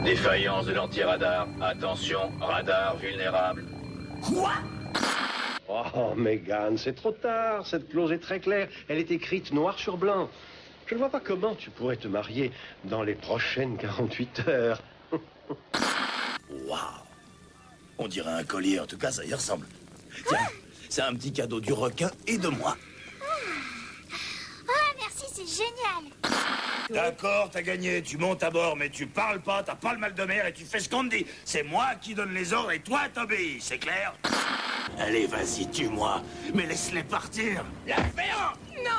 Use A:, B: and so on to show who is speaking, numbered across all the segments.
A: Défaillance de l'anti-radar. Attention, radar vulnérable.
B: Quoi?
C: Oh, Megan, c'est trop tard. Cette clause est très claire. Elle est écrite noir sur blanc. Je ne vois pas comment tu pourrais te marier dans les prochaines 48 heures.
B: Waouh! On dirait un collier, en tout cas, ça y ressemble. Tiens, c'est un petit cadeau du requin et de moi.
D: Ah, merci, c'est génial.
B: D'accord, t'as gagné, tu montes à bord, mais tu parles pas, t'as pas le mal de mer et tu fais ce qu'on te dit. C'est moi qui donne les ordres et toi t'obéis, c'est clair? Allez, vas-y, tue-moi, mais laisse-les partir. La ferme!
D: Non,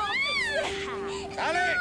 B: Allez!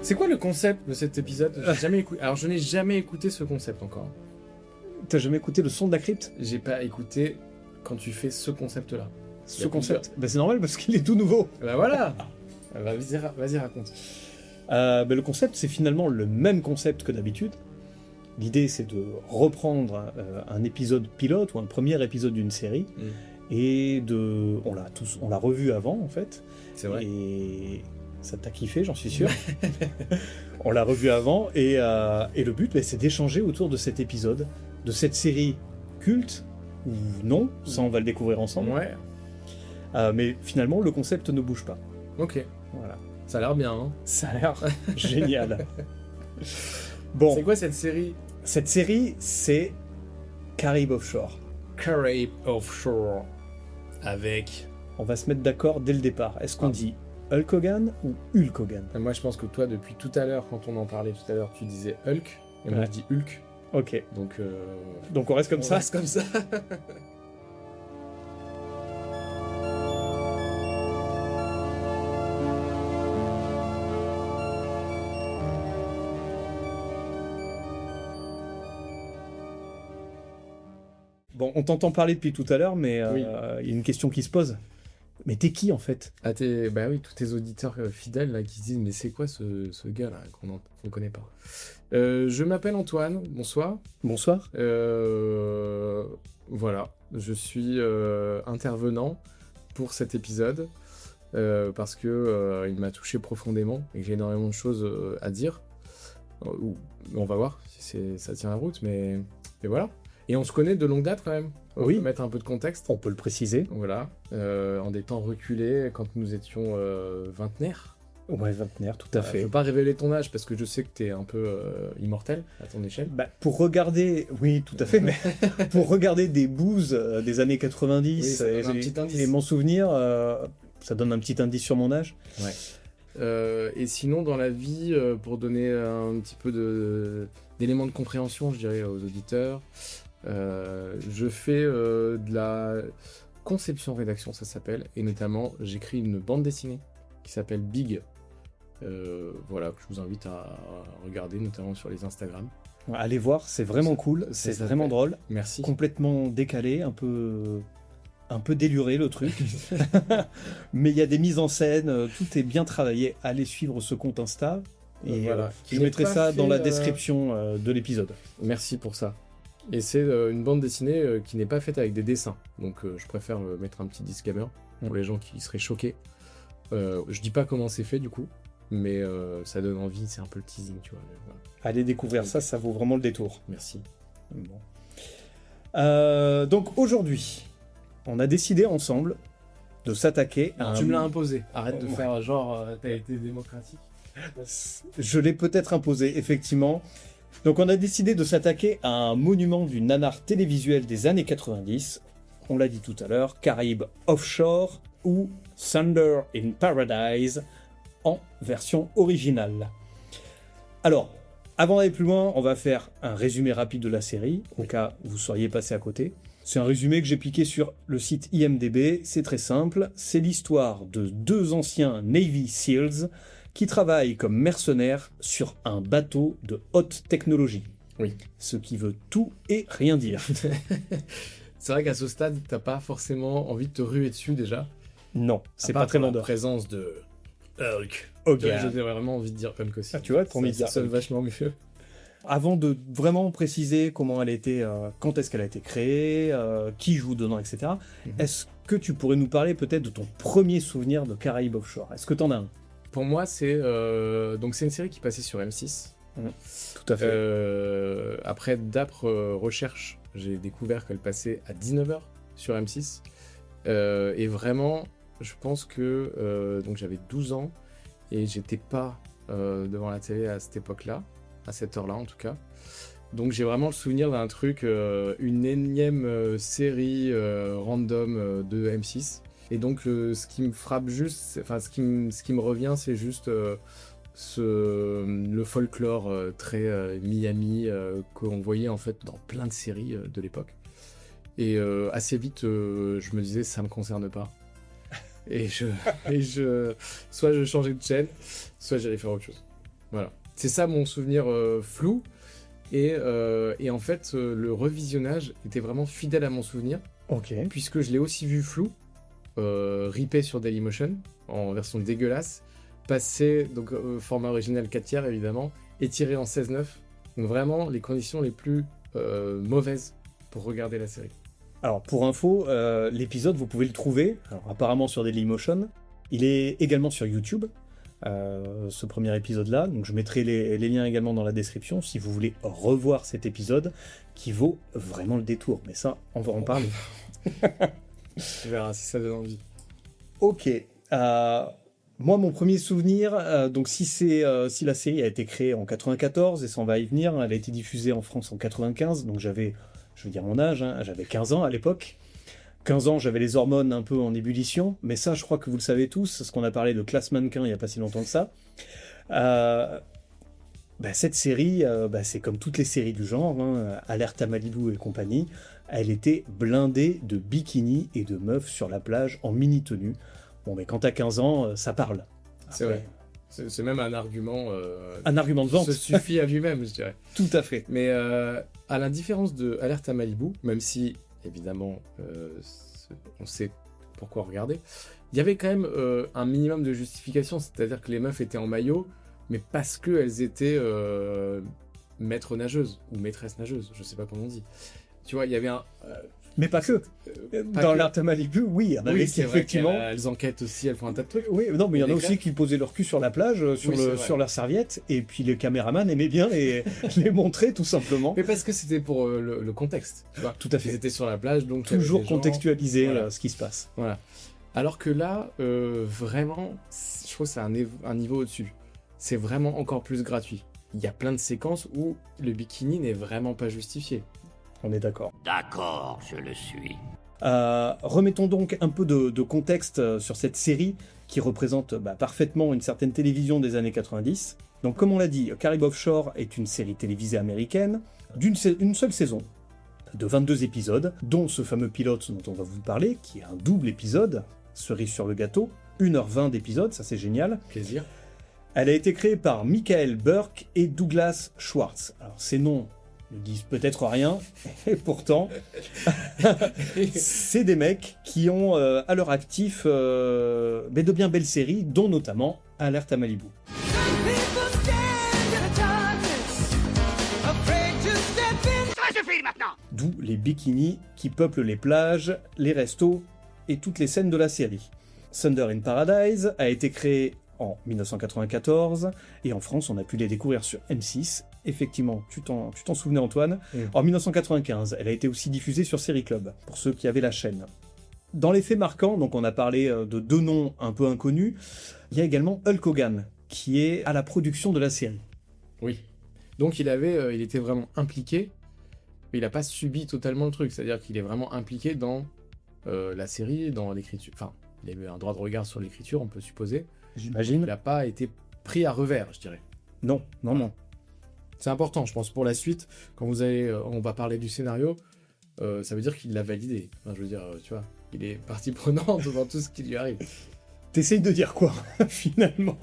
E: C'est quoi le concept de cet épisode? J'ai jamais écouté. Alors, je n'ai jamais écouté ce concept encore.
F: T'as jamais écouté le son de la crypte?
E: J'ai pas écouté quand tu fais ce concept-là.
F: Ce concept? Bah c'est normal parce qu'il est tout nouveau.
E: Bah voilà. Vas-y, raconte.
F: Le concept, c'est finalement le même concept que d'habitude. L'idée, c'est de reprendre un épisode pilote ou un premier épisode d'une série et on l'a revu avant en fait.
E: C'est vrai.
F: Et ça t'a kiffé, j'en suis sûr. On l'a revu avant et le but, c'est d'échanger autour de cet épisode, de cette série culte ou non, ça on va le découvrir ensemble.
E: Ouais.
F: Mais finalement, le concept ne bouge pas.
E: Ok.
F: Voilà.
E: Ça a l'air bien, hein.
F: Ça a l'air génial. Bon.
E: C'est quoi cette série?
F: Cette série, c'est Caribe Offshore.
E: Caribe Offshore. Avec...
F: On va se mettre d'accord dès le départ. Est-ce qu'on dit Hulk Hogan ou Hulk Hogan?
E: Moi, je pense que toi, depuis tout à l'heure, quand on en parlait tout à l'heure, tu disais Hulk, et moi, je dis Hulk.
F: Ok.
E: Donc
F: on reste comme
E: on
F: ça.
E: reste comme ça.
F: Bon, on t'entend parler depuis tout à l'heure, mais
E: Oui.
F: y a une question qui se pose. Mais t'es qui en fait?
E: Bah oui, tous tes auditeurs fidèles là, qui se disent mais c'est quoi ce gars là qu'on connaît pas. Je m'appelle Antoine, bonsoir.
F: Bonsoir.
E: Voilà, je suis intervenant pour cet épisode parce que il m'a touché profondément et que j'ai énormément de choses à dire. On va voir si ça tient la route, mais voilà. Et on se connaît de longue date quand même. On peut mettre un peu de contexte.
F: On peut le préciser.
E: Voilà. En des temps reculés, quand nous étions vingtenaires.
F: Ouais, vingtenaire, tout à fait.
E: Je veux pas révéler ton âge parce que je sais que t'es un peu immortel à ton échelle.
F: Pour regarder, oui, tout à fait, mais pour regarder des bouses des années 90 et m'en souvenir, ça donne un petit indice sur mon âge.
E: Ouais. Et sinon, dans la vie, pour donner un petit peu d'éléments de compréhension, je dirais, aux auditeurs, je fais de la conception-rédaction, ça s'appelle, et notamment, j'écris une bande dessinée qui s'appelle Big, voilà, que je vous invite à regarder, notamment sur les Instagram.
F: Allez voir, c'est vraiment cool, c'est vraiment drôle.
E: Merci.
F: Complètement décalé, un peu déluré le truc, mais il y a des mises en scène, tout est bien travaillé. Allez suivre ce compte Insta, et
E: voilà.
F: je mettrai ça dans la description de l'épisode.
E: Merci pour ça. Et c'est une bande dessinée qui n'est pas faite avec des dessins, donc je préfère mettre un petit disclaimer pour les gens qui seraient choqués. Je dis pas comment c'est fait du coup, mais ça donne envie, c'est un peu le teasing, tu vois. Voilà.
F: Allez découvrir ça vaut vraiment le détour.
E: Merci.
F: Bon. Donc aujourd'hui, on a décidé ensemble de s'attaquer à
E: Tu me l'as imposé, arrête de faire genre t'as été démocratique.
F: Je l'ai peut-être imposé, effectivement. Donc on a décidé de s'attaquer à un monument du nanar télévisuel des années 90. on l'a dit tout à l'heure, Caraïbes Offshore ou Thunder in Paradise en version originale. Alors, avant d'aller plus loin, on va faire un résumé rapide de la série, au cas où vous seriez passé à côté. C'est un résumé que j'ai piqué sur le site IMDb, c'est très simple, c'est l'histoire de 2 anciens Navy SEALs qui travaillent comme mercenaires sur un bateau de haute technologie.
E: Oui.
F: Ce qui veut tout et rien dire.
E: C'est vrai qu'à ce stade, t'as pas forcément envie de te ruer dessus déjà.
F: Non, c'est
E: À part
F: pas très
E: pour la
F: vendeur.
E: présence de Hulk.
F: Hogan.
E: J'ai vraiment envie de dire Hulk aussi.
F: Ah, tu vois, t'as envie de dire
E: Ça sonne
F: Hulk.
E: vachement mieux.
F: Avant de vraiment préciser comment elle était, quand est-ce qu'elle a été créée, qui joue dedans, etc., est-ce que tu pourrais nous parler peut-être de ton premier souvenir de Caraïbes Offshore? Est-ce que t'en as un?
E: Pour moi, c'est une série qui passait sur M6.
F: Tout à fait.
E: Après d'âpres recherches, j'ai découvert qu'elle passait à 19h sur M6. Et vraiment, je pense que donc j'avais 12 ans et j'étais pas devant la télé à cette époque-là, à cette heure-là en tout cas. Donc j'ai vraiment le souvenir d'un truc, une énième série random de M6. Et donc ce qui me frappe juste, enfin ce qui me revient, c'est juste le folklore très Miami qu'on voyait en fait dans plein de séries de l'époque. Et assez vite, je me disais ça me concerne pas. Et soit je changeais de chaîne, soit j'allais faire autre chose. Voilà. C'est ça mon souvenir flou. Et en fait, le revisionnage était vraiment fidèle à mon souvenir,
F: Ok.
E: puisque je l'ai aussi vu flou, ripé sur Dailymotion, en version dégueulasse, passé, donc format original 4/3 évidemment, étiré en 16:9. Donc vraiment les conditions les plus mauvaises pour regarder la série.
F: Alors, pour info, l'épisode, vous pouvez le trouver, alors, apparemment sur Dailymotion. Il est également sur YouTube, ce premier épisode-là. Donc, je mettrai les liens également dans la description si vous voulez revoir cet épisode qui vaut vraiment le détour. Mais ça, on va en parler.
E: On verra si ça donne envie.
F: Ok. Moi, mon premier souvenir, donc si la série a été créée en 94, et ça on va y venir, elle a été diffusée en France en 95, donc j'avais, je veux dire mon âge, hein, j'avais 15 ans à l'époque. 15 ans, j'avais les hormones un peu en ébullition, mais ça, je crois que vous le savez tous, c'est ce qu'on a parlé de Classe Mannequin il n'y a pas si longtemps que ça. Cette série, c'est comme toutes les séries du genre, hein, Alerte à Malibu et compagnie, elle était blindée de bikinis et de meufs sur la plage en mini-tenue. Bon, mais quand t'as 15 ans, ça parle.
E: C'est vrai. C'est même un argument.
F: Un argument de vente.
E: Se suffit à lui-même, je dirais.
F: Tout à fait.
E: Mais à la différence de Alerte à Malibu, même si évidemment on sait pourquoi regarder, il y avait quand même un minimum de justification, c'est-à-dire que les meufs étaient en maillot, mais parce qu'elles étaient maîtres nageuses ou maîtresses nageuses, je sais pas comment on dit. Tu vois, il y avait un.
F: Mais pas que. Dans l'Alerte à Malibu, oui, il y en avait qui,
E: c'est vrai
F: effectivement.
E: elles enquêtent aussi, elles font un tas de trucs.
F: Oui, non, mais il y en a
E: Les
F: aussi
E: gars-
F: qui posaient leur cul sur la plage,
E: Oui, c'est vrai.
F: sur leur serviette, et puis les caméramans aimaient bien les montrer, tout simplement.
E: Mais parce que c'était pour le contexte, tu vois.
F: Tout à
E: Ils
F: fait.
E: étaient sur la plage, donc il y avait
F: Toujours
E: des gens-
F: contextualiser
E: Voilà.
F: ce qui se passe.
E: Voilà. Alors que là, vraiment, je trouve que c'est un niveau au-dessus. C'est vraiment encore plus gratuit. Il y a plein de séquences où le bikini n'est vraiment pas justifié.
F: On est d'accord.
B: D'accord, je le suis.
F: Remettons donc un peu de contexte sur cette série qui représente parfaitement une certaine télévision des années 90. Donc comme on l'a dit, Caraïbes Offshore est une série télévisée américaine d'une seule saison, de 22 épisodes, dont ce fameux pilote dont on va vous parler, qui est un double épisode, cerise sur le gâteau, 1h20 d'épisode, ça c'est génial.
E: Plaisir.
F: Elle a été créée par Michael Burke et Douglas Schwartz. Alors ces noms ne disent peut-être rien, et pourtant, c'est des mecs qui ont à leur actif de bien belles séries, dont notamment Alerte à Malibu.
B: Ça suffit maintenant.
F: D'où les bikinis qui peuplent les plages, les restos et toutes les scènes de la série. Thunder in Paradise a été créé en 1994 et en France on a pu les découvrir sur M6. Effectivement, tu t'en souvenais Antoine. En 1995, elle a été aussi diffusée sur Série Club, pour ceux qui avaient la chaîne. Dans les faits marquants, donc on a parlé de deux noms un peu inconnus, il y a également Hulk Hogan, qui est à la production de la série.
E: Oui. Donc il était vraiment impliqué, mais il n'a pas subi totalement le truc. C'est-à-dire qu'il est vraiment impliqué dans la série dans l'écriture. Enfin, il a eu un droit de regard sur l'écriture, on peut supposer.
F: J'imagine.
E: Il n'a pas été pris à revers, je dirais.
F: Non.
E: C'est important, je pense, pour la suite. Quand on va parler du scénario, ça veut dire qu'il l'a validé. Enfin, je veux dire, tu vois, il est partie prenante dans tout ce qui lui arrive.
F: T'essayes de dire quoi, finalement?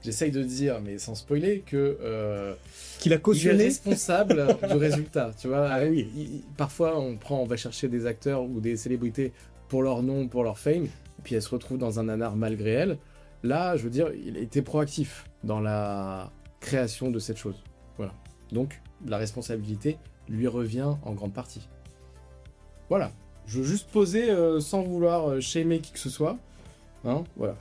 E: J'essaye de dire, mais sans spoiler, que
F: Qu'il a
E: il est
F: cautionné?
E: responsable du résultat. Tu vois,
F: Ah oui.
E: parfois on va chercher des acteurs ou des célébrités pour leur nom, pour leur fame, et puis elles se retrouvent dans un nanar malgré elles. Là, je veux dire, il a été proactif dans la création de cette chose. Voilà. Donc, la responsabilité lui revient en grande partie. Voilà. Je veux juste poser sans vouloir shamer qui que ce soit. Hein, voilà.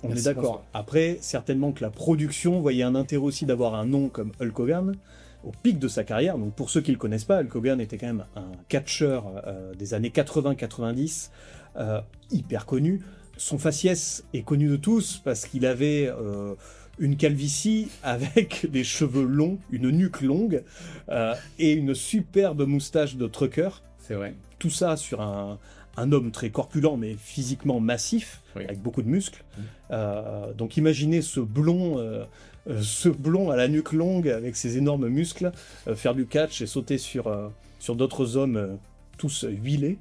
F: On
E: Merci,
F: est d'accord.
E: bonsoir.
F: Après, certainement que la production voyait un intérêt aussi d'avoir un nom comme Hulk Hogan au pic de sa carrière. Donc pour ceux qui le connaissent pas, Hulk Hogan était quand même un catcheur des années 80-90, hyper connu. Son faciès est connu de tous parce qu'il avait une calvitie avec des cheveux longs, une nuque longue et une superbe moustache de trucker.
E: C'est vrai.
F: Tout ça sur un homme très corpulent mais physiquement massif,
E: Oui.
F: avec beaucoup de muscles. Donc imaginez ce blond à la nuque longue avec ses énormes muscles, faire du catch et sauter sur d'autres hommes tous huilés.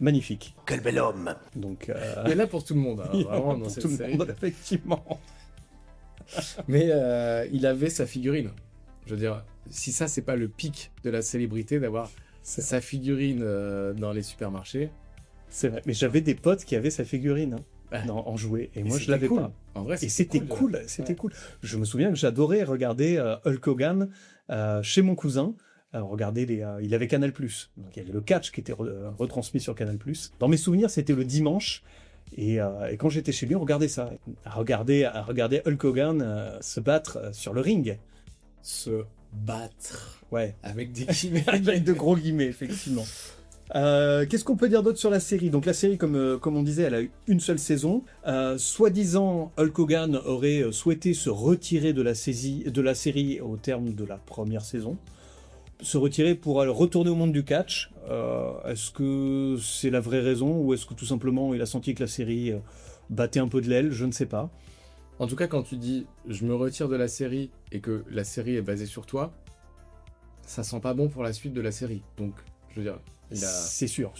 F: Magnifique.
B: Quel bel homme.
F: Donc,
E: Il y en a pour tout le monde, hein,
F: il y en a
E: vraiment, dans
F: pour
E: cette
F: tout le
E: série.
F: monde, effectivement.
E: Mais il avait sa figurine. Je veux dire, si ça, c'est pas le pic de la célébrité d'avoir
F: C'est
E: sa figurine dans les supermarchés.
F: C'est vrai. Mais j'avais des potes qui avaient sa figurine
E: Ouais.
F: en jouet. Et moi, je
E: c'était
F: l'avais
E: cool.
F: pas.
E: En vrai,
F: Et c'était cool, c'était
E: Ouais.
F: cool. Je me souviens que j'adorais regarder Hulk Hogan chez mon cousin. Regarder il avait Canal+. Donc il y avait le catch qui était retransmis sur Canal+. Dans mes souvenirs, c'était le dimanche. Et quand j'étais chez lui, on regardait ça. À regarder Hulk Hogan se battre sur le ring.
E: Se battre
F: Ouais.
E: avec des guillemets.
F: Avec de gros guillemets, effectivement. Qu'est-ce qu'on peut dire d'autre sur la série? Donc la série, comme on disait, elle a eu une seule saison. Soi-disant, Hulk Hogan aurait souhaité se retirer de la série au terme de la première saison. Se retirer pour retourner au monde du catch. Est-ce que c'est la vraie raison ou est-ce que tout simplement il a senti que la série battait un peu de l'aile? Je ne sais pas.
E: En tout cas, quand tu dis je me retire de la série et que la série est basée sur toi, ça sent pas bon pour la suite de la série. Donc, je veux dire, il a.
F: C'est sûr.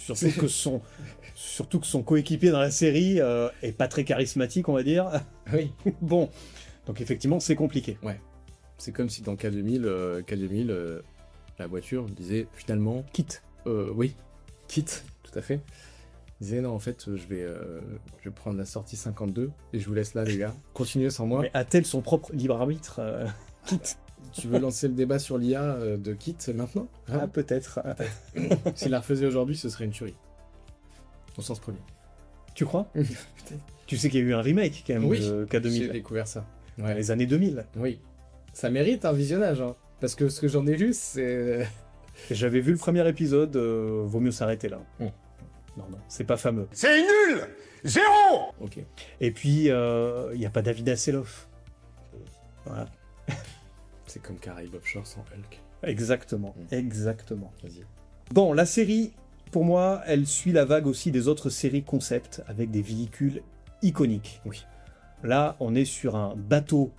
F: Surtout que son coéquipier dans la série est pas très charismatique, on va dire.
E: Oui.
F: Bon. Donc effectivement, c'est compliqué.
E: C'est comme si dans K2000, la voiture disait finalement
F: Quitte.
E: oui, quitte, tout à fait. Il disait non, en fait, je vais prendre la sortie 52 et je vous laisse là, les gars. Continuez sans moi.
F: Mais a-t-elle son propre libre arbitre Quitte.
E: Tu veux lancer le débat sur l'IA de Kit maintenant
F: Ah, peut-être.
E: S'il la refaisait aujourd'hui, ce serait une tuerie. Au sens premier.
F: Tu crois Tu sais qu'il y a eu un remake quand même
E: Oui,
F: de
E: J'ai
F: K2000
E: découvert ça.
F: dans les années 2000.
E: Oui. Ça mérite un visionnage, hein. Parce que ce que j'en ai lu, c'est...
F: Et j'avais vu le premier épisode, vaut mieux s'arrêter là. Non, c'est pas fameux.
B: C'est nul. Zéro.
E: Ok.
F: Et puis, il n'y a pas David Hasselhoff. Voilà.
E: C'est comme Caraïbes Offshore sans Hulk.
F: Exactement. Exactement.
E: Vas-y.
F: Bon, la série, pour moi, elle suit la vague aussi des autres séries concept avec des véhicules iconiques.
E: Oui.
F: Là, on est sur un bateau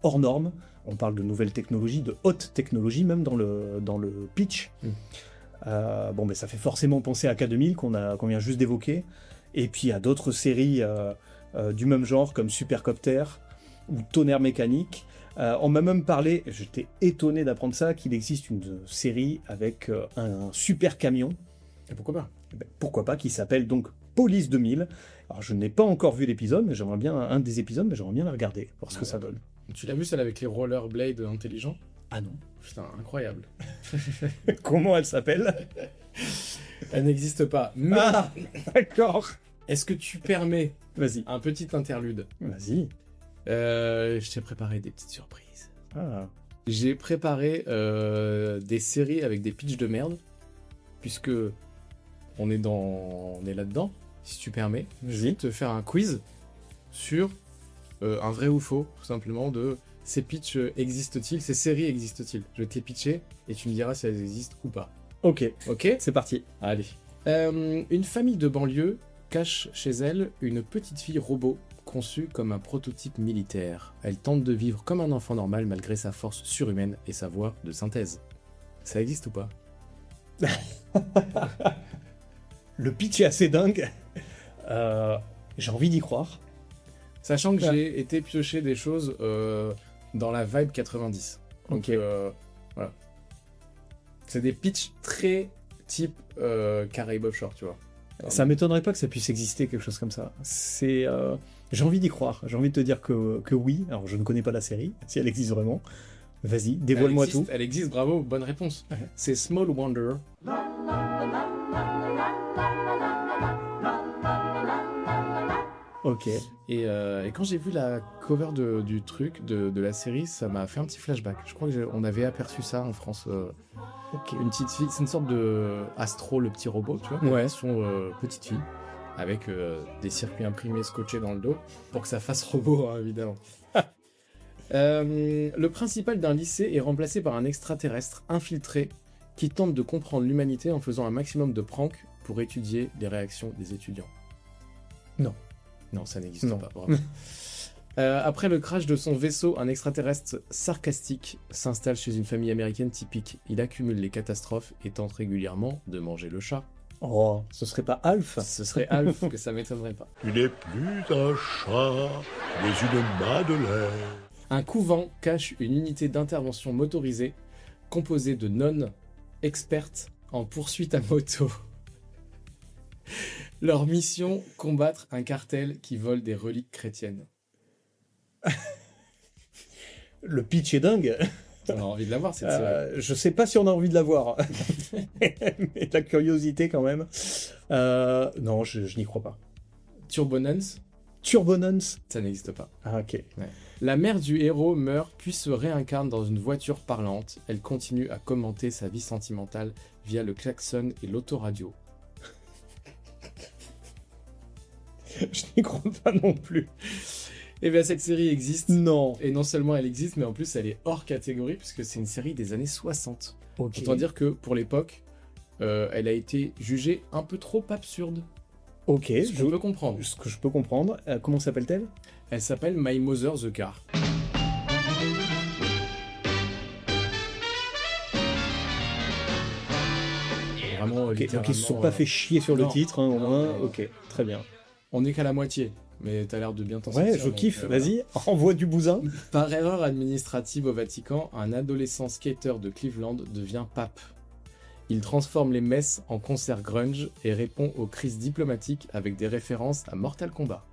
F: hors norme. On parle de nouvelles technologies, de haute technologie, même dans le pitch. Bon, mais ça fait forcément penser à K2000 qu'on vient juste d'évoquer. Et puis à d'autres séries du même genre, comme Supercopter ou Tonnerre Mécanique. On m'a même parlé, j'étais étonné d'apprendre ça, qu'il existe une série avec un super camion.
E: Et pourquoi pas?
F: Eh ben, pourquoi pas, qui s'appelle donc Police 2000. Alors je n'ai pas encore vu l'épisode, mais j'aimerais bien un des épisodes, mais j'aimerais bien le regarder, voir ce que ça donne.
E: Tu l'as vu, celle avec les rollerblades intelligents?
F: Ah non.
E: Putain, incroyable.
F: Comment elle s'appelle?
E: Elle n'existe pas. Mais
F: Ah, d'accord.
E: est-ce que tu permets
F: Vas-y.
E: un petit interlude?
F: Vas-y.
E: Je t'ai préparé des petites surprises.
F: Ah.
E: J'ai préparé des séries avec des pitchs de merde, puisque on est là-dedans, si tu permets. Je vais te faire un quiz sur un vrai ou faux, tout simplement, de ces pitchs existent-ils, ces séries existent-ils. Je vais te les pitcher et tu me diras si elles existent ou pas.
F: Ok,
E: Ok?
F: c'est parti.
E: Allez. Une famille de banlieue cache chez elle une petite fille robot conçue comme un prototype militaire. Elle tente de vivre comme un enfant normal malgré sa force surhumaine et sa voix de synthèse. Ça existe ou pas?
F: Le pitch est assez dingue. J'ai envie d'y croire.
E: Sachant que j'ai été piocher des choses dans la vibe 90. Donc voilà. C'est des pitchs très type Caraïbes Offshore, tu vois.
F: Ça m'étonnerait pas que ça puisse exister, quelque chose comme ça. J'ai envie d'y croire. J'ai envie de te dire que oui. Alors, je ne connais pas la série, si elle existe vraiment. Vas-y, dévoile-moi tout.
E: Elle existe, bravo, bonne réponse.
F: Ouais.
E: C'est Small Wonder.
F: Ok.
E: Et quand j'ai vu la cover du truc, de la série, ça m'a fait un petit flashback. Je crois qu'on avait aperçu ça en France. Une petite fille, c'est une sorte de Astro, le petit robot, tu vois.
F: Ouais.
E: Son petite fille, avec des circuits imprimés scotchés dans le dos, pour que ça fasse robot, hein, évidemment. Le principal d'un lycée est remplacé par un extraterrestre infiltré qui tente de comprendre l'humanité en faisant un maximum de pranks pour étudier les réactions des étudiants. Non, ça n'existe pas. Bravo. Après le crash de son vaisseau, un extraterrestre sarcastique s'installe chez une famille américaine typique. Il accumule les catastrophes et tente régulièrement de manger le chat.
F: Oh, ce serait pas Alf?
E: Ce serait Alf, que ça m'étonnerait pas.
B: Tu n'es plus un chat, mais une madeleine.
E: Un couvent cache une unité d'intervention motorisée composée de nonnes expertes en poursuite à moto. Leur mission, combattre un cartel qui vole des reliques chrétiennes.
F: Le pitch est dingue.
E: On a envie de la voir, cette série.
F: Je sais pas si on a envie de la voir. Mais de la curiosité quand même. Non, je n'y crois pas.
E: Turbonance,
F: Turbonance?
E: ça n'existe pas.
F: Ah, ok.
E: Ouais. La mère du héros meurt puis se réincarne dans une voiture parlante. Elle continue à commenter sa vie sentimentale via le klaxon et l'autoradio.
F: Je n'y crois pas non plus.
E: Et bien cette série existe.
F: Non.
E: Et non seulement elle existe, mais en plus elle est hors catégorie puisque c'est une série des années 60.
F: Ok.
E: Autant dire que pour l'époque, elle a été jugée un peu trop absurde.
F: Ok,
E: Ce qu'on peut comprendre.
F: ce que je peux comprendre. Comment s'appelle-t-elle?
E: Elle s'appelle My Mother the Car. Vraiment,
F: Ok, donc
E: littéralement,
F: ils se sont pas fait chier sur le
E: non.
F: titre, hein, au
E: Non,
F: moins.
E: non.
F: Ok, très bien.
E: On n'est qu'à la moitié, mais t'as l'air de bien t'en
F: Ouais,
E: sortir.
F: je
E: donc,
F: kiffe.
E: voilà.
F: Vas-y, envoie du bousin.
E: Par erreur administrative au Vatican, un adolescent skater de Cleveland devient pape. Il transforme les messes en concerts grunge et répond aux crises diplomatiques avec des références à Mortal Kombat.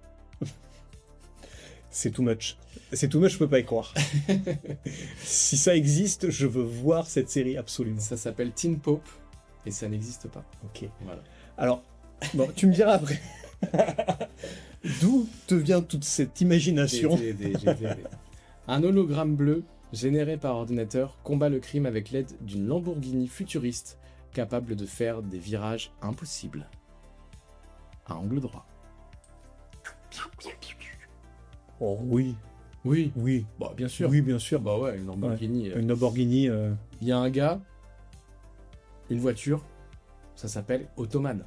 F: C'est too much. C'est too much, je peux pas y croire. Si ça existe, je veux voir cette série absolument.
E: Ça s'appelle Teen Pope et ça n'existe pas.
F: Ok.
E: Voilà.
F: Alors, bon, tu me diras après. D'où te vient toute cette imagination?
E: J'ai été aidé. Un hologramme bleu, généré par ordinateur, combat le crime avec l'aide d'une Lamborghini futuriste capable de faire des virages impossibles. À angle droit.
F: Oh oui,
E: Oui,
F: oui.
E: bah, bien sûr.
F: Oui, bien sûr.
E: Bah ouais, une Lamborghini.
F: Une Lamborghini.
E: Il y a un gars, une voiture, ça s'appelle Ottoman.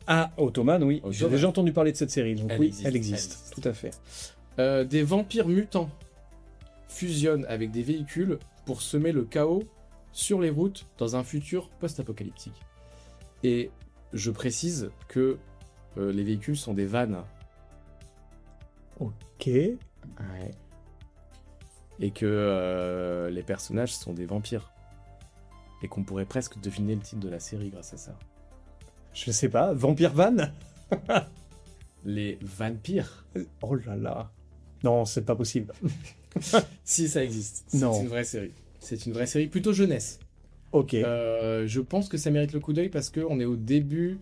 F: Ah, Ottoman, oui.
E: Ottoman.
F: J'ai déjà entendu parler de cette série, donc
E: Elle
F: oui,
E: existe,
F: elle
E: elle
F: existe.
E: existe.
F: Tout à fait.
E: Des vampires mutants fusionnent avec des véhicules pour semer le chaos sur les routes dans un futur post-apocalyptique. Et je précise que les véhicules sont des vannes.
F: Ok.
E: Ouais. Et que les personnages sont des vampires. Et qu'on pourrait presque deviner le titre de la série grâce à ça.
F: Je sais pas, Vampire Van?
E: Les vampires.
F: Oh là là. Non, c'est pas possible.
E: Si, ça existe.
F: Non.
E: C'est une vraie série. C'est une vraie série plutôt jeunesse.
F: Ok.
E: Je pense que ça mérite le coup d'œil parce qu'on est au début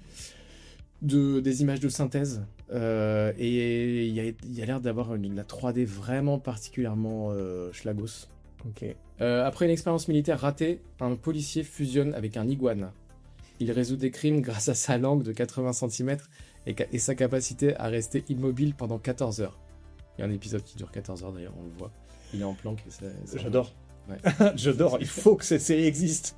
E: des images de synthèse. Et il y a l'air d'avoir la 3D vraiment particulièrement schlagos.
F: Ok.
E: Après une expérience militaire ratée, un policier fusionne avec un iguane. Il résout des crimes grâce à sa langue de 80 cm et sa capacité à rester immobile pendant 14 heures. Il y a un épisode qui dure 14 heures d'ailleurs, on le voit. Il est en planque. Et ça-
F: J'adore.
E: Ouais.
F: J'adore, il faut que cette série existe.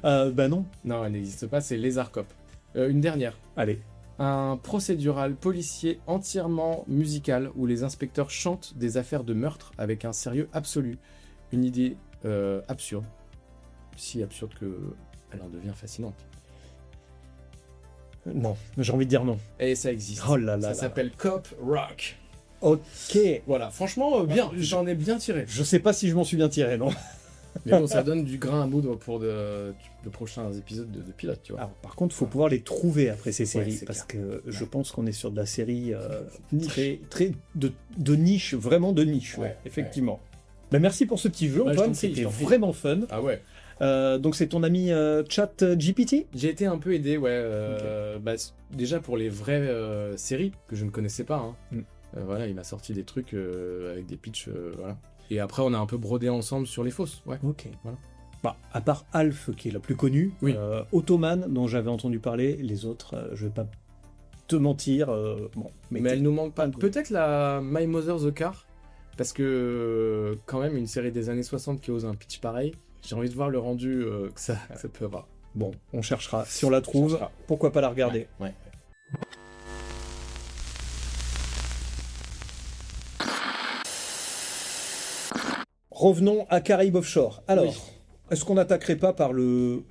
F: Bah non.
E: Non, elle n'existe pas, c'est Lézard Cop. Une dernière.
F: Allez.
E: Un procédural policier entièrement musical où les inspecteurs chantent des affaires de meurtre avec un sérieux absolu. Une idée absurde. Si absurde que elle en devient fascinante.
F: Non, j'ai envie de dire non.
E: Et ça existe.
F: Oh là là
E: ça
F: là
E: s'appelle Cop Rock.
F: Ok.
E: Voilà, franchement, bien, j'en ai bien tiré.
F: Je sais pas si je m'en suis bien tiré, non.
E: Mais bon, ça donne du grain à moudre pour de prochains épisodes de pilote, tu vois.
F: Alors, par contre, il faut pouvoir les trouver après ces séries,
E: c'est
F: parce
E: clair.
F: que je pense qu'on est sur de la série très de niche, vraiment de niche,
E: Ouais,
F: effectivement. Bah, merci pour ce petit jeu,
E: Bah, je
F: Antoine,
E: t'en prie,
F: c'était
E: je t'en prie.
F: vraiment fun.
E: Ah ouais.
F: Donc c'est ton ami ChatGPT.
E: J'ai été un peu aidé, ouais. Déjà pour les vraies séries que je ne connaissais pas. Hein.
F: Mm.
E: Voilà, il m'a sorti des trucs avec des pitchs, voilà. Et après, on a un peu brodé ensemble sur les fausses, ouais.
F: Ok.
E: Voilà.
F: Bah, à part Alf, qui est la plus connue,
E: Oui.
F: Ottoman, dont j'avais entendu parler, les autres, je vais pas te mentir. Bon,
E: Mais elle nous manque pas. Peut-être la My Mother the Car, parce que quand même, une série des années 60 qui ose un pitch pareil, j'ai envie de voir le rendu que ça peut avoir.
F: Bon, on cherchera. Si on la trouve,
E: cherchera.
F: pourquoi pas la regarder.
E: Ouais.
F: Revenons à Caraïbes Offshore. Alors,
E: Oui.
F: est-ce qu'on n'attaquerait pas par le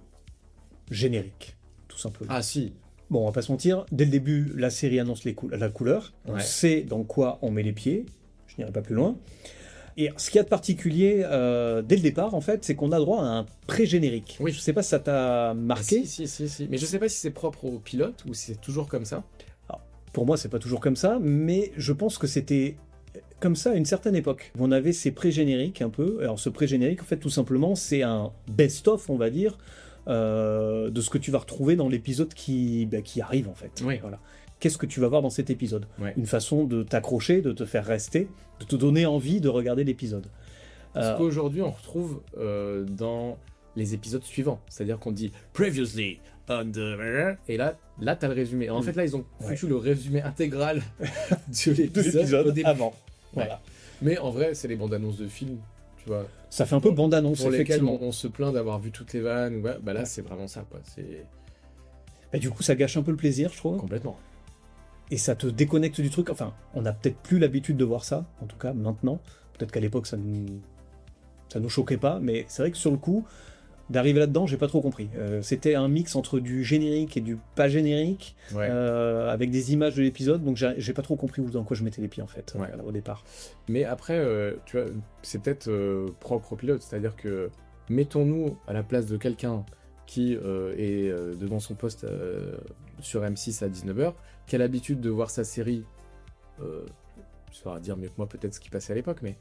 F: générique, tout simplement?
E: Ah si.
F: Bon, on va pas se mentir, dès le début, la série annonce la couleur. On
E: Ouais.
F: sait dans quoi on met les pieds. Je n'irai pas plus loin. Et ce qu'il y a de particulier dès le départ, en fait, c'est qu'on a droit à un pré-générique.
E: Oui.
F: Je sais pas si ça t'a marqué.
E: Si. Mais je sais pas si c'est propre au pilote ou si c'est toujours comme ça.
F: Pour moi, c'est pas toujours comme ça, mais je pense que c'était comme ça à une certaine époque. On avait ces pré-génériques un peu. Alors, ce pré-générique, en fait, tout simplement, c'est un best-of, on va dire, de ce que tu vas retrouver dans l'épisode qui arrive, en fait.
E: Oui.
F: Voilà. Qu'est-ce que tu vas voir dans cet épisode?
E: Ouais.
F: Une façon de t'accrocher, de te faire rester, de te donner envie de regarder l'épisode.
E: Parce qu'aujourd'hui, on retrouve dans les épisodes suivants. C'est-à-dire qu'on dit Previously on the. Et là t'as le résumé. En fait, là, ils ont foutu le résumé intégral de l'épisode au début.
F: avant. Voilà.
E: Mais en vrai, c'est les bandes annonces de films, tu vois.
F: Ça fait un peu bande-annonce,
E: Pour lesquelles
F: effectivement.
E: on se plaint d'avoir vu toutes les vannes. Ouais, bah là, c'est vraiment ça, quoi. C'est
F: Et du coup, ça gâche un peu le plaisir, je trouve.
E: complètement.
F: Et ça te déconnecte du truc. Enfin, on n'a peut-être plus l'habitude de voir ça, en tout cas maintenant. Peut-être qu'à l'époque, ça nous choquait pas, mais c'est vrai que sur le coup, d'arriver là-dedans, j'ai pas trop compris. C'était un mix entre du générique et du pas générique,
E: Ouais.
F: avec des images de l'épisode, donc j'ai pas trop compris dans quoi je mettais les pieds en fait,
E: Ouais.
F: au départ.
E: Mais après, tu vois, c'est peut-être propre au pilote. C'est-à-dire que mettons-nous à la place de quelqu'un qui est devant son poste sur M6 à 19h, qui a l'habitude de voir sa série, tu sauras dire mieux que moi peut-être ce qui passait à l'époque, mais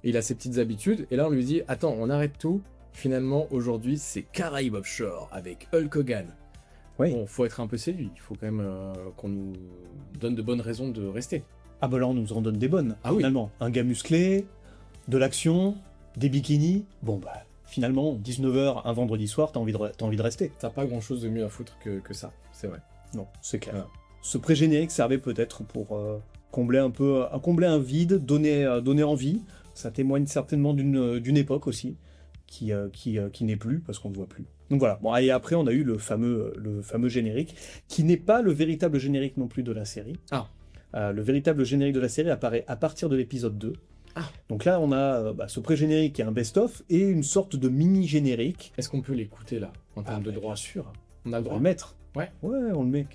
E: il a ses petites habitudes, et là on lui dit, attends, on arrête tout, finalement aujourd'hui c'est Caraïbes Offshore avec Hulk Hogan.
F: Oui.
E: Bon, faut être un peu séduit, il faut quand même qu'on nous donne de bonnes raisons de rester.
F: Ah bah là, on nous en donne des bonnes,
E: Ah oui.
F: finalement. Un gars musclé, de l'action, des bikinis, bon bah, finalement, 19h, un vendredi soir, t'as envie de rester.
E: T'as pas grand-chose de mieux à foutre que ça, c'est vrai.
F: Non, c'est clair.
E: Voilà.
F: Ce pré-générique servait peut-être pour combler un vide, donner envie. Ça témoigne certainement d'une époque aussi qui n'est plus parce qu'on ne voit plus. Donc voilà. Bon, et après on a eu le fameux générique qui n'est pas le véritable générique non plus de la série.
E: Ah.
F: Le véritable générique de la série apparaît à partir de l'épisode 2.
E: Ah.
F: Donc là on a ce pré-générique qui est un best-of et une sorte de mini-générique.
E: Est-ce qu'on peut l'écouter là, en termes de
F: bah,
E: droit?
F: Bien sûr.
E: On a le
F: On va
E: droit.
F: le mettre.
E: Ouais.
F: Ouais, on le met.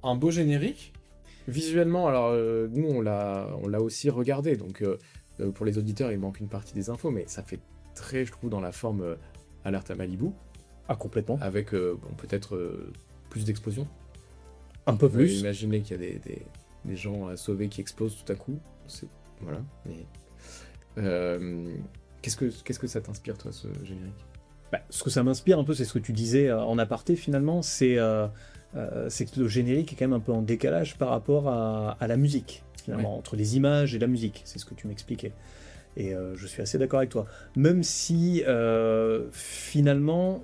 E: Un beau générique. Visuellement, alors nous on l'a aussi regardé, donc pour les auditeurs il manque une partie des infos, mais ça fait très, je trouve, dans la forme Alerte à Malibu,
F: Ah, complètement.
E: avec peut-être plus d'explosions.
F: Un peu
E: Vous
F: plus.
E: imaginez qu'il y a des gens à sauver qui explosent tout à coup. Voilà. Mais qu'est-ce que ça t'inspire toi, ce générique?
F: Ce que ça m'inspire un peu, c'est ce que tu disais en aparté finalement, c'est que le générique est quand même un peu en décalage par rapport à la musique, finalement, entre les images et la musique, c'est ce que tu m'expliquais. Et je suis assez d'accord avec toi. Même si finalement,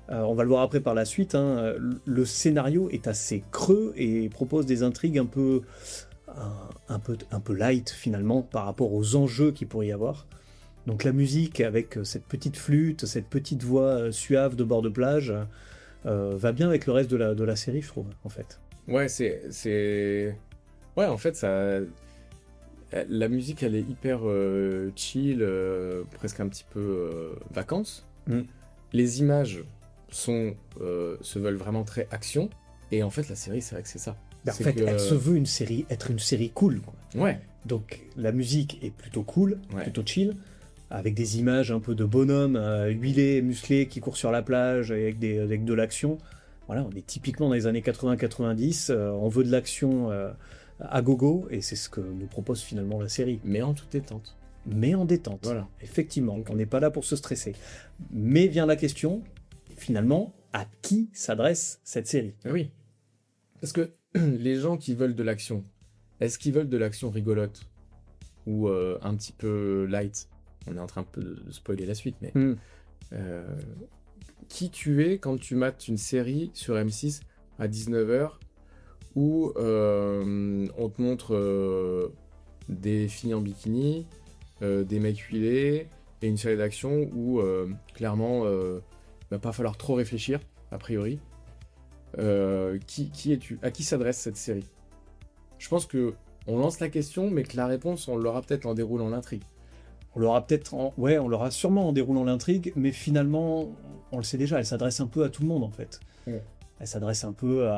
F: on va le voir après par la suite, hein, le scénario est assez creux et propose des intrigues un peu light finalement par rapport aux enjeux qu'il pourrait y avoir. Donc la musique avec cette petite flûte, cette petite voix suave de bord de plage, va bien avec le reste de la série, je trouve, en fait.
E: Ouais, ouais, en fait, ça... La musique, elle est hyper chill, presque un petit peu vacances. Les images se veulent vraiment très action. Et en fait, la série, c'est vrai que c'est ça.
F: En fait, elle se veut être une série cool, quoi.
E: Ouais.
F: Donc la musique est plutôt cool,
E: Ouais.
F: plutôt chill, avec des images un peu de bonhommes huilés, musclés, qui courent sur la plage avec de l'action. Voilà, on est typiquement dans les années 80-90, on veut de l'action à gogo, et c'est ce que nous propose finalement la série.
E: Mais en toute détente.
F: Mais en détente,
E: Voilà.
F: effectivement, on n'est pas là pour se stresser. Mais vient la question, finalement, à qui s'adresse cette série ?
E: Oui. Parce que les gens qui veulent de l'action, est-ce qu'ils veulent de l'action rigolote ou un petit peu light ? On est en train un peu de spoiler la suite, mais qui tu es quand tu mates une série sur M6 à 19h où on te montre des filles en bikini, des mecs huilés et une série d'action où clairement va pas falloir trop réfléchir, a priori. Qui es-tu ? À qui s'adresse cette série ? Je pense que on lance la question, mais que la réponse, on l'aura peut-être en déroulant l'intrigue.
F: On l'aura sûrement en déroulant l'intrigue, mais finalement, on le sait déjà, elle s'adresse un peu à tout le monde en fait.
E: Ouais.
F: Elle s'adresse un peu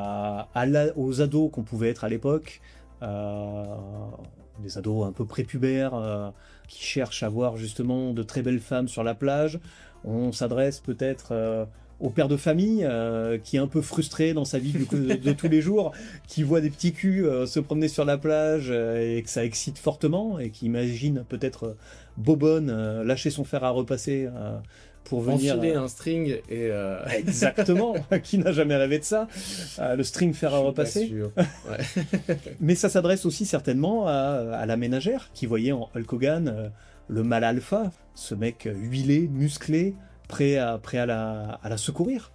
F: aux ados qu'on pouvait être à l'époque, des ados un peu prépubères qui cherchent à voir justement de très belles femmes sur la plage. On s'adresse peut-être au père de famille qui est un peu frustré dans sa vie de tous les jours, qui voit des petits culs se promener sur la plage et que ça excite fortement, et qui imagine peut-être Bobonne lâcher son fer à repasser pour venir...
E: Enfiler un string et...
F: Exactement, qui n'a jamais rêvé de ça, le string fer à repasser.
E: Sûr. Ouais.
F: Mais ça s'adresse aussi certainement à la ménagère, qui voyait en Hulk Hogan le mâle alpha, ce mec huilé, musclé, prêt à la secourir.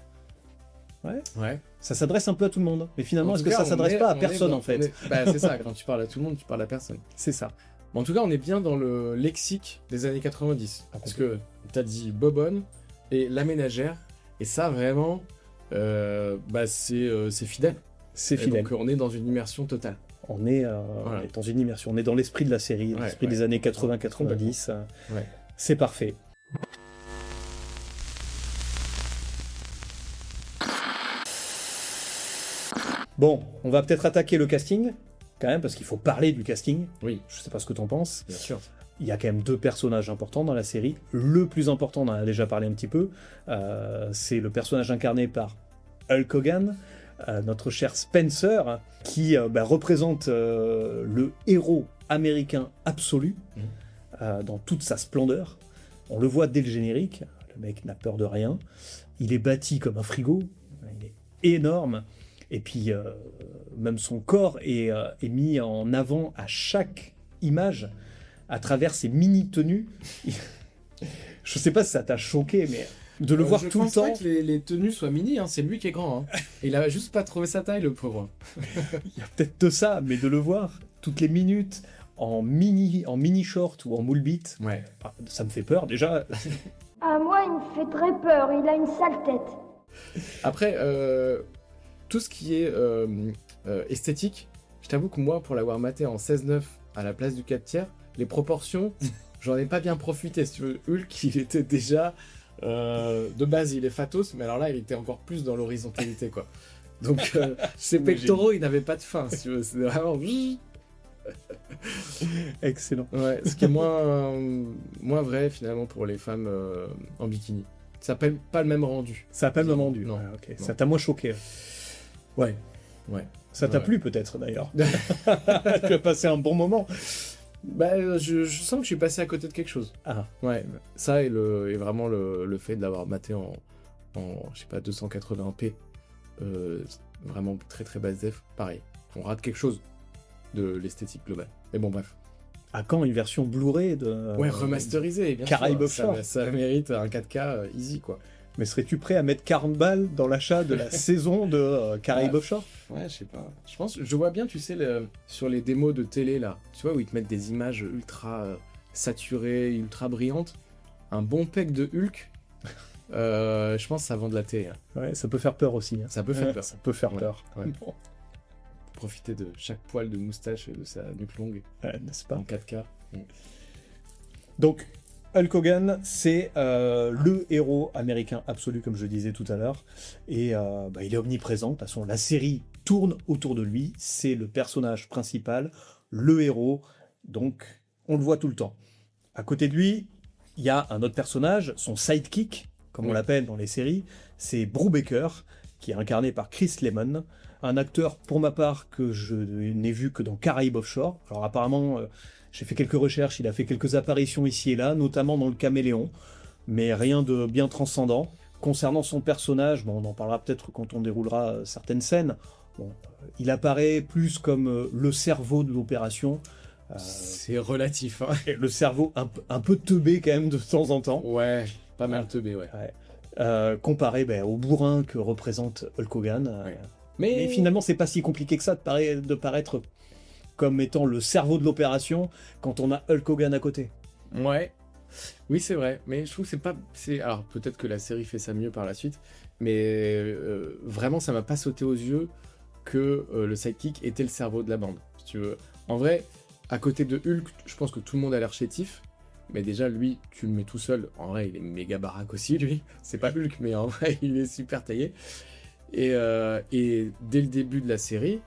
F: Ouais. Ça s'adresse un peu à tout le monde. Mais finalement, est-ce que ça s'adresse pas à personne, en fait ?
E: C'est ça, quand tu parles à tout le monde, tu parles à personne.
F: C'est ça.
E: En tout cas, on est bien dans le lexique des années 90. Parce que t'as dit Bobonne et la ménagère, et ça, vraiment, c'est fidèle.
F: C'est fidèle.
E: Donc, on est dans une immersion totale.
F: On est dans une immersion. On est dans l'esprit de la série, l'esprit des années 80-90. C'est parfait. Bon, on va peut-être attaquer le casting, quand même, parce qu'il faut parler du casting.
E: Oui.
F: Je sais pas ce que t'en penses.
E: Bien sûr.
F: Il y a quand même 2 personnages importants dans la série. Le plus important, on en a déjà parlé un petit peu, c'est le personnage incarné par Hulk Hogan, notre cher Spencer, qui représente le héros américain absolu, dans toute sa splendeur. On le voit dès le générique, le mec n'a peur de rien. Il est bâti comme un frigo, il est énorme. Et puis, même son corps est mis en avant à chaque image, à travers ses mini-tenues. Je sais pas si ça t'a choqué, mais de le voir tout le temps...
E: Je pense pas que les tenues soient mini, c'est lui qui est grand. Il a juste pas trouvé sa taille, le pauvre.
F: Il y a peut-être de ça, mais de le voir toutes les minutes en mini-short ou en moule bite, ça me fait peur, déjà.
G: Ah, moi, il me fait très peur, il a une sale tête.
E: Après... tout ce qui est esthétique, je t'avoue que moi, pour l'avoir maté en 16-9 à la place du 4/3, les proportions, j'en ai pas bien profité. Si tu veux, Hulk, il était déjà... de base, il est fatos, mais alors là, il était encore plus dans l'horizontalité, quoi. Donc, ses pectoraux, ils n'avaient pas de fin, si tu veux. C'est vraiment...
F: Excellent.
E: Ouais, ce qui est moins vrai, finalement, pour les femmes en bikini. Ça n'a pas le même rendu.
F: Ça n'a pas le même rendu.
E: Non.
F: Okay. Ça t'a moins choqué. Ouais. Ça t'a plu peut-être d'ailleurs. Tu as passé un bon moment.
E: Je sens que je suis passé à côté de quelque chose.
F: Ah,
E: Ouais, ça et vraiment le fait de l'avoir maté en je sais pas, 280p, vraiment très très basse def, pareil. On rate quelque chose de l'esthétique globale. Mais bon, bref.
F: à quand une version Blu-ray de...
E: Ouais, remasterisé, bien
F: Caraïbes
E: sûr.
F: Offshore.
E: Ça mérite un 4K easy, quoi.
F: Mais serais-tu prêt à mettre 40 balles dans l'achat de la saison de Caraïbes Offshore?
E: Ouais, je sais pas. Je vois bien, tu sais, sur les démos de télé, là, tu vois, où ils te mettent des images ultra saturées, ultra brillantes. Un bon pec de Hulk, je pense que ça vend de la télé. Hein.
F: Ouais, ça peut faire peur aussi. Hein.
E: Ça peut faire peur.
F: Ça peut faire
E: Ouais,
F: peur.
E: ouais.
F: Bon.
E: Profiter de chaque poil de moustache et de sa nuque longue
F: N'est-ce pas?
E: en 4K.
F: Donc, Hulk Hogan, c'est le héros américain absolu, comme je disais tout à l'heure. Et il est omniprésent. De toute façon, la série tourne autour de lui. C'est le personnage principal, le héros. Donc, on le voit tout le temps. À côté de lui, il y a un autre personnage, son sidekick, comme on
E: Oui.
F: l'appelle dans les séries. C'est Brubaker, qui est incarné par Chris Lemon. Un acteur, pour ma part, que je n'ai vu que dans Caraïbes Offshore. Alors apparemment, j'ai fait quelques recherches, il a fait quelques apparitions ici et là, notamment dans Le Caméléon, mais rien de bien transcendant. Concernant son personnage, bon, on en parlera peut-être quand on déroulera certaines scènes. Bon, il apparaît plus comme le cerveau de l'opération.
E: C'est relatif, hein.
F: Et le cerveau un peu teubé quand même de temps en temps.
E: Ouais, pas mal teubé, ouais.
F: Comparé au bourrin que représente Hulk Hogan.
E: Ouais.
F: Mais finalement, c'est pas si compliqué que ça de paraître comme étant le cerveau de l'opération quand on a Hulk Hogan à côté.
E: Ouais. Oui, c'est vrai. Mais je trouve que c'est pas... Alors, peut-être que la série fait ça mieux par la suite, mais vraiment, ça m'a pas sauté aux yeux que le sidekick était le cerveau de la bande, si tu veux. En vrai, à côté de Hulk, je pense que tout le monde a l'air chétif, mais déjà, lui, tu le mets tout seul. En vrai, il est méga baraque aussi, lui. C'est pas Hulk, mais en vrai, il est super taillé. Et dès le début de la série,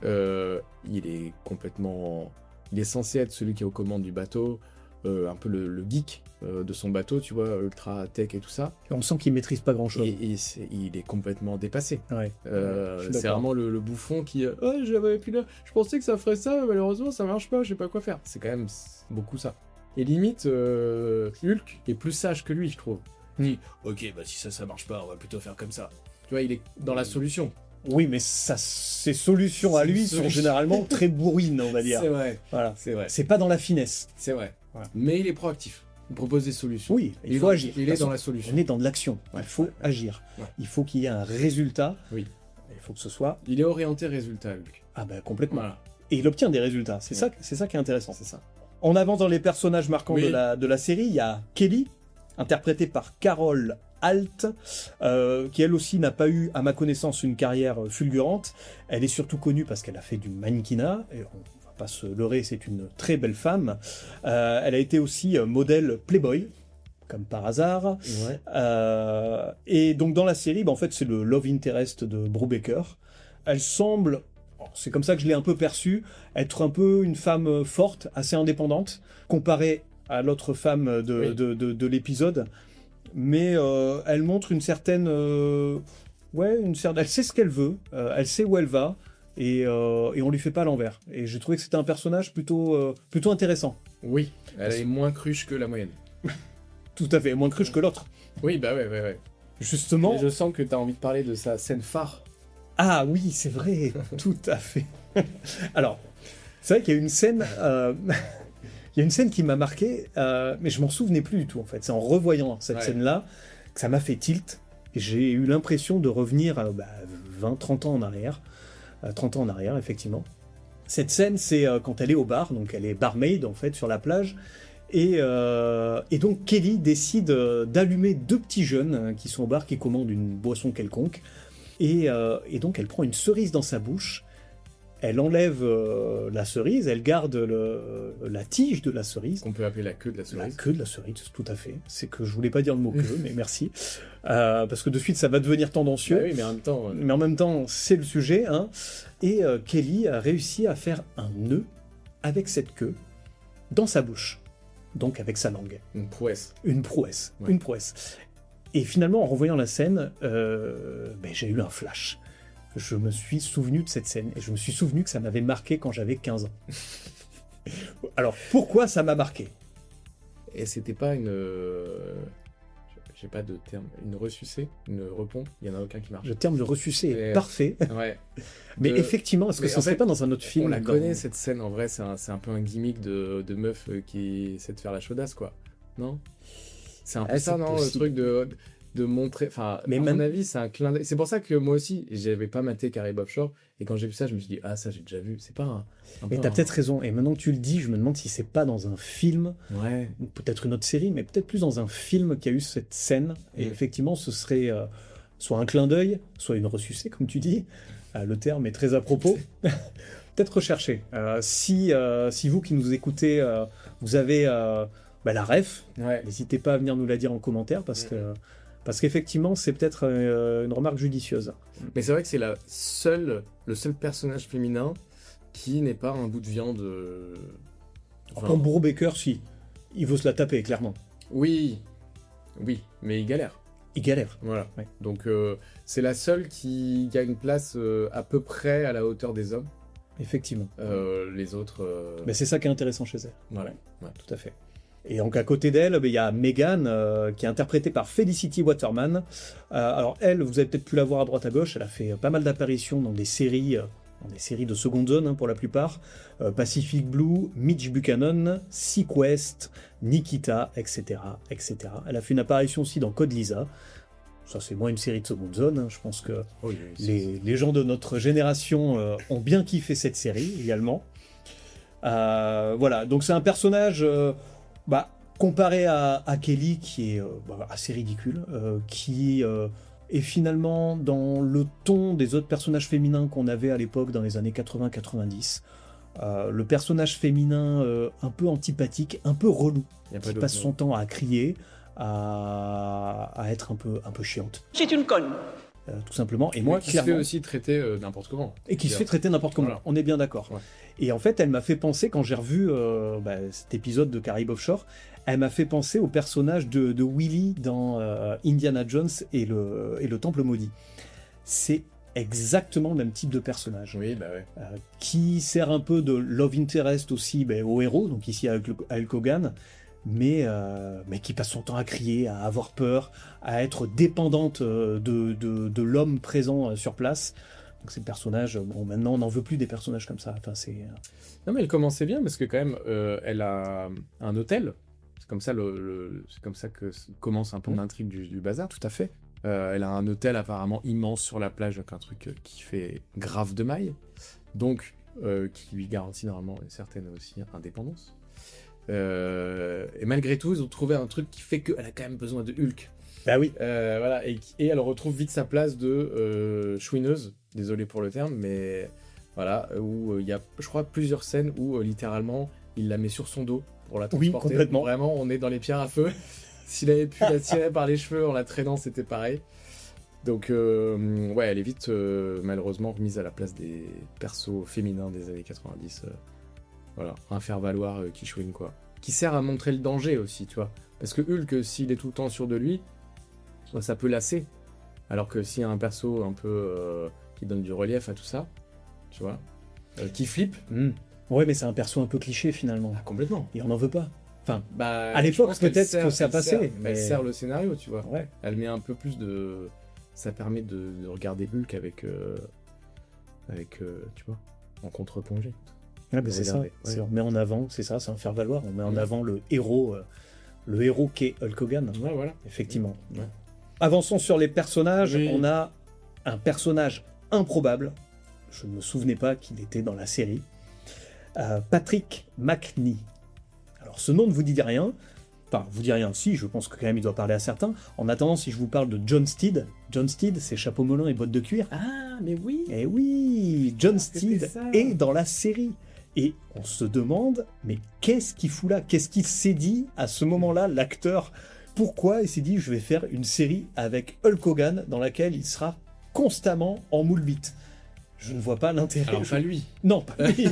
E: il est complètement... Il est censé être celui qui est aux commandes du bateau, un peu le geek de son bateau, tu vois, ultra tech et tout ça.
F: Et on sent qu'il maîtrise pas grand-chose.
E: Et il est complètement dépassé.
F: Ouais. Je suis
E: C'est
F: d'accord.
E: vraiment le bouffon qui... Oh, j'avais plus là, je pensais que ça ferait ça, mais malheureusement ça marche pas, je sais pas quoi faire. C'est quand même beaucoup ça. Et limite, Hulk est plus sage que lui, je trouve. Il dit, ok, bah si ça marche pas, on va plutôt faire comme ça. Tu vois, il est dans la solution.
F: Oui, mais ses solutions à lui sont généralement très bourrines, on va dire.
E: C'est vrai,
F: Voilà.
E: c'est vrai,
F: C'est pas dans la finesse.
E: c'est vrai.
F: Voilà.
E: Mais il est proactif. Il propose des solutions.
F: Oui, il faut agir.
E: Il
F: De
E: est
F: toute
E: dans
F: façon,
E: la solution.
F: On est dans de l'action.
E: Ouais.
F: Il faut agir.
E: Ouais.
F: Il faut qu'il y ait un résultat.
E: Oui.
F: Il faut que ce soit...
E: Il est orienté résultat, Hulk.
F: Ah ben complètement.
E: Voilà,
F: Et il obtient des résultats. C'est
E: Ouais.
F: ça qui est intéressant.
E: c'est ça.
F: On avance dans les personnages marquants
E: Oui.
F: de la série. Il y a Kelly, interprétée par Carol Alt, qui elle aussi n'a pas eu, à ma connaissance, une carrière fulgurante. Elle est surtout connue parce qu'elle a fait du mannequinat. Et on va pas se leurrer, c'est une très belle femme. Elle a été aussi modèle Playboy, comme par hasard.
E: Ouais.
F: Et donc dans la série, en fait, c'est le love interest de Brubaker. Elle semble, c'est comme ça que je l'ai un peu perçue, être un peu une femme forte, assez indépendante, comparée à l'autre femme
E: Oui.
F: de l'épisode. Mais elle montre une certaine... elle sait ce qu'elle veut, elle sait où elle va, et on lui fait pas à l'envers. Et j'ai trouvé que c'était un personnage plutôt intéressant.
E: Oui, elle est moins cruche que la moyenne.
F: Tout à fait, moins cruche que l'autre.
E: Oui, bah ouais.
F: Justement...
E: Et je sens que t'as envie de parler de sa scène phare.
F: Ah oui, c'est vrai, tout à fait. Alors, c'est vrai qu'il y a une scène, il y a une scène qui m'a marqué, mais je m'en souvenais plus du tout en fait. C'est en revoyant cette
E: Ouais.
F: scène-là que ça m'a fait tilt. Et j'ai eu l'impression de revenir 20-30 ans en arrière. 30 ans en arrière, effectivement. Cette scène, c'est quand elle est au bar, donc elle est barmaid en fait sur la plage. Et donc Kelly décide d'allumer deux petits jeunes qui sont au bar, qui commandent une boisson quelconque. Et donc elle prend une cerise dans sa bouche, elle enlève la cerise, elle garde la tige de la cerise,
E: Qu'on peut appeler la queue de la
F: la
E: cerise.
F: queue de la cerise, tout à fait. C'est que je voulais pas dire le mot queue, mais merci. Parce que de suite ça va devenir tendancieux.
E: Bah oui, mais en même temps...
F: Mais en même temps, c'est le sujet. Hein. Et Kelly a réussi à faire un nœud avec cette queue dans sa bouche, donc avec sa langue.
E: Une prouesse.
F: Une prouesse,
E: Ouais.
F: une prouesse. Et finalement, en revoyant la scène, j'ai eu un flash. Je me suis souvenu de cette scène, et je me suis souvenu que ça m'avait marqué quand j'avais 15 ans. Alors, pourquoi ça m'a marqué?
E: Et c'était pas une... J'ai pas de terme. Une ressucée, une repompe, il y en a aucun qui marche.
F: Le terme de ressucé est
E: Et-
F: parfait.
E: Ouais.
F: Mais effectivement, est-ce que
E: mais
F: ça
E: en
F: serait
E: fait,
F: pas dans un autre film
E: On la
F: dans-
E: connaît cette scène, en vrai, c'est un peu un gimmick de meuf qui essaie de faire la chaudasse, quoi. Non? C'est un peu
F: Ah,
E: ça,
F: c'est
E: non?
F: possible.
E: Le truc de montrer... Enfin,
F: Mais
E: à
F: même-
E: mon avis, c'est un clin d'œil. C'est pour ça que moi aussi, j'avais pas maté Caribe Offshore, et quand j'ai vu ça, je me suis dit, ah, ça, j'ai déjà vu. C'est pas un
F: Mais
E: peu
F: t'as
E: un-
F: peut-être raison. Et maintenant que tu le dis, je me demande si c'est pas dans un film,
E: Ouais.
F: ou peut-être une autre série, mais peut-être plus dans un film qui a eu cette scène. Et
E: Mm.
F: effectivement, ce serait soit un clin d'œil, soit une ressucée, comme tu dis. Le terme est très à propos. Peut-être rechercher. Si vous qui nous écoutez, vous avez la ref,
E: Ouais.
F: n'hésitez pas à venir nous la dire en commentaire parce qu'effectivement, c'est peut-être une remarque judicieuse.
E: Mais c'est vrai que c'est le seul personnage féminin qui n'est pas un bout de viande. Enfin,
F: Quand Bourreau Baker, si, il veut se la taper, clairement.
E: oui, mais il galère.
F: Il galère.
E: Voilà.
F: Ouais.
E: Donc c'est la seule qui a une place à peu près à la hauteur des hommes.
F: Effectivement.
E: Les autres.
F: Mais c'est ça qui est intéressant chez elle.
E: Voilà. Ouais.
F: Tout à fait. Et donc à côté d'elle, il y a Megan, qui est interprétée par Felicity Waterman. Alors elle, vous avez peut-être pu la voir à droite à gauche, elle a fait pas mal d'apparitions dans des séries de seconde zone pour la plupart. Pacific Blue, Mitch Buchanan, Sequest, Nikita, etc., etc. Elle a fait une apparition aussi dans Code Lysa. Ça c'est moins une série de seconde zone, je pense que
E: Oui,
F: les gens de notre génération ont bien kiffé cette série également. Voilà, donc c'est un personnage comparé à Kelly qui est assez ridicule, qui est finalement dans le ton des autres personnages féminins qu'on avait à l'époque dans les années 80-90. Le personnage féminin un peu antipathique, un peu relou,
E: Il y a pas
F: qui
E: d'autre
F: passe
E: mot.
F: son temps à crier, à être un peu chiante.
H: C'est une conne.
F: Tout simplement. Et moi,
E: qui se fait
F: clairement,
E: aussi traiter n'importe comment.
F: et qui se fait traiter n'importe comment.
E: Voilà.
F: On est bien d'accord.
E: Ouais.
F: Et en fait, elle m'a fait penser, quand j'ai revu cet épisode de Caribe Offshore, elle m'a fait penser au personnage de Willy dans Indiana Jones et le Temple Maudit. C'est exactement le même type de personnage,
E: Oui, bah ouais.
F: qui sert un peu de love interest aussi au héros, donc ici avec Hulk Hogan, mais qui passe son temps à crier, à avoir peur, à être dépendante de l'homme présent sur place. Donc c'est le personnage, bon maintenant on n'en veut plus des personnages comme ça, enfin c'est...
E: Non, mais elle commençait bien parce que quand même, elle a un hôtel. C'est comme ça, c'est comme ça que commence un peu l'intrigue du bazar.
F: Tout à fait.
E: Elle a un hôtel apparemment immense sur la plage avec un truc qui fait grave de maille, donc qui lui garantit normalement une certaine aussi indépendance. Et malgré tout, ils ont trouvé un truc qui fait qu'elle a quand même besoin de Hulk.
F: Bah oui.
E: Voilà, et elle retrouve vite sa place de chouineuse, désolé pour le terme, mais voilà, où il y a, je crois, plusieurs scènes où littéralement il la met sur son dos pour la
F: Oui,
E: transporter.
F: complètement.
E: Vraiment, on est dans les pierres à feu. S'il avait pu la tirer par les cheveux en la traînant, c'était pareil. Donc, ouais, elle est vite, malheureusement, remise à la place des persos féminins des années 90. Voilà, un faire-valoir qui chouine, quoi. Qui sert à montrer le danger aussi, tu vois. Parce que Hulk, s'il est tout le temps sûr de lui, ça peut lasser. Alors que s'il y a un perso un peu qui donne du relief à tout ça, tu vois, qui flippe.
F: Ouais, mais c'est un perso un peu cliché finalement.
E: Ah, complètement.
F: Et on n'en veut pas. Enfin,
E: Bah,
F: à l'époque,
E: je pense qu'elle
F: peut-être
E: sert-
F: que ça
E: elle
F: passait,
E: sert-
F: mais-
E: Elle sert le scénario, tu vois.
F: ouais.
E: Elle met un peu plus de... Ça permet de regarder Hulk avec tu vois, en contre-plongée.
F: Ouais, mais c'est ça.
E: Regardez, ouais.
F: On met en avant, c'est ça, c'est un faire valoir. On met en avant le héros qu'est Hulk Hogan.
E: Ouais, voilà.
F: Effectivement.
E: Ouais.
F: Avançons sur les personnages.
E: Oui.
F: On a un personnage improbable. Je ne me souvenais pas qu'il était dans la série. Patrick McNee. Alors, ce nom ne vous dit rien. Enfin, vous dit rien, si, je pense que quand même il doit parler à certains. En attendant, si je vous parle de John Steed, c'est chapeau melon et bottes de cuir.
E: Ah, mais oui.
F: Eh oui, John
E: c'était
F: Steed
E: ça.
F: est dans la série. Et on se demande, mais qu'est-ce qu'il fout là? Qu'est-ce qu'il s'est dit à ce moment-là, l'acteur? Pourquoi il s'est dit, je vais faire une série avec Hulk Hogan dans laquelle il sera constamment en moule bite? Je ne vois pas l'intérêt.
E: Alors, pas lui.
F: Non, pas lui.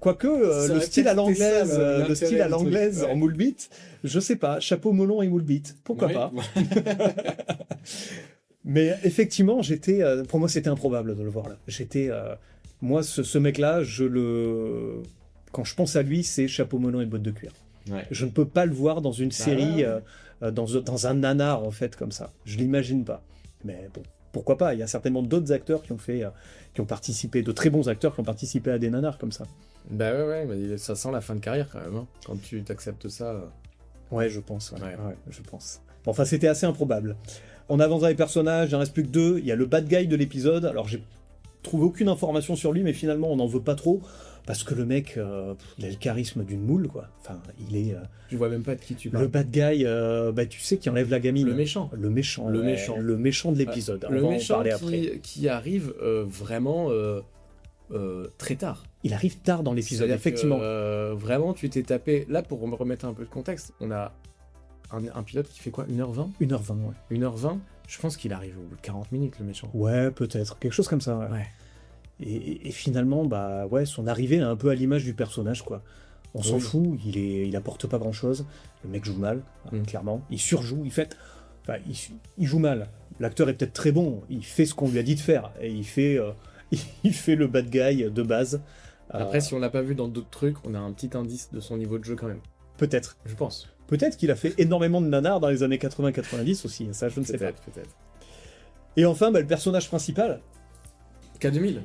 F: Quoique,
E: Ça
F: le
E: aurait
F: style à
E: peut-être été ça,
F: l'anglaise,
E: l'intérêt
F: le style à
E: du truc,
F: l'anglaise
E: ouais.
F: en moule bite, je sais pas, chapeau melon et moule bite, pourquoi
E: Oui.
F: pas? Mais effectivement, pour moi, c'était improbable de le voir là. Moi, ce mec-là, quand je pense à lui, c'est chapeau melon et bottes de cuir.
E: Ouais.
F: Je ne peux pas le voir dans une série,
E: ouais.
F: Dans un nanar, en fait, comme ça. Je l'imagine pas. Mais bon, pourquoi pas? Il y a certainement d'autres acteurs qui ont participé, de très bons acteurs qui ont participé à des nanars comme ça.
E: Bah ouais, mais ça sent la fin de carrière quand même, hein, quand tu t'acceptes ça.
F: Ouais, je pense.
E: Ouais.
F: Ouais, je pense. Bon, enfin, c'était assez improbable. On avance dans les personnages, il en reste plus que 2. Il y a le bad guy de l'épisode. Alors, j'ai trouvé aucune information sur lui, mais finalement, on n'en veut pas trop. Parce que le mec, il a le charisme d'une moule, quoi. Enfin, il est...
E: Tu vois même pas de qui tu parles.
F: Le bad guy, tu sais, qui enlève la gamine.
E: Le méchant.
F: Le méchant.
E: Le
F: ouais,
E: méchant.
F: Le méchant de l'épisode.
E: Le
F: On va en
E: méchant
F: parler après.
E: qui arrive vraiment très tard.
F: Il arrive tard dans l'épisode,
E: C'est-à-dire
F: effectivement.
E: que, vraiment, tu t'es tapé... Là, pour me remettre un peu de contexte, on a un pilote qui fait quoi, 1h20
F: 1h20, ouais.
E: 1h20, je pense qu'il arrive au bout de 40 minutes, le méchant.
F: Ouais, peut-être. Quelque chose comme ça, ouais.
E: Ouais.
F: Et finalement, son arrivée est un peu à l'image du personnage, quoi. On s'en
E: Oui.
F: fout, il apporte pas grand-chose. Le mec joue mal, clairement. Il surjoue, il joue mal. L'acteur est peut-être très bon, il fait ce qu'on lui a dit de faire. Et il fait le bad guy de base.
E: Après, si on l'a pas vu dans d'autres trucs, on a un petit indice de son niveau de jeu quand même.
F: Peut-être.
E: Je pense.
F: Peut-être qu'il a fait énormément de nanars dans les années 80-90 aussi, ça je ne sais pas.
E: Peut-être.
F: Et enfin, le personnage principal...
E: K2000.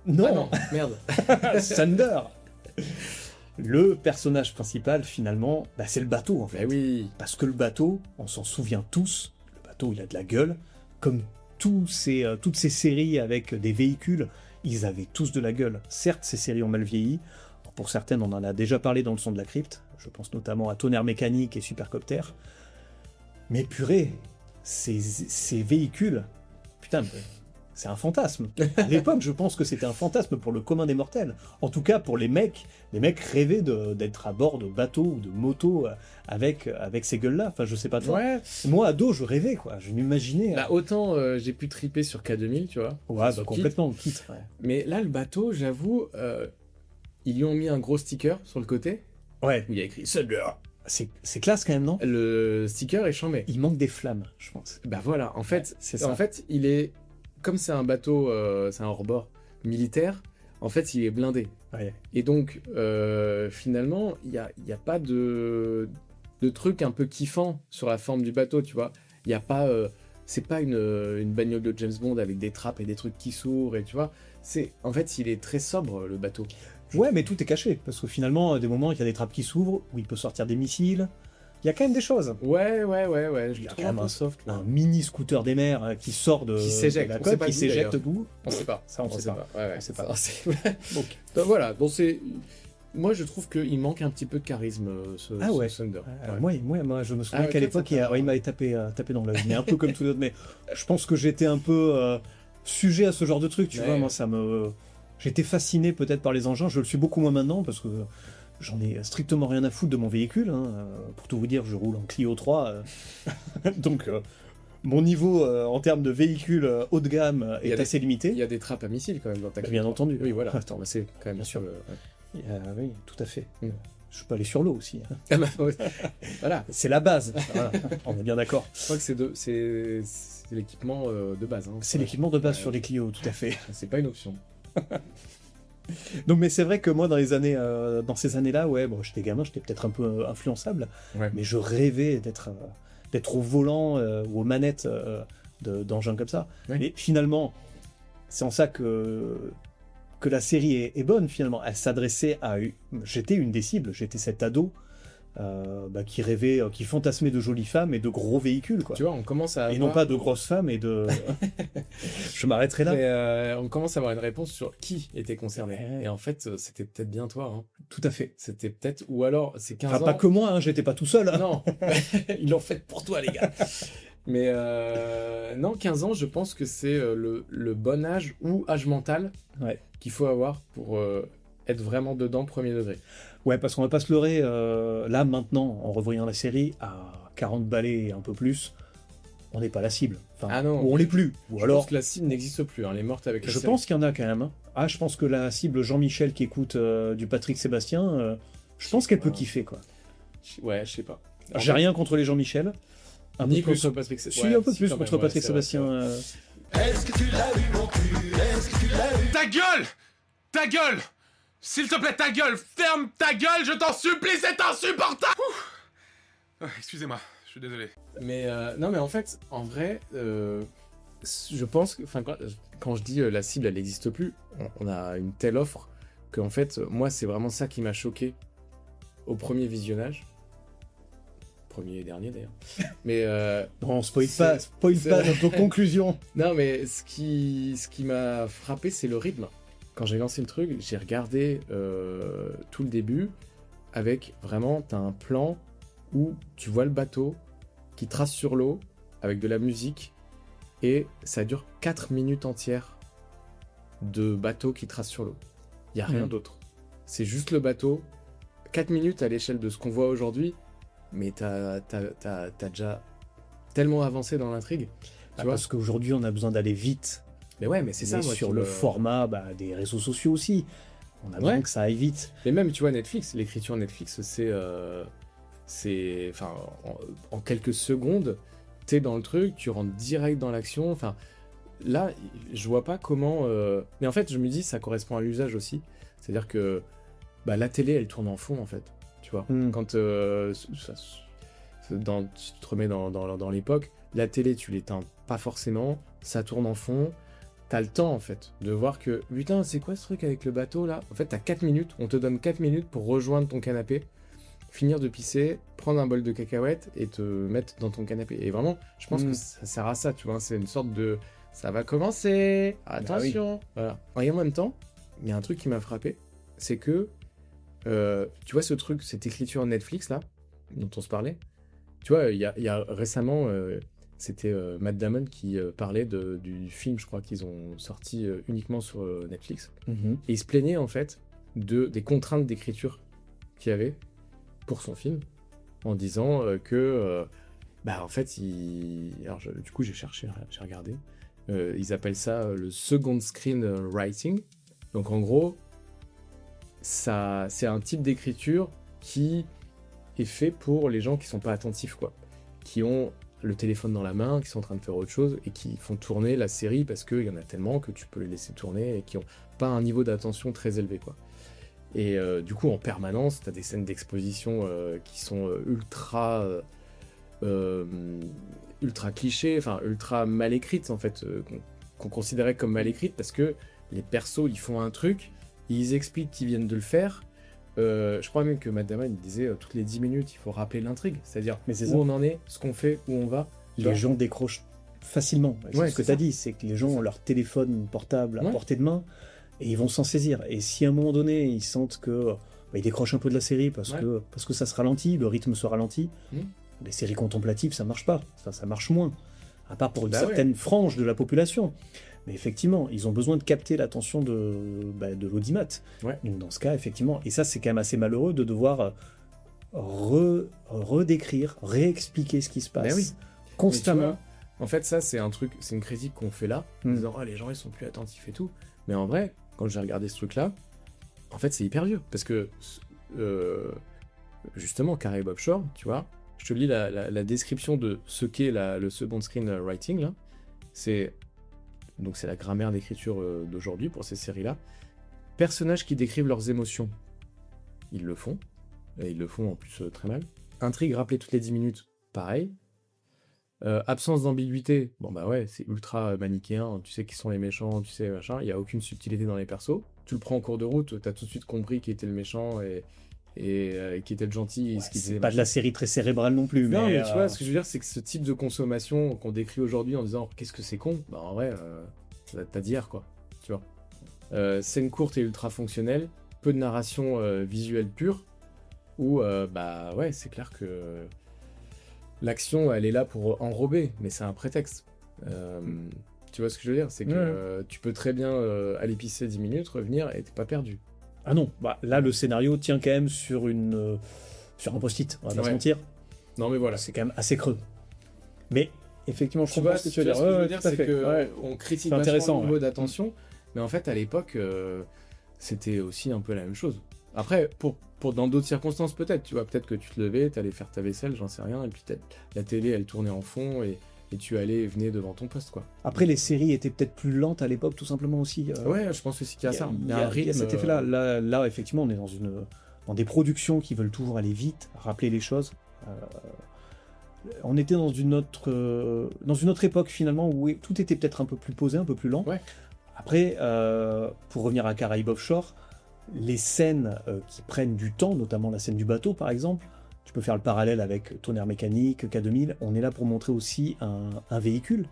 F: Non,
E: Ah non, merde.
F: Thunder. Le personnage principal, finalement, c'est le bateau, en fait.
E: Bah oui.
F: Parce que le bateau, on s'en souvient tous, le bateau, il a de la gueule. Comme toutes ces séries avec des véhicules, ils avaient tous de la gueule. Certes, ces séries ont mal vieilli. Pour certaines, on en a déjà parlé dans le son de la crypte. Je pense notamment à Tonnerre Mécanique et Supercopter. Mais purée, ces véhicules... Putain, c'est un fantasme. À l'époque, je pense que c'était un fantasme pour le commun des mortels. En tout cas, pour les mecs rêvaient d'être à bord de bateaux ou de motos avec ces gueules-là. Enfin, je sais pas toi.
E: Ouais.
F: Moi, ado, je rêvais, quoi. Je m'imaginais...
E: Bah, autant j'ai pu triper sur K2000, tu vois.
F: Ouais,
E: sur
F: complètement, le titre. Ouais.
E: Mais là, le bateau, j'avoue, ils lui ont mis un gros sticker sur le côté
F: Ouais.
E: où il y a écrit Thunder.
F: C'est classe quand même, non?
E: Le sticker est chambé.
F: Il manque des flammes, je pense.
E: Bah voilà, en fait,
F: c'est ça.
E: En fait, il est... Comme c'est un bateau, c'est un hors-bord militaire, en fait, il est blindé.
F: Ouais.
E: Et donc, finalement, il y a pas de truc un peu kiffant sur la forme du bateau, tu vois. Il y a pas... c'est pas une bagnole de James Bond avec des trappes et des trucs qui s'ouvrent, et tu vois. En fait, il est très sobre, le bateau.
F: Ouais, mais tout est caché, parce que finalement, à des moments, il y a des trappes qui s'ouvrent, où il peut sortir des missiles. Il y a quand même des choses.
E: Ouais. Je
F: Il y a
E: trouve
F: quand même
E: un peu soft, là.
F: un mini scooter des mers qui sort de
E: s'éjecte.
F: la
E: On sait
F: coque,
E: pas
F: qui
E: d'où,
F: s'éjecte
E: d'ailleurs.
F: d'où.
E: On sait pas.
F: Ça, on sait pas.
E: Ouais,
F: On sait pas.
E: Donc voilà, donc c'est... Moi, je trouve qu'il manque un petit peu de charisme, ce Thunder.
F: Moi, je me souviens
E: Ah,
F: qu'à
E: ok,
F: l'époque,
E: ça
F: il m'avait tapé dans l'œil, mais un peu comme tous les autres. Mais je pense que j'étais un peu sujet à ce genre de truc, tu vois. Moi, j'étais fasciné peut-être par les engins. Je le suis beaucoup moins maintenant parce que j'en ai strictement rien à foutre de mon véhicule. Hein. Pour tout vous dire, je roule en Clio 3. Donc, mon niveau en termes de véhicule haut de gamme est assez limité.
E: Il y a des trappes à missiles quand même dans ta
F: Bien entendu.
E: Oui, voilà. Attends, c'est quand même
F: Bien sûr. Oui, tout à fait.
E: Mm.
F: Je peux aller sur l'eau aussi. Hein.
E: Ah bah, ouais. Voilà.
F: C'est la base. Voilà. On est bien d'accord.
E: Je crois que c'est l'équipement de base. Hein.
F: C'est l'équipement de base
E: Ouais.
F: sur les Clio, tout à fait.
E: C'est pas une option.
F: Donc, mais c'est vrai que moi, dans ces années-là, j'étais gamin, j'étais peut-être un peu influençable,
E: Ouais.
F: mais je rêvais d'être au volant ou aux manettes d'engins comme ça.
E: Ouais.
F: Mais finalement, c'est en ça que la série est bonne, finalement. Elle s'adressait à... J'étais une des cibles, j'étais cet ado qui rêvait, qui fantasmait de jolies femmes et de gros véhicules, quoi.
E: Tu vois, on commence à
F: Et non pas de grosses femmes et de... Je m'arrêterai là.
E: Mais, on commence à avoir une réponse sur qui était concerné.
F: Ouais.
E: Et en fait, c'était peut-être bien toi. Hein.
F: Tout à fait.
E: C'était peut-être... Ou alors, c'est 15
F: Enfin,
E: ans...
F: pas que moi, hein, j'étais pas tout seul. Hein.
E: Non, ils l'ont fait pour toi, les gars. Mais non, 15 ans, je pense que c'est le bon âge ou âge mental qu'il faut avoir pour être vraiment dedans premier degré.
F: Ouais, parce qu'on va pas se leurrer, là, maintenant, en revoyant la série, à 40 balais et un peu plus, on n'est pas la cible. Enfin,
E: Ah non.
F: ou on l'est plus. Ou
E: Je
F: alors,
E: pense que la cible n'existe plus, hein, elle est morte avec la
F: je
E: série.
F: pense qu'il y en a quand même. Hein. Ah, je pense que la cible Jean-Michel qui écoute du Patrick Sébastien, je pense qu'elle peut kiffer, quoi.
E: Ouais, je sais pas.
F: J'ai rien contre les Jean-Michel. Un
E: Ni
F: peu plus.
E: contre Patrick
F: Je suis un peu plus contre Patrick Sébastien.
B: Est-ce que tu l'as vu, mon cul? Est-ce que tu l'as vu?
H: Ta gueule! Ta gueule! S'il te plaît, ta gueule! Ferme ta gueule, je t'en supplie, c'est insupportable! Excusez-moi, je suis désolé.
E: Mais non, mais en fait, en vrai, je pense que quand je dis la cible, elle n'existe plus, on a une telle offre que en fait, moi, c'est vraiment ça qui m'a choqué au premier visionnage. Premier et dernier d'ailleurs. Mais
F: Non, spoil pas notre conclusion.
E: non, mais ce qui m'a frappé, c'est le rythme. Quand j'ai lancé le truc, j'ai regardé tout le début avec vraiment, t'as un plan où tu vois le bateau qui trace sur l'eau avec de la musique et ça dure 4 minutes entières de bateau qui trace sur l'eau. Il n'y a rien d'autre. C'est juste le bateau. 4 minutes à l'échelle de ce qu'on voit aujourd'hui, mais t'as déjà tellement avancé dans l'intrigue. Tu vois,
F: parce qu'aujourd'hui, on a besoin d'aller vite.
E: mais ouais, mais c'est ça,
F: Mais
E: moi,
F: sur
E: qui
F: le
E: me-
F: format des réseaux sociaux aussi. On a besoin
E: Ouais.
F: que ça aille vite.
E: Mais même, tu vois, Netflix, l'écriture Netflix, enfin, en quelques secondes, t'es dans le truc, tu rentres direct dans l'action. Enfin, là, je vois pas comment. Mais en fait, je me dis, ça correspond à l'usage aussi. C'est-à-dire que la télé, elle tourne en fond, en fait. Tu vois, quand tu te remets dans l'époque, la télé, tu l'éteins pas forcément, ça tourne en fond. T'as le temps, en fait, de voir que, putain, c'est quoi ce truc avec le bateau, là? En fait, t'as 4 minutes, on te donne 4 minutes pour rejoindre ton canapé, finir de pisser, prendre un bol de cacahuètes et te mettre dans ton canapé. Et vraiment, je pense que ça sert à ça, tu vois, c'est une sorte de... Ça va commencer, attention. Voilà. Et en même temps, il y a un truc qui m'a frappé, c'est que, tu vois ce truc, cette écriture Netflix, là, dont on se parlait, tu vois, il y a récemment... C'était Matt Damon qui parlait du film, je crois qu'ils ont sorti uniquement sur Netflix. Et il se plaignait en fait des contraintes d'écriture qu'il y avait pour son film, en disant que, en fait, du coup j'ai cherché, j'ai regardé, ils appellent ça le second screen writing. Donc en gros, ça, c'est un type d'écriture qui est fait pour les gens qui sont pas attentifs, quoi, qui ont le téléphone dans la main, qui sont en train de faire autre chose et qui font tourner la série parce qu'il y en a tellement que tu peux les laisser tourner et qui ont pas un niveau d'attention très élevé, quoi. Et du coup, en permanence, tu as des scènes d'exposition qui sont ultra clichés, enfin ultra mal écrites en fait, qu'on considérait comme mal écrites parce que les persos ils font un truc, ils expliquent qu'ils viennent de le faire. Je crois même que Matt Damon il disait toutes les 10 minutes il faut rappeler l'intrigue, c'est-à-dire où on en est, ce qu'on fait, où on va.
F: Les gens décrochent facilement. C'est ce que tu as dit, c'est que les gens ont leur téléphone portable à portée de main et ils vont s'en saisir. Et si à un moment donné ils sentent que ils décrochent un peu de la série parce que ça se ralentit, le rythme se ralentit, les séries contemplatives ça marche pas, ça marche moins, à part pour une certaine frange de la population. Mais effectivement, ils ont besoin de capter l'attention de l'audimat. Donc dans ce cas, effectivement, et ça c'est quand même assez malheureux de devoir redécrire, réexpliquer ce qui se passe constamment.
E: En fait, ça c'est un truc, c'est une critique qu'on fait là, en disant les gens ils sont plus attentifs et tout. Mais en vrai, quand j'ai regardé ce truc-là, en fait c'est hyper vieux parce que justement, Caraïbes Offshore, tu vois, je te lis la description de ce qu'est le second screen writing là. Donc c'est la grammaire d'écriture d'aujourd'hui pour ces séries-là. Personnages qui décrivent leurs émotions. Ils le font. Et ils le font en plus très mal. Intrigue rappelée toutes les 10 minutes. Pareil. Absence d'ambiguïté. Bon bah ouais, c'est ultra manichéen. Tu sais qui sont les méchants, tu sais machin. Il n'y a aucune subtilité dans les persos. Tu le prends en cours de route, t'as tout de suite compris qui était le méchant et qui était le gentil.
F: C'est pas de la série très cérébrale non plus.
E: Non, mais tu vois, ce que je veux dire, c'est que ce type de consommation qu'on décrit aujourd'hui en disant qu'est-ce que c'est con, en vrai, ça date pas d'hier, quoi. Tu vois. Scène courte et ultra fonctionnelle, peu de narration visuelle pure, où, c'est clair que l'action, elle est là pour enrober, mais c'est un prétexte. Tu vois ce que je veux dire? C'est que tu peux très bien aller pisser 10 minutes, revenir et t'es pas perdu.
F: Ah non, là le scénario tient quand même sur un post-it, on va pas se mentir.
E: Non mais voilà.
F: C'est quand même assez creux. Mais effectivement, je comprends ce que tu veux dire.
E: Ce que je veux dire, c'est qu'on critique vachement le niveau d'attention, mais en fait à l'époque, c'était aussi un peu la même chose. Après, pour dans d'autres circonstances peut-être, tu vois, peut-être que tu te levais, t'allais faire ta vaisselle, j'en sais rien, et puis peut-être la télé elle tournait en fond et et tu allais et venais devant ton poste, quoi.
F: Après, les séries étaient peut-être plus lentes à l'époque, tout simplement aussi.
E: Ouais, je pense aussi qu'il y a ça.
F: Il y a cet effet-là. Là, effectivement, on est dans des productions qui veulent toujours aller vite, rappeler les choses. On était dans une autre époque, finalement, où tout était peut-être un peu plus posé, un peu plus lent.
E: Ouais.
F: Après, pour revenir à Caraïbes Offshore, les scènes qui prennent du temps, notamment la scène du bateau, par exemple, tu peux faire le parallèle avec Tonnerre Mécanique, K2000, on est là pour montrer aussi un véhicule.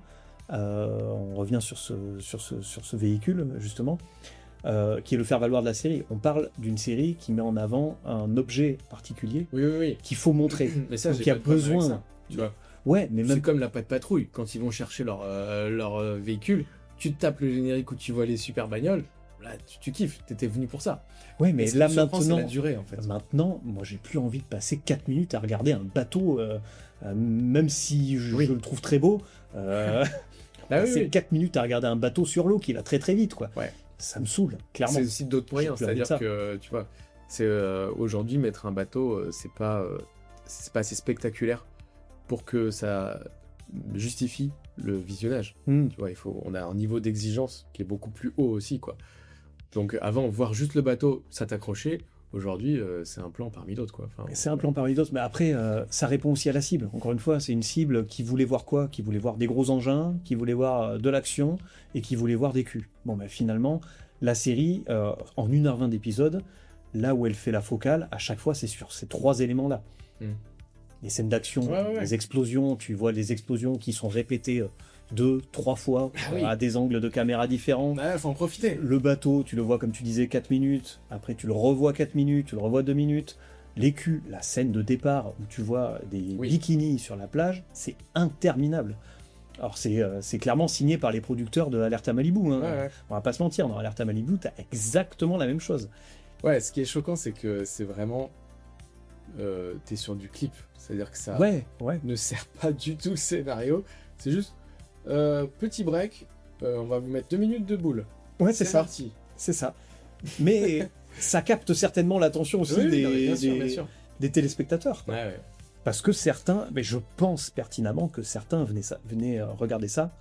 F: On revient sur ce véhicule, justement, qui est le faire-valoir de la série. On parle d'une série qui met en avant un objet particulier
E: Oui.
F: qu'il faut montrer.
E: Mais ça,
F: Donc,
E: j'ai
F: il y a
E: pas de problème avec
F: besoin.
E: ça, tu vois.
F: Ouais, mais
E: C'est
F: même
E: comme la patte patrouille, quand ils vont chercher leur véhicule, tu te tapes le générique où tu vois les super bagnoles, là tu kiffes, t'étais venu pour ça.
F: ouais, mais
E: Ce
F: là
E: qui me surprend, c'est
F: maintenant,
E: la durée, en fait.
F: maintenant, moi j'ai plus envie de passer 4 minutes à regarder un bateau, même si je le trouve très beau.
E: Bah oui,
F: C'est
E: oui.
F: 4 minutes à regarder un bateau sur l'eau qui va très très vite, quoi.
E: Ouais.
F: Ça me saoule, clairement.
E: C'est aussi d'autres moyens,
F: J'ai plus envie
E: c'est-à-dire
F: de ça.
E: que, tu vois, c'est aujourd'hui mettre un bateau, c'est pas assez spectaculaire pour que ça justifie le visionnage.
F: Hmm.
E: Tu vois, on a un niveau d'exigence qui est beaucoup plus haut aussi, quoi. Donc avant, voir juste le bateau, ça t'accrochait. Aujourd'hui, c'est un plan parmi d'autres, quoi. Enfin,
F: C'est un plan parmi d'autres, mais après, ça répond aussi à la cible. Encore une fois, c'est une cible qui voulait voir quoi? Qui voulait voir des gros engins, qui voulait voir de l'action, et qui voulait voir des culs. Bon, ben finalement, la série, en 1h20 d'épisode, là où elle fait la focale, à chaque fois, c'est sur ces 3 éléments-là.
E: Mm.
F: Les scènes d'action,
E: Ouais.
F: les explosions, tu vois les explosions qui sont répétées 2, 3 fois,
E: oui.
F: à des angles de caméra différents.
E: bah, faut en profiter.
F: Le bateau, tu le vois comme tu disais 4 minutes, après tu le revois 4 minutes, tu le revois 2 minutes. Les culs, la scène de départ où tu vois des
E: Oui.
F: bikinis sur la plage, c'est interminable. Alors c'est clairement signé par les producteurs de Alerta Malibu. Hein.
E: Ouais.
F: On va pas se mentir, dans Alerta Malibu, t'as exactement la même chose.
E: Ouais, ce qui est choquant, c'est que c'est vraiment... t'es sur du clip. C'est-à-dire que ça
F: Ouais.
E: ne sert pas du tout le scénario. C'est juste, petit break, on va vous mettre 2 minutes de boule.
F: Ouais, c'est ça.
E: parti.
F: C'est ça. Mais ça capte certainement l'attention aussi
E: Oui,
F: des,
E: non, mais bien sûr,
F: des-
E: bien sûr.
F: des téléspectateurs. quoi.
E: Ouais.
F: Parce que certains, mais je pense pertinemment que certains venaient regarder ça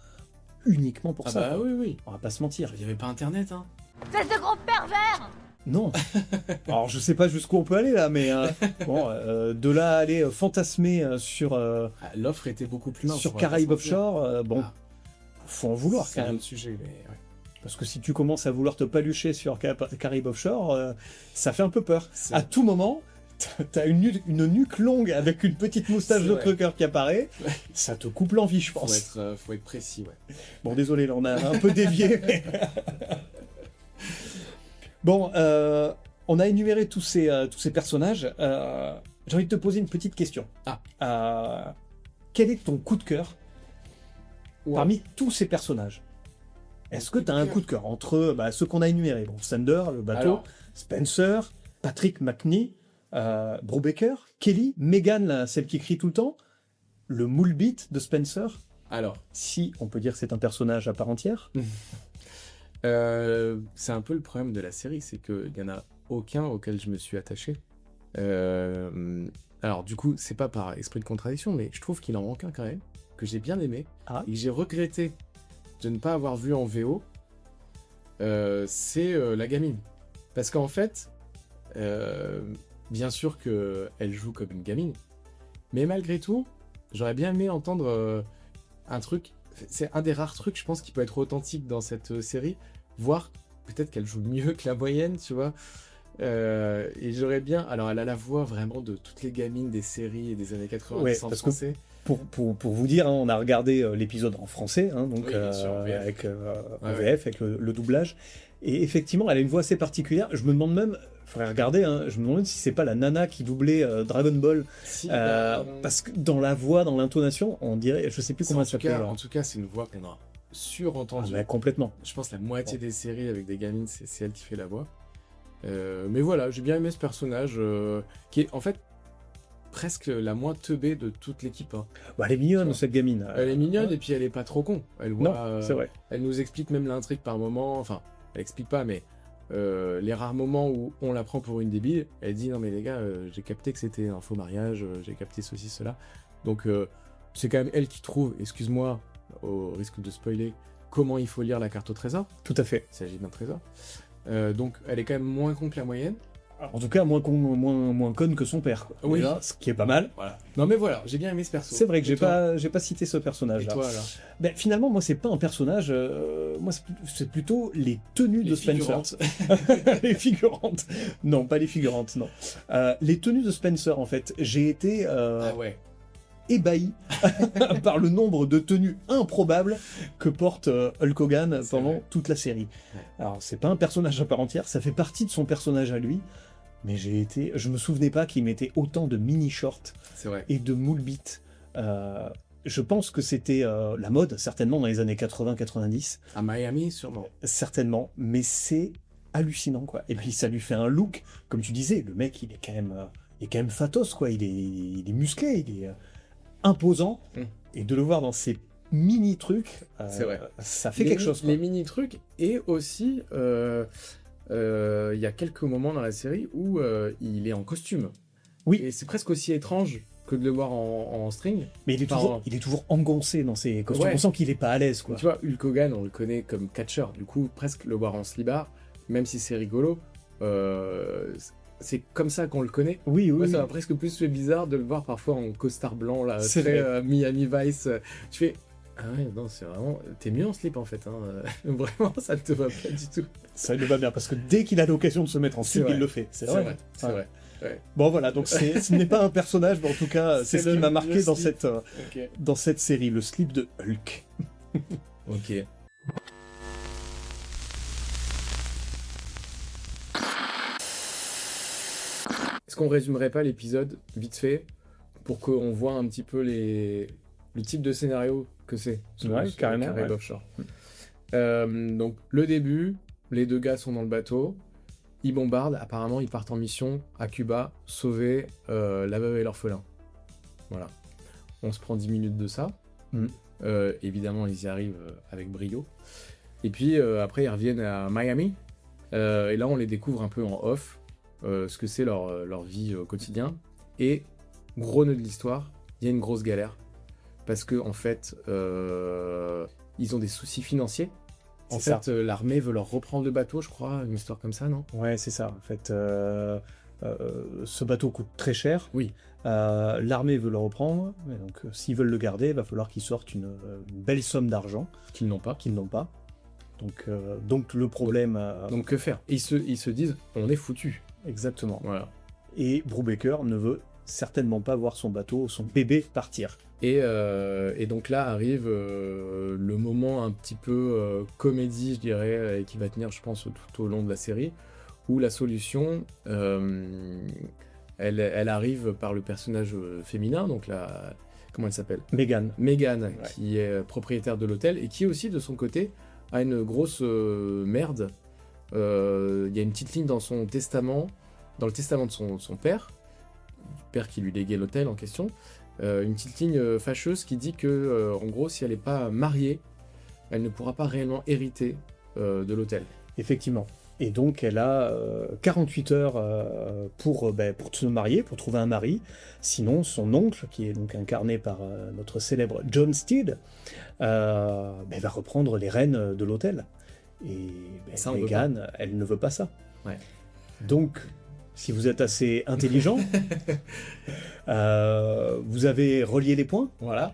F: uniquement pour
E: Ah
F: ça.
E: bah
F: quoi.
E: oui.
F: On va pas se mentir.
E: Il n'y avait pas internet, hein.
D: Espèce de gros pervers!
F: Non. Alors je sais pas jusqu'où on peut aller là, mais bon, de là à aller fantasmer sur
E: Ah, l'offre était beaucoup plus mince.
F: sur
E: on va pas
F: Caraïbes
E: se mentir.
F: Offshore, bon,
E: Ah.
F: faut en vouloir
E: C'est
F: quand
E: un
F: même.
E: autre sujet, mais ouais.
F: Parce que si tu commences à vouloir te palucher sur Caraïbes Offshore, ça fait un peu peur.
E: C'est-
F: À tout moment, t'as une nuque longue avec une petite moustache
E: C'est
F: de
E: vrai.
F: trucker qui apparaît, ça te coupe l'envie, je pense.
E: Faut être précis, ouais.
F: Bon, désolé, là, on a un peu dévié. mais- Bon, on a énuméré tous ces personnages. J'ai envie de te poser une petite question. Quel est ton coup de cœur parmi tous ces personnages? Est-ce que tu as un coup de cœur entre ceux qu'on a énumérés? Bon, Sander, le bateau,
E: Alors.
F: Spencer, Patrick McNee, Brubaker, Kelly, Megan, celle qui crie tout le temps, le moulbit de Spencer,
E: Alors,
F: si on peut dire que c'est un personnage à part entière.
E: c'est un peu le problème de la série, c'est qu'il n'y en a aucun auquel je me suis attaché. Alors, du coup, c'est pas par esprit de contradiction, mais je trouve qu'il en manque un quand même, que j'ai bien aimé,
F: Ah.
E: et que j'ai regretté de ne pas avoir vu en VO. C'est la gamine. Parce qu'en fait, bien sûr qu'elle joue comme une gamine, mais malgré tout, j'aurais bien aimé entendre un truc. C'est un des rares trucs, je pense, qui peut être authentique dans cette série, voire peut-être qu'elle joue mieux que la moyenne, tu vois. Et j'aurais bien. Alors, elle a la voix vraiment de toutes les gamines des séries et des années 90
F: Ouais,
E: en
F: parce que
E: français.
F: Pour vous dire, hein, on a regardé l'épisode en français, hein, donc
E: Oui, bien sûr, en VF.
F: avec en
E: Ouais,
F: VF, avec le doublage. Et effectivement, elle a une voix assez particulière. Je me demande même, faudrait regarder, hein, je me demande si c'est pas la nana qui doublait Dragon Ball.
E: Si,
F: Parce que dans la voix, dans l'intonation, on dirait, je sais plus comment elle s'appelle.
E: en tout cas, c'est une voix qu'on a surentendue.
F: Complètement.
E: Je pense la moitié des séries avec des gamines, c'est elle qui fait la voix. Mais voilà, j'ai bien aimé ce personnage qui est en fait presque la moins teubée de toute l'équipe. Hein.
F: Elle est mignonne,
E: Tu vois.
F: cette gamine.
E: Elle est mignonne et puis elle est pas trop con. Elle voit,
F: Non, c'est vrai.
E: Elle nous explique même l'intrigue par moment. Enfin, elle explique pas, mais les rares moments où on la prend pour une débile, elle dit non mais les gars, j'ai capté que c'était un faux mariage, j'ai capté ceci, cela. Donc c'est quand même elle qui trouve, excuse-moi, au risque de spoiler, comment il faut lire la carte au trésor.
F: Tout à fait.
E: Il s'agit d'un trésor. Donc elle est quand même moins con que la moyenne.
F: En tout cas, moins conne que son père. Quoi.
E: Oui.
F: Déjà, ce qui est pas mal.
E: Voilà. Non mais voilà, j'ai bien aimé ce perso.
F: C'est vrai que
E: Et toi
F: j'ai pas cité ce
E: Et
F: personnage-là.
E: toi alors?
F: Ben, finalement, moi, c'est pas un personnage. Moi, c'est plutôt les tenues de Spencer. Les figurantes. Non, pas les figurantes, non. Les tenues de Spencer, en fait. J'ai été
E: Ah ouais.
F: ébahi par le nombre de tenues improbables que porte Hulk Hogan
E: C'est
F: pendant
E: vrai.
F: toute la série.
E: Ouais.
F: Alors, c'est pas un personnage à part entière, ça fait partie de son personnage à lui. Mais je me souvenais pas qu'il mettait autant de mini-shorts
E: C'est vrai.
F: et de moule bits. Je pense que c'était la mode, certainement dans les années 80-90,
E: À Miami, sûrement.
F: certainement, mais c'est hallucinant, quoi. Et puis ça lui fait un look, comme tu disais, le mec, il est quand même fatos, quoi. Il est musclé, il est imposant, et de le voir dans ces mini trucs,
E: C'est vrai.
F: ça fait quelque chose, quoi.
E: Les mini trucs et aussi il y a quelques moments dans la série où il est en costume.
F: Oui.
E: Et c'est presque aussi étrange que de le voir en string.
F: Mais il est toujours engoncé dans ses costumes.
E: Ouais.
F: On sent qu'il est pas à l'aise, quoi.
E: Tu vois, Hulk Hogan, on le connaît comme catcheur. Du coup, presque le voir en slibard, même si c'est rigolo, c'est comme ça qu'on le connaît.
F: Oui,
E: Moi,
F: oui.
E: ça m'a presque plus fait bizarre de le voir parfois en costard blanc, là,
F: C'est
E: très
F: vrai.
E: Miami Vice. Tu fais, ah ouais, non, c'est vraiment... T'es mieux en slip, en fait. Hein. Vraiment, ça ne te va pas du tout.
F: Ça lui va bien, parce que dès qu'il a l'occasion de se mettre en slip,
E: vrai.
F: il le fait. C'est
E: C'est
F: vrai.
E: vrai, c'est
F: Ouais.
E: vrai. Ouais.
F: Bon voilà, donc ce n'est pas un personnage, mais en tout cas, c'est ce qui
E: le-
F: m'a marqué
E: le
F: dans
E: slip. Ok.
F: dans cette série, le slip de Hulk.
E: Ok. Est-ce qu'on résumerait pas l'épisode vite fait pour qu'on voit un petit peu le type de scénario que c'est
F: Ouais, carrément,
E: Caraïbes
F: ouais.
E: Offshore. Donc le début, les deux gars sont dans le bateau, ils bombardent, apparemment ils partent en mission à Cuba, sauver la veuve et l'orphelin. Voilà. On se prend 10 minutes de ça.
F: Mhm.
E: Évidemment ils y arrivent avec brio. Et puis après ils reviennent à Miami. Et là on les découvre un peu en off, ce que c'est leur vie au quotidien. Et gros nœud de l'histoire, il y a une grosse galère. Parce que en fait, ils ont des soucis financiers. En
F: C'est ça.
E: fait, l'armée veut leur reprendre le bateau, je crois, une histoire comme ça, non?
F: Ouais, c'est ça. En fait, ce bateau coûte très cher.
E: Oui.
F: L'armée veut le reprendre, mais donc s'ils veulent le garder, il va falloir qu'ils sortent une belle somme d'argent
E: Qu'ils n'ont pas.
F: qu'ils n'ont pas. Donc le problème...
E: Donc que faire? Ils se disent, on est foutu.
F: Exactement.
E: Voilà.
F: Et Brubaker ne veut certainement pas voir son bateau, son bébé partir.
E: Et donc là arrive le moment un petit peu comédie, je dirais, et qui va tenir, je pense, tout au long de la série, où la solution, elle arrive par le personnage féminin, donc la... Comment elle s'appelle?
F: Megan.
E: Megan, qui est propriétaire de l'hôtel, et qui aussi, de son côté, a une grosse merde. Il y a une petite ligne dans son testament, dans le testament de son père, du père qui lui léguait l'hôtel en question, une petite ligne fâcheuse qui dit que, en gros, si elle n'est pas mariée, elle ne pourra pas réellement hériter de l'hôtel.
F: Effectivement. Et donc, elle a 48 heures pour se marier, pour trouver un mari. Sinon, son oncle, qui est donc incarné par notre célèbre John Steed, va reprendre les rênes de l'hôtel. Et
E: Ça, on veut
F: Meghan, elle ne veut pas ça.
E: Ouais.
F: Donc, si vous êtes assez intelligent, vous avez relié les points.
E: Voilà.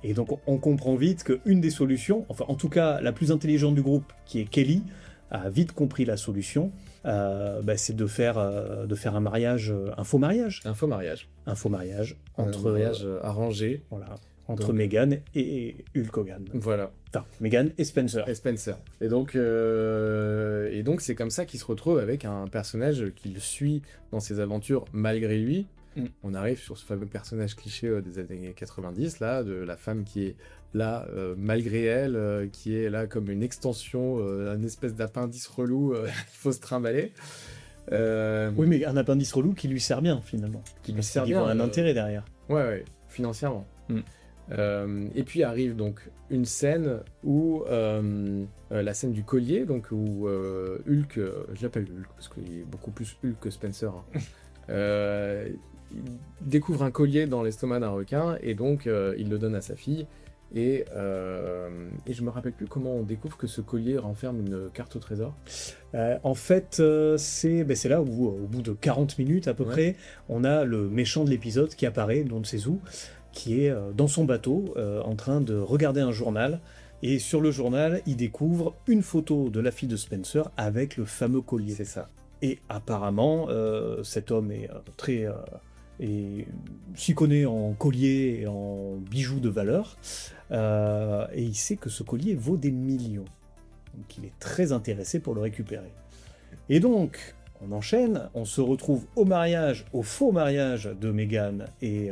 F: Et donc, on comprend vite qu'une des solutions, enfin, en tout cas, la plus intelligente du groupe, qui est Kelly, a vite compris la solution. C'est de faire un mariage, un faux mariage.
E: Un faux mariage.
F: Un faux mariage
E: Un
F: entre,
E: mariage arrangé.
F: voilà, entre
E: Donc-
F: Meghan et Hulk Hogan.
E: Voilà.
F: Enfin, Meghan et Spencer.
E: Et Spencer. Et donc, c'est comme ça qu'il se retrouve avec un personnage qu'il suit dans ses aventures malgré lui.
F: Mm.
E: On arrive sur ce fameux personnage cliché des années 90, là, de la femme qui est là malgré elle, qui est là comme une extension, une espèce d'appendice relou qu'il faut se trimballer.
F: Oui, mais un appendice relou qui lui sert bien, finalement.
E: Qui lui
F: Parce
E: sert
F: qu'ils
E: bien.
F: voient un intérêt derrière.
E: Ouais, financièrement.
F: Mm.
E: Et puis arrive donc une scène où la scène du collier, donc où Hulk, je l'appelle Hulk parce qu'il est beaucoup plus Hulk que Spencer. Hein. Il découvre un collier dans l'estomac d'un requin et donc il le donne à sa fille. Et je me rappelle plus comment on découvre que ce collier renferme une carte au trésor.
F: En fait, c'est là où, au bout de 40 minutes à peu près, on a le méchant de l'épisode qui apparaît, Don Tsezu, qui est dans son bateau en train de regarder un journal. Et sur le journal, il découvre une photo de la fille de Spencer avec le fameux collier.
E: C'est ça.
F: Et apparemment, cet homme est et s'y connaît en collier et en bijoux de valeur, et il sait que ce collier vaut des millions. Donc il est très intéressé pour le récupérer. Et donc, on enchaîne, on se retrouve au faux mariage de Meghan et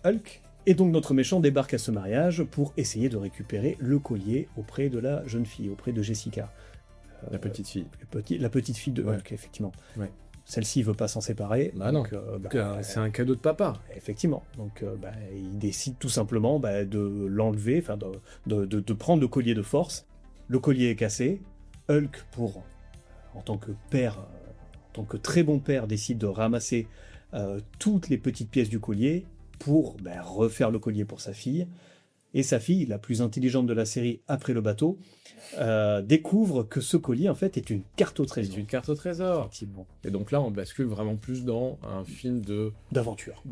F: Hulk, et donc notre méchant débarque à ce mariage pour essayer de récupérer le collier auprès de la jeune fille, auprès de Jessica.
E: La petite fille.
F: La petite fille de Hulk, effectivement. Ouais. Celle-ci ne veut pas s'en séparer.
E: Bah non, c'est un cadeau de papa.
F: Effectivement. Donc il décide tout simplement de l'enlever, de prendre le collier de force. Le collier est cassé. Hulk, en tant que père, en tant que très bon père, décide de ramasser toutes les petites pièces du collier pour refaire le collier pour sa fille. Et sa fille, la plus intelligente de la série après le bateau, découvre que ce collier en fait est une carte au trésor.
E: C'est une carte au trésor.
F: Effectivement.
E: Et donc là, on bascule vraiment plus dans un film
F: d'aventure.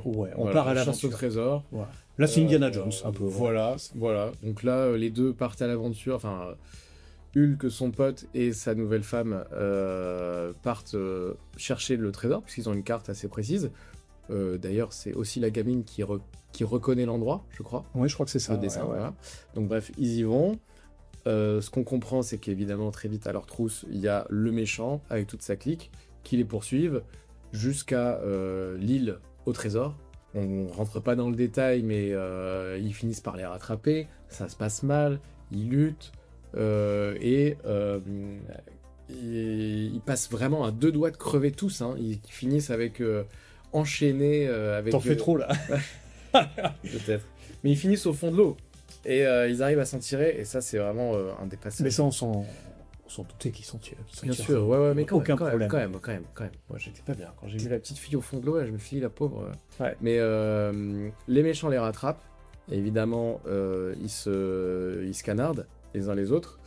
E: Ouais,
F: on part à l'aventure.
E: Chasse au trésor.
F: Voilà. Là, c'est Indiana Jones un peu.
E: Voilà. Donc là, les deux partent à l'aventure. Enfin, Hulk, son pote et sa nouvelle femme partent chercher le trésor puisqu'ils ont une carte assez précise. D'ailleurs, c'est aussi la gamine qui reconnaît l'endroit, je crois.
F: Oui, je crois que c'est ça.
E: Le dessin, voilà. Donc bref, ils y vont. Ce qu'on comprend, c'est qu'évidemment, très vite à leur trousse, il y a le méchant avec toute sa clique qui les poursuivent jusqu'à l'île au trésor. On rentre pas dans le détail, mais ils finissent par les rattraper. Ça se passe mal, ils luttent et ils passent vraiment à 2 doigts de crever tous. Hein. Ils finissent avec enchaînés avec.
F: T'en fais trop là.
E: Peut-être. Mais ils finissent au fond de l'eau. Et ils arrivent à s'en tirer, et ça, c'est vraiment un des passages.
F: Mais ça, on s'en doutait qu'ils s'en tirent.
E: Bien sûr, ouais, mais quand même. Quand même. Moi, j'étais pas bien. Quand j'ai vu la petite fille au fond de l'eau, je me suis dit, la pauvre.
F: Ouais.
E: Mais les méchants les rattrapent. Évidemment, ils se canardent les uns les autres.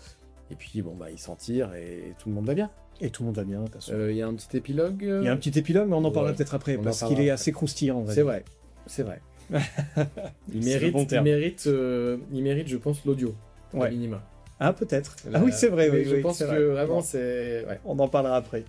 E: Et puis, ils s'en tirent, et tout le monde va bien.
F: Et tout le monde va bien, de toute façon.
E: Il y a un petit épilogue.
F: Il y a un petit épilogue, mais on en parlera peut-être après, parce qu'il est assez croustillant.
E: C'est vrai. Il mérite, je pense, l'audio, au minima.
F: Ah, peut-être. Oui, c'est vrai.
E: Je pense que vraiment, c'est... Ouais.
F: On en parlera après.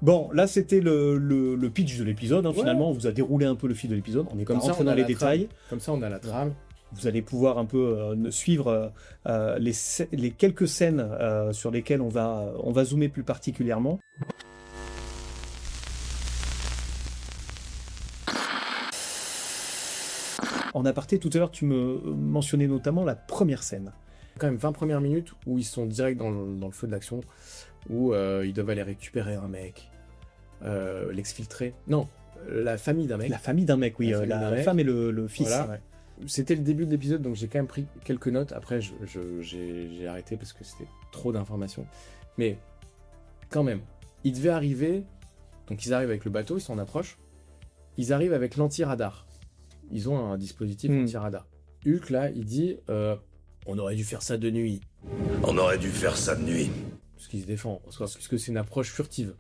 F: Bon, là, c'était le pitch de l'épisode. Finalement, on vous a déroulé un peu le fil de l'épisode. On est pas rentré dans les détails.
E: Comme ça, on a la trame.
F: Vous allez pouvoir un peu suivre les quelques scènes sur lesquelles on va zoomer plus particulièrement. En aparté, tout à l'heure, tu me mentionnais notamment la première scène.
E: Quand même 20 premières minutes où ils sont direct dans le feu de l'action, où ils doivent aller récupérer un mec, l'exfiltrer. Non, la famille d'un mec.
F: La famille d'un mec, oui. La femme et le fils.
E: Voilà. Ouais. C'était le début de l'épisode, donc j'ai quand même pris quelques notes. Après, j'ai arrêté parce que c'était trop d'informations. Mais quand même, ils devaient arriver. Donc ils arrivent avec le bateau, ils s'en approchent. Ils arrivent avec l'anti-radar. Ils ont un dispositif anti-radar. Hulk, là, il dit on aurait dû faire ça de nuit.
B: On aurait dû faire ça de nuit.
E: Parce qu'il se défend, parce que c'est une approche furtive.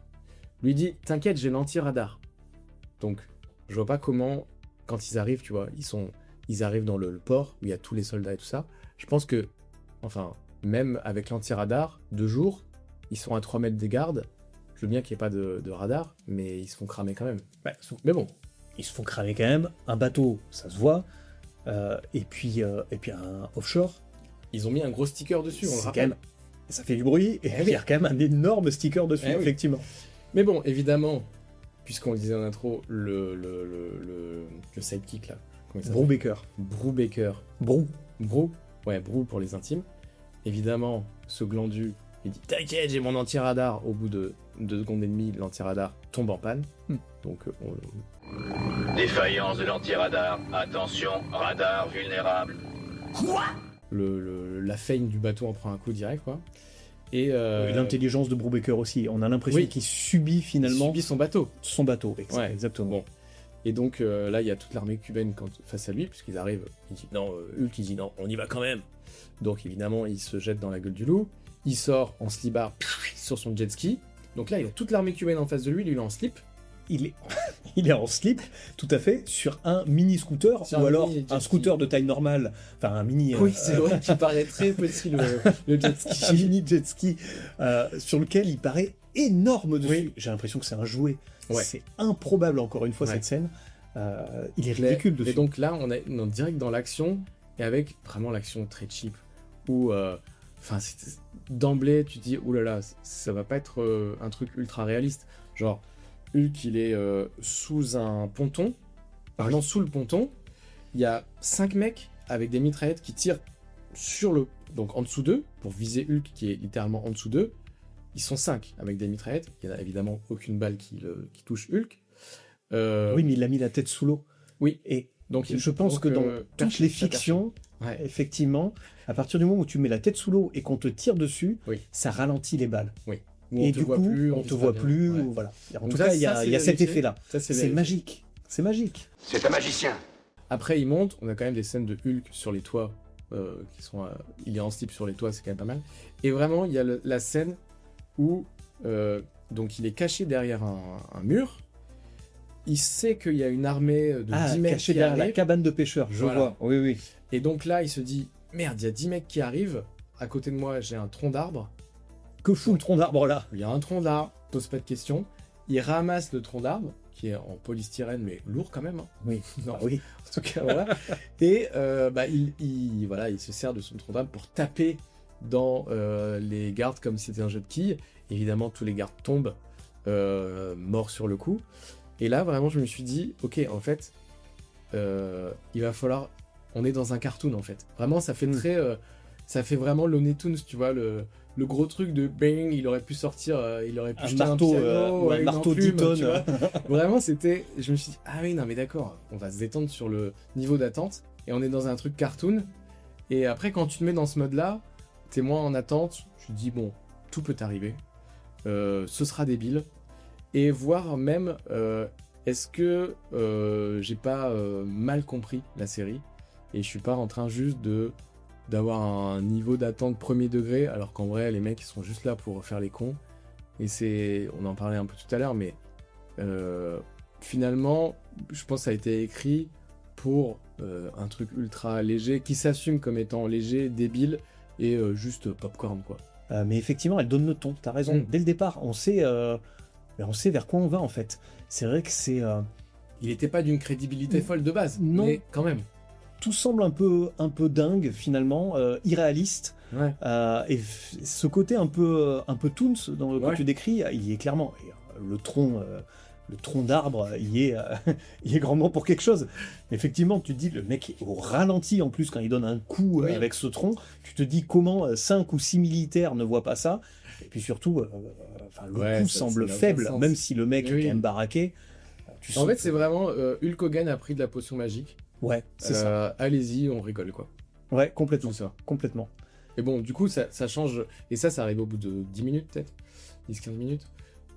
E: Lui dit t'inquiète, j'ai l'anti-radar. Donc, je vois pas comment, quand ils arrivent, tu vois, ils arrivent dans le port où il y a tous les soldats et tout ça. Je pense que, même avec l'anti-radar, de jour, ils sont à 3 mètres des gardes. Je veux bien qu'il n'y ait pas de radar, mais ils se font cramer quand même. Mais bon.
F: Ils se font cramer quand même. Un bateau, ça se voit. Et puis un offshore.
E: Ils ont mis un gros sticker dessus, on le rappelle.
F: Quand même, ça fait du bruit. Et il y a quand même un énorme sticker dessus, effectivement.
E: Mais bon, évidemment, puisqu'on le disait en intro, le sidekick là.
F: Brubaker.
E: Brou. Ouais, Brou pour les intimes. Évidemment, ce glandu, il dit t'inquiète, j'ai mon anti-radar. Au bout de 2 secondes et demie, l'anti-radar tombe en panne. Donc,
A: Défaillance de l'anti-radar. Attention, radar vulnérable.
B: Quoi ?
E: la feigne du bateau en prend un coup direct, quoi. Et
F: l'intelligence de Brubaker aussi. On a l'impression
E: Oui.
F: qu'il subit
E: il
F: finalement
E: subit son bateau.
F: son bateau.
E: Ouais.
F: Exactement.
E: Bon. Et donc là, il y a toute l'armée cubaine face à lui, puisqu'ils arrivent. Il dit non, Hulk, il dit non, on y va quand même. Donc évidemment, il se jette dans la gueule du loup. Il sort en slibard sur son jet ski. Donc là, il a toute l'armée cubaine en face de lui, il est en slip.
F: Il est en slip, tout à fait, sur un mini scooter,
E: Sur
F: ou
E: un
F: alors
E: mini jet
F: un
E: ski.
F: scooter de taille normale, enfin un mini.
E: Oui, c'est vrai qu'il paraît très petit le jet ski.
F: Un mini jet ski sur lequel il paraît énorme dessus.
E: Oui.
F: J'ai l'impression que c'est un jouet.
E: Ouais.
F: C'est improbable, encore une fois,
E: Ouais.
F: cette scène. Il est ridicule dessus.
E: Et donc là, on est direct dans l'action, et avec vraiment l'action très cheap, où, d'emblée, tu te dis, oulala, ça va pas être un truc ultra réaliste. Genre, Hulk, il est sous un ponton, pardon, sous le ponton, il y a 5 mecs avec des mitraillettes qui tirent donc en dessous d'eux, pour viser Hulk qui est littéralement en dessous d'eux. Ils sont 5 avec des mitraillettes, il y a évidemment aucune balle qui touche Hulk.
F: Oui, mais il a mis la tête sous l'eau.
E: Oui,
F: Et
E: donc
F: je pense que dans toutes les fictions,
E: Ouais.
F: effectivement, à partir du moment où tu mets la tête sous l'eau et qu'on te tire dessus,
E: Oui.
F: ça ralentit les balles.
E: Où
F: Et
E: on te
F: du
E: voit
F: coup,
E: plus,
F: on
E: vit
F: te
E: pas
F: voit
E: bien.
F: plus.
E: Ouais.
F: Voilà. En
E: Donc
F: tout
E: ça,
F: cas, il y
E: ça,
F: a
E: c'est
F: cet
E: vérifié.
F: effet-là.
E: Ça, c'est
F: C'est
E: vérifié.
F: magique. C'est magique.
B: C'est un magicien.
E: Après, il monte, on a quand même des scènes de Hulk sur les toits, qui sont... il est en slip sur les toits, c'est quand même pas mal. Et vraiment, il y a la scène où donc il est caché derrière un mur, il sait qu'il y a une armée de 10 mecs
F: caché
E: qui
F: derrière la
E: arrive,
F: cabane de pêcheurs, je
E: Voilà.
F: vois. Oui, oui.
E: et donc là, il se dit, merde, il y a 10 mecs qui arrivent, à côté de moi, j'ai un tronc d'arbre,
F: Que fout le tronc d'arbre là?
E: il y a un tronc d'arbre, pose pas de questions, il ramasse le tronc d'arbre, qui est en polystyrène, mais lourd quand même, hein.
F: Oui.
E: Non,
F: Oui.
E: en tout cas, voilà. Et il se sert de son tronc d'arbre pour taper dans les gardes comme si c'était un jeu de quilles. Évidemment, tous les gardes tombent morts sur le coup. Et là, vraiment, je me suis dit, ok, en fait, il va falloir... On est dans un cartoon, en fait. Vraiment, ça fait très... ça fait vraiment Looney Tunes, tu vois, le gros truc de bang, il aurait pu sortir, il aurait pu
F: Un
E: jeter
F: marteau,
E: piano,
F: un
E: une
F: marteau
E: enclume,
F: 10 tonnes.
E: tu vois. Vraiment, c'était... Je me suis dit, ah oui, non, mais d'accord, on va se détendre sur le niveau d'attente, et on est dans un truc cartoon, et après, quand tu te mets dans ce mode-là, t'es moins en attente, tu te dis, bon, tout peut arriver, ce sera débile, et voir même, est-ce que j'ai pas mal compris la série, et je suis pas en train juste d'avoir un niveau d'attente premier degré, alors qu'en vrai, les mecs, ils sont juste là pour faire les cons. Et on en parlait un peu tout à l'heure, mais finalement, je pense que ça a été écrit pour un truc ultra léger, qui s'assume comme étant léger, débile, et juste popcorn, quoi.
F: Mais effectivement, elle donne le ton, t'as raison.
E: Mm.
F: Dès le départ, on sait vers quoi on va en fait. C'est vrai que
E: Il n'était pas d'une crédibilité folle de base,
F: Non.
E: mais quand même.
F: tout semble un peu dingue finalement, irréaliste.
E: Ouais.
F: Et ce côté un peu Toons que
E: Ouais.
F: tu décris, il y est clairement. Et, le tronc d'arbre, il y est grandement pour quelque chose. Effectivement, tu te dis, le mec est au ralenti en plus quand il donne un coup
E: Oui.
F: avec ce tronc. Tu te dis comment 5 ou 6 militaires ne voient pas ça. Et puis surtout, le
E: Ouais,
F: coup
E: ça
F: semble
E: n'a aucun
F: faible,
E: sens.
F: même si le mec
E: Oui.
F: est quand même baraqué. Tu
E: En
F: sens
E: fait,
F: que-
E: c'est vraiment Hulk Hogan a pris de la potion magique.
F: Ouais, c'est ça.
E: Allez-y, on rigole, quoi.
F: Ouais, complètement.
E: Tout ça.
F: Complètement.
E: Et bon, du coup, ça change. Et ça arrive au bout de 10 minutes, peut-être 10-15 minutes.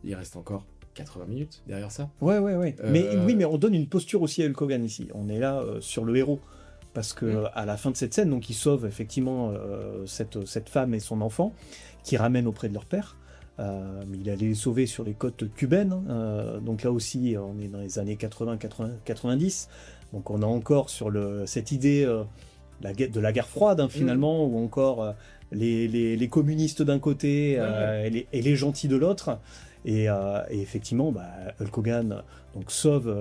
E: Il reste encore 80 minutes derrière ça.
F: Ouais. Mais
E: Euh,
F: oui, mais on donne une posture aussi à Hulk Hogan ici. On est là sur le héros. Parce que à la fin de cette scène, donc, il sauve effectivement cette femme et son enfant, qui ramènent auprès de leur père. Mais il allait les sauver sur les côtes cubaines. Donc là aussi, on est dans les années 80-90. Donc on a encore sur cette idée de la guerre froide, finalement, ou encore les communistes d'un côté et les gentils de l'autre. Et effectivement, Hulk Hogan donc, sauve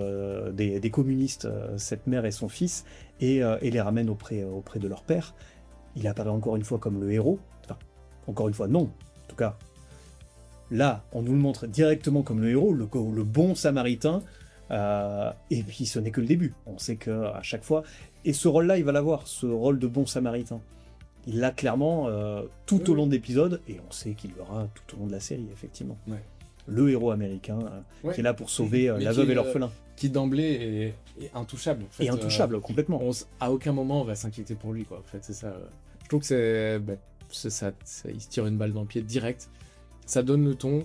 F: des communistes, cette mère et son fils, et les ramène auprès de leur père. Il apparaît encore une fois comme le héros. Enfin, encore une fois, non. En tout cas, là, on nous le montre directement comme le héros, le bon samaritain. Et puis, ce n'est que le début. On sait qu'à chaque fois... Et ce rôle-là, il va l'avoir, ce rôle de bon samaritain. Il l'a clairement tout au long de l'épisode, et on sait qu'il l'aura tout au long de la série, effectivement.
E: Ouais.
F: Le héros américain qui est là pour sauver
E: Mais
F: la
E: qui
F: veuve
E: est,
F: et l'orphelin.
E: Qui d'emblée est intouchable. En fait.
F: Et intouchable, complètement.
E: À aucun moment on va s'inquiéter pour lui, quoi. En fait, c'est ça. Je trouve que c'est il se tire une balle dans le pied direct. Ça donne le ton,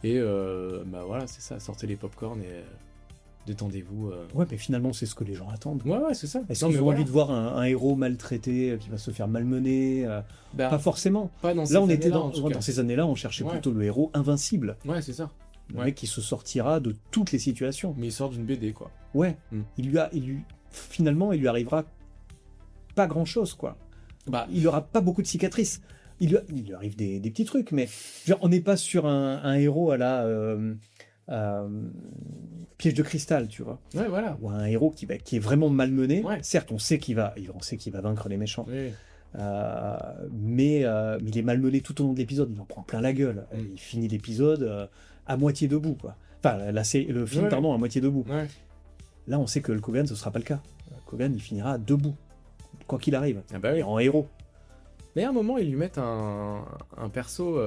E: et bah voilà, c'est ça, sortez les popcorn et détendez-vous.
F: Ouais, mais finalement, c'est ce que les gens attendent.
E: Ouais, c'est ça.
F: Est-ce
E: Non,
F: qu'ils
E: mais
F: ont
E: voilà.
F: envie de voir un héros maltraité qui va se faire malmener
E: Bah,
F: Pas forcément.
E: pas dans
F: Là, on
E: ces
F: était
E: années-là, en tout cas.
F: dans ces années-là, on cherchait
E: Ouais.
F: plutôt le héros invincible.
E: Ouais, c'est ça.
F: Le
E: Ouais.
F: mec qui se sortira de toutes les situations.
E: Mais il sort d'une BD, quoi.
F: Ouais.
E: Mm.
F: Finalement, il lui arrivera pas grand-chose, quoi.
E: Bah,
F: Il aura pas beaucoup de cicatrices. Il lui arrive des petits trucs, mais je veux dire, on n'est pas sur un héros à la Piège de cristal, tu vois.
E: ouais, voilà.
F: Ou un héros qui est vraiment malmené.
E: Ouais.
F: Certes, on sait qu'il va vaincre les méchants.
E: Oui.
F: Mais il est malmené tout au long de l'épisode. Il en prend plein la gueule.
E: Mm.
F: Il finit l'épisode à moitié debout, quoi. Enfin, le film,
E: Ouais.
F: pardon, à moitié debout.
E: Ouais.
F: Là, on sait que Hulk Hogan, ce sera pas le cas. Hulk Hogan, il finira debout, quoi qu'il arrive.
E: Ah bah oui.
F: Et en héros.
E: Mais à un moment, ils lui mettent un perso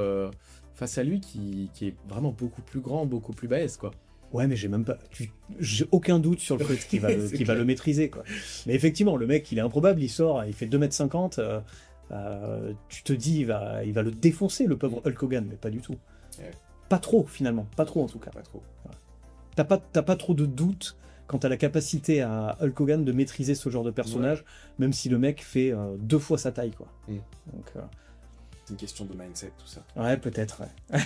E: face à lui qui est vraiment beaucoup plus grand, beaucoup plus balèze, quoi.
F: Ouais, mais j'ai aucun doute sur le fait qu'il va,
E: C'est
F: qu'il va
E: clair.
F: le maîtriser, quoi. Mais effectivement, le mec, il est improbable, il sort, il fait 2,50 m. Tu te dis, il va le défoncer, le pauvre Hulk Hogan, mais pas du tout.
E: Ouais.
F: Pas trop, finalement. Pas trop, en tout cas.
E: Pas trop.
F: T'as pas trop de doute quant à la capacité à Hulk Hogan de maîtriser ce genre de personnage, même si le mec fait 2 fois sa taille, quoi.
E: Mm.
F: Donc,
E: C'est une question de mindset, tout ça.
F: ouais, peut-être, ouais.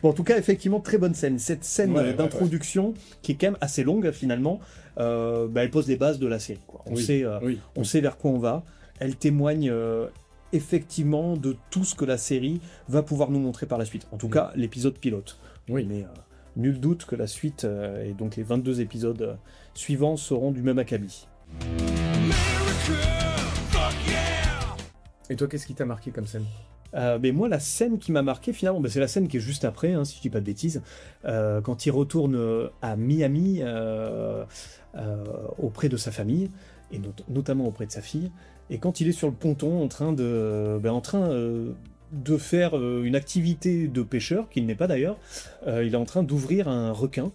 F: Bon, en tout cas, effectivement, très bonne scène. Cette scène
E: Ouais,
F: d'introduction, qui est quand même assez longue, finalement, elle pose les bases de la série, quoi. On
E: Oui.
F: sait,
E: Oui.
F: on sait vers quoi on va. Elle témoigne effectivement de tout ce que la série va pouvoir nous montrer par la suite. En tout cas, l'épisode pilote.
E: Oui.
F: Mais nul doute que la suite, et donc les 22 épisodes suivants, seront du même acabit.
E: Et toi, qu'est-ce qui t'a marqué comme scène?
F: Mais moi, la scène qui m'a marqué, finalement, c'est la scène qui est juste après, hein, si je dis pas de bêtises, quand il retourne à Miami auprès de sa famille, et notamment auprès de sa fille, et quand il est sur le ponton en train de faire une activité de pêcheur, qu'il n'est pas d'ailleurs, il est en train d'ouvrir un requin.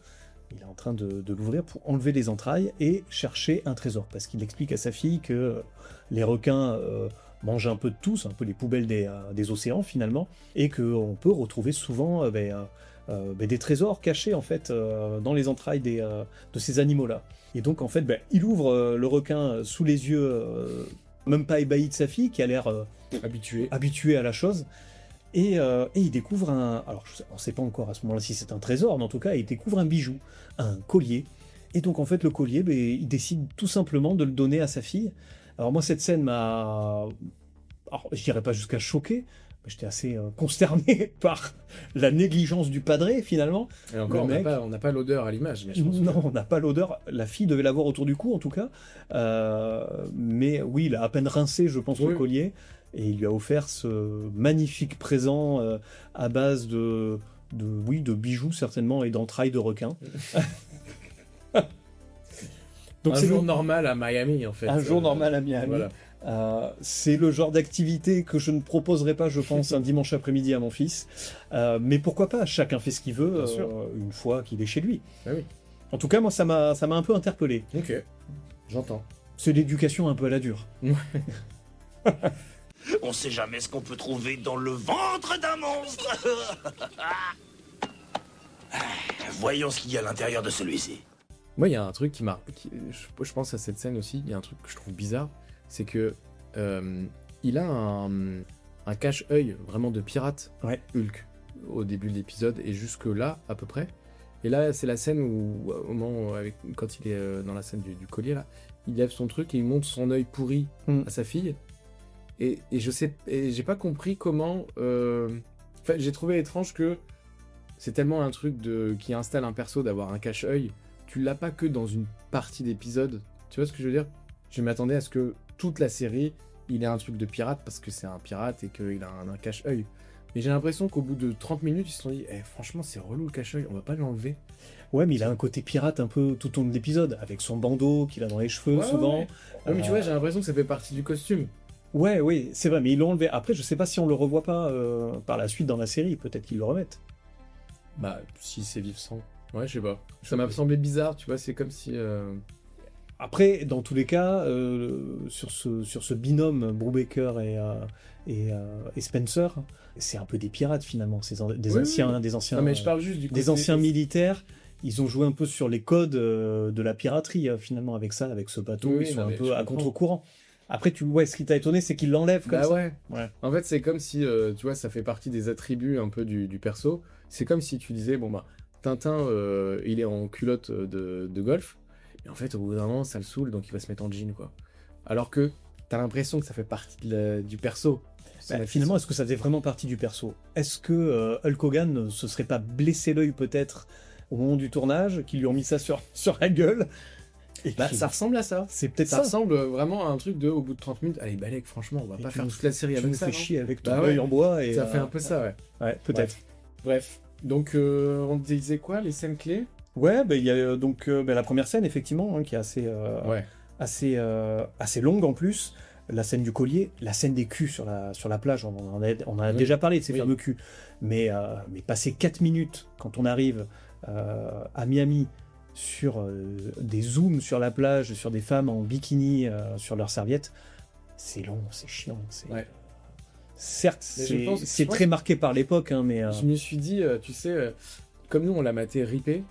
F: Il est en train de l'ouvrir pour enlever les entrailles et chercher un trésor, parce qu'il explique à sa fille que les requins mangent un peu de tout, c'est un peu les poubelles des océans finalement, et qu'on peut retrouver souvent des trésors cachés en fait dans les entrailles de ces animaux-là. Et donc en fait, il ouvre le requin sous les yeux, même pas ébahi de sa fille, qui a l'air habituée à la chose. Et il découvre alors on ne sait pas encore à ce moment-là si c'est un trésor, mais en tout cas il découvre un bijou, un collier. Et donc en fait le collier, il décide tout simplement de le donner à sa fille. Alors moi cette scène alors je dirais pas jusqu'à choquer, mais j'étais assez consterné par la négligence du padré finalement.
E: Et encore,
F: Le mec-
E: on n'a pas l'odeur à l'image, mais je pense
F: Non, on n'a pas l'odeur. La fille devait l'avoir autour du cou, en tout cas. Mais oui, il a à peine rincé, je pense, le
E: Oui.
F: collier. Et il lui a offert ce magnifique présent à base de bijoux, certainement, et d'entrailles de requin. Donc
E: un
F: c'est
E: jour normal à Miami, en fait.
F: un jour normal à Miami.
E: Voilà.
F: C'est le genre d'activité que je ne proposerai pas, je pense, un dimanche après-midi à mon fils. Mais pourquoi pas? Chacun fait ce qu'il veut,
E: Bien sûr.
F: une fois qu'il est chez lui.
E: Ah oui.
F: En tout cas, moi, ça m'a un peu interpellé.
E: Ok. J'entends.
F: C'est l'éducation un peu à la dure.
B: On sait jamais ce qu'on peut trouver dans le ventre d'un monstre. Voyons ce qu'il y a à l'intérieur de celui-ci.
E: Moi, il y a un truc je pense à cette scène aussi, il y a un truc que je trouve bizarre, c'est que il a un cache-œil vraiment de pirate,
F: Ouais.
E: Hulk, au début de l'épisode, et jusque là, à peu près. Et là, c'est la scène où, au moment, quand il est dans la scène du collier, là, il lève son truc et il montre son œil pourri à sa fille. Et j'ai pas compris comment... Enfin, j'ai trouvé étrange que c'est tellement un truc qui installe un perso d'avoir un cache-œil. Tu l'as pas que dans une partie d'épisode. Tu vois ce que je veux dire? Je m'attendais à ce que toute la série, il ait un truc de pirate parce que c'est un pirate et qu'il a un cache-œil. Mais j'ai l'impression qu'au bout de 30 minutes, ils se sont dit franchement, c'est relou le cache-œil, on va pas l'enlever.
F: Ouais, mais il a un côté pirate un peu tout au long de l'épisode, avec son bandeau qu'il a dans les cheveux souvent.
E: Ouais, mais tu vois, j'ai l'impression que ça fait partie du costume.
F: Ouais, oui, c'est vrai, mais ils l'ont enlevé. Après, je sais pas si on le revoit pas par la suite dans la série, peut-être qu'ils le remettent.
E: Bah, si c'est vif sans. Ouais, je sais pas. Ça m'a semblé bizarre, tu vois, c'est comme si...
F: Après, dans tous les cas, sur ce binôme Brubaker et Spencer, c'est un peu des pirates finalement, des anciens
E: Non, mais je parle juste du côté...
F: des anciens militaires. Ils ont joué un peu sur les codes de la piraterie finalement avec ce bateau.
E: Oui,
F: ils sont
E: non,
F: un
E: mais
F: peu
E: je
F: à
E: comprends.
F: contre-courant. Après, ce qui t'a étonné, c'est qu'ils l'enlèvent comme
E: Bah
F: ça.
E: ouais.
F: Ouais.
E: En fait, c'est comme si, tu vois, ça fait partie des attributs un peu du perso. C'est comme si tu disais, bon bah, Tintin, il est en culotte de golf. Et en fait, au bout d'un moment, ça le saoule, donc il va se mettre en jean, quoi. Alors que t'as l'impression que ça fait partie du perso.
F: Finalement, est-ce que ça faisait vraiment partie du perso? Est-ce que Hulk Hogan ne se serait pas blessé l'œil peut-être au moment du tournage, qu'ils lui ont mis ça sur la gueule? Et
E: Bah, ça ressemble à ça.
F: c'est peut-être
E: Ça
F: ça.
E: ressemble vraiment à un truc de, au bout de 30 minutes, allez, balèque, franchement, on va
F: Et
E: pas
F: tu
E: faire
F: nous
E: toute la série
F: Tu
E: avec
F: nous
E: ça.
F: fais
E: non
F: chier avec ton
E: Bah
F: œil
E: ouais.
F: en bois. Et,
E: Ça fait un peu ça, ouais.
F: Ouais, peut-être.
E: Bref. Donc, on disait quoi, les scènes clés?
F: Ouais, il y a donc la première scène, effectivement, qui est
E: Ouais.
F: assez longue en plus. La scène du collier, la scène des culs sur la plage, on a
E: Oui.
F: déjà parlé de ces
E: Oui.
F: fameux culs. Mais passer 4 minutes quand on arrive à Miami sur des zooms sur la plage, sur des femmes en bikini sur leurs serviettes, c'est long, c'est chiant.
E: Ouais.
F: Certes,
E: Mais je pense-
F: c'est
E: je pense-
F: très marqué par l'époque, hein, mais...
E: Je me suis dit, tu sais, comme nous on l'a maté ripé,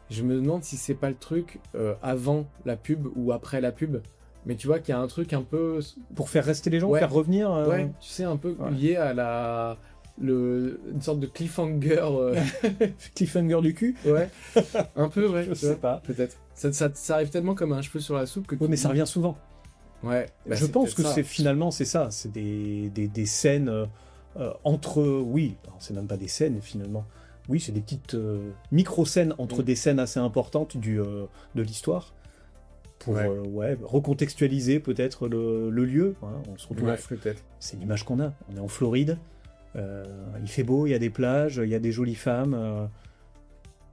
E: je me demande si c'est pas le truc avant la pub ou après la pub. Mais tu vois qu'il y a un truc un peu,
F: Pour faire rester les gens,
E: Ouais.
F: faire revenir...
E: ouais, tu sais, un peu
F: ouais.
E: lié à une sorte de cliffhanger.
F: cliffhanger du cul.
E: Ouais, un peu, ouais.
F: Je
E: tu
F: sais
E: vois,
F: pas.
E: peut-être. Ça arrive tellement comme un cheveu sur la soupe que.
F: Ouais, mais ça revient souvent.
E: Ouais. bah,
F: Je
E: c'est
F: pense
E: peut-être
F: que
E: ça.
F: finalement c'est ça, c'est des scènes entre, oui, non, c'est même pas des scènes finalement, oui, c'est des petites micro-scènes entre des scènes assez importantes de l'histoire, pour
E: Ouais.
F: recontextualiser peut-être le lieu, hein, on se retrouve
E: Ouais, peut-être.
F: c'est l'image qu'on a, on est en Floride, il fait beau, il y a des plages, il y a des jolies femmes,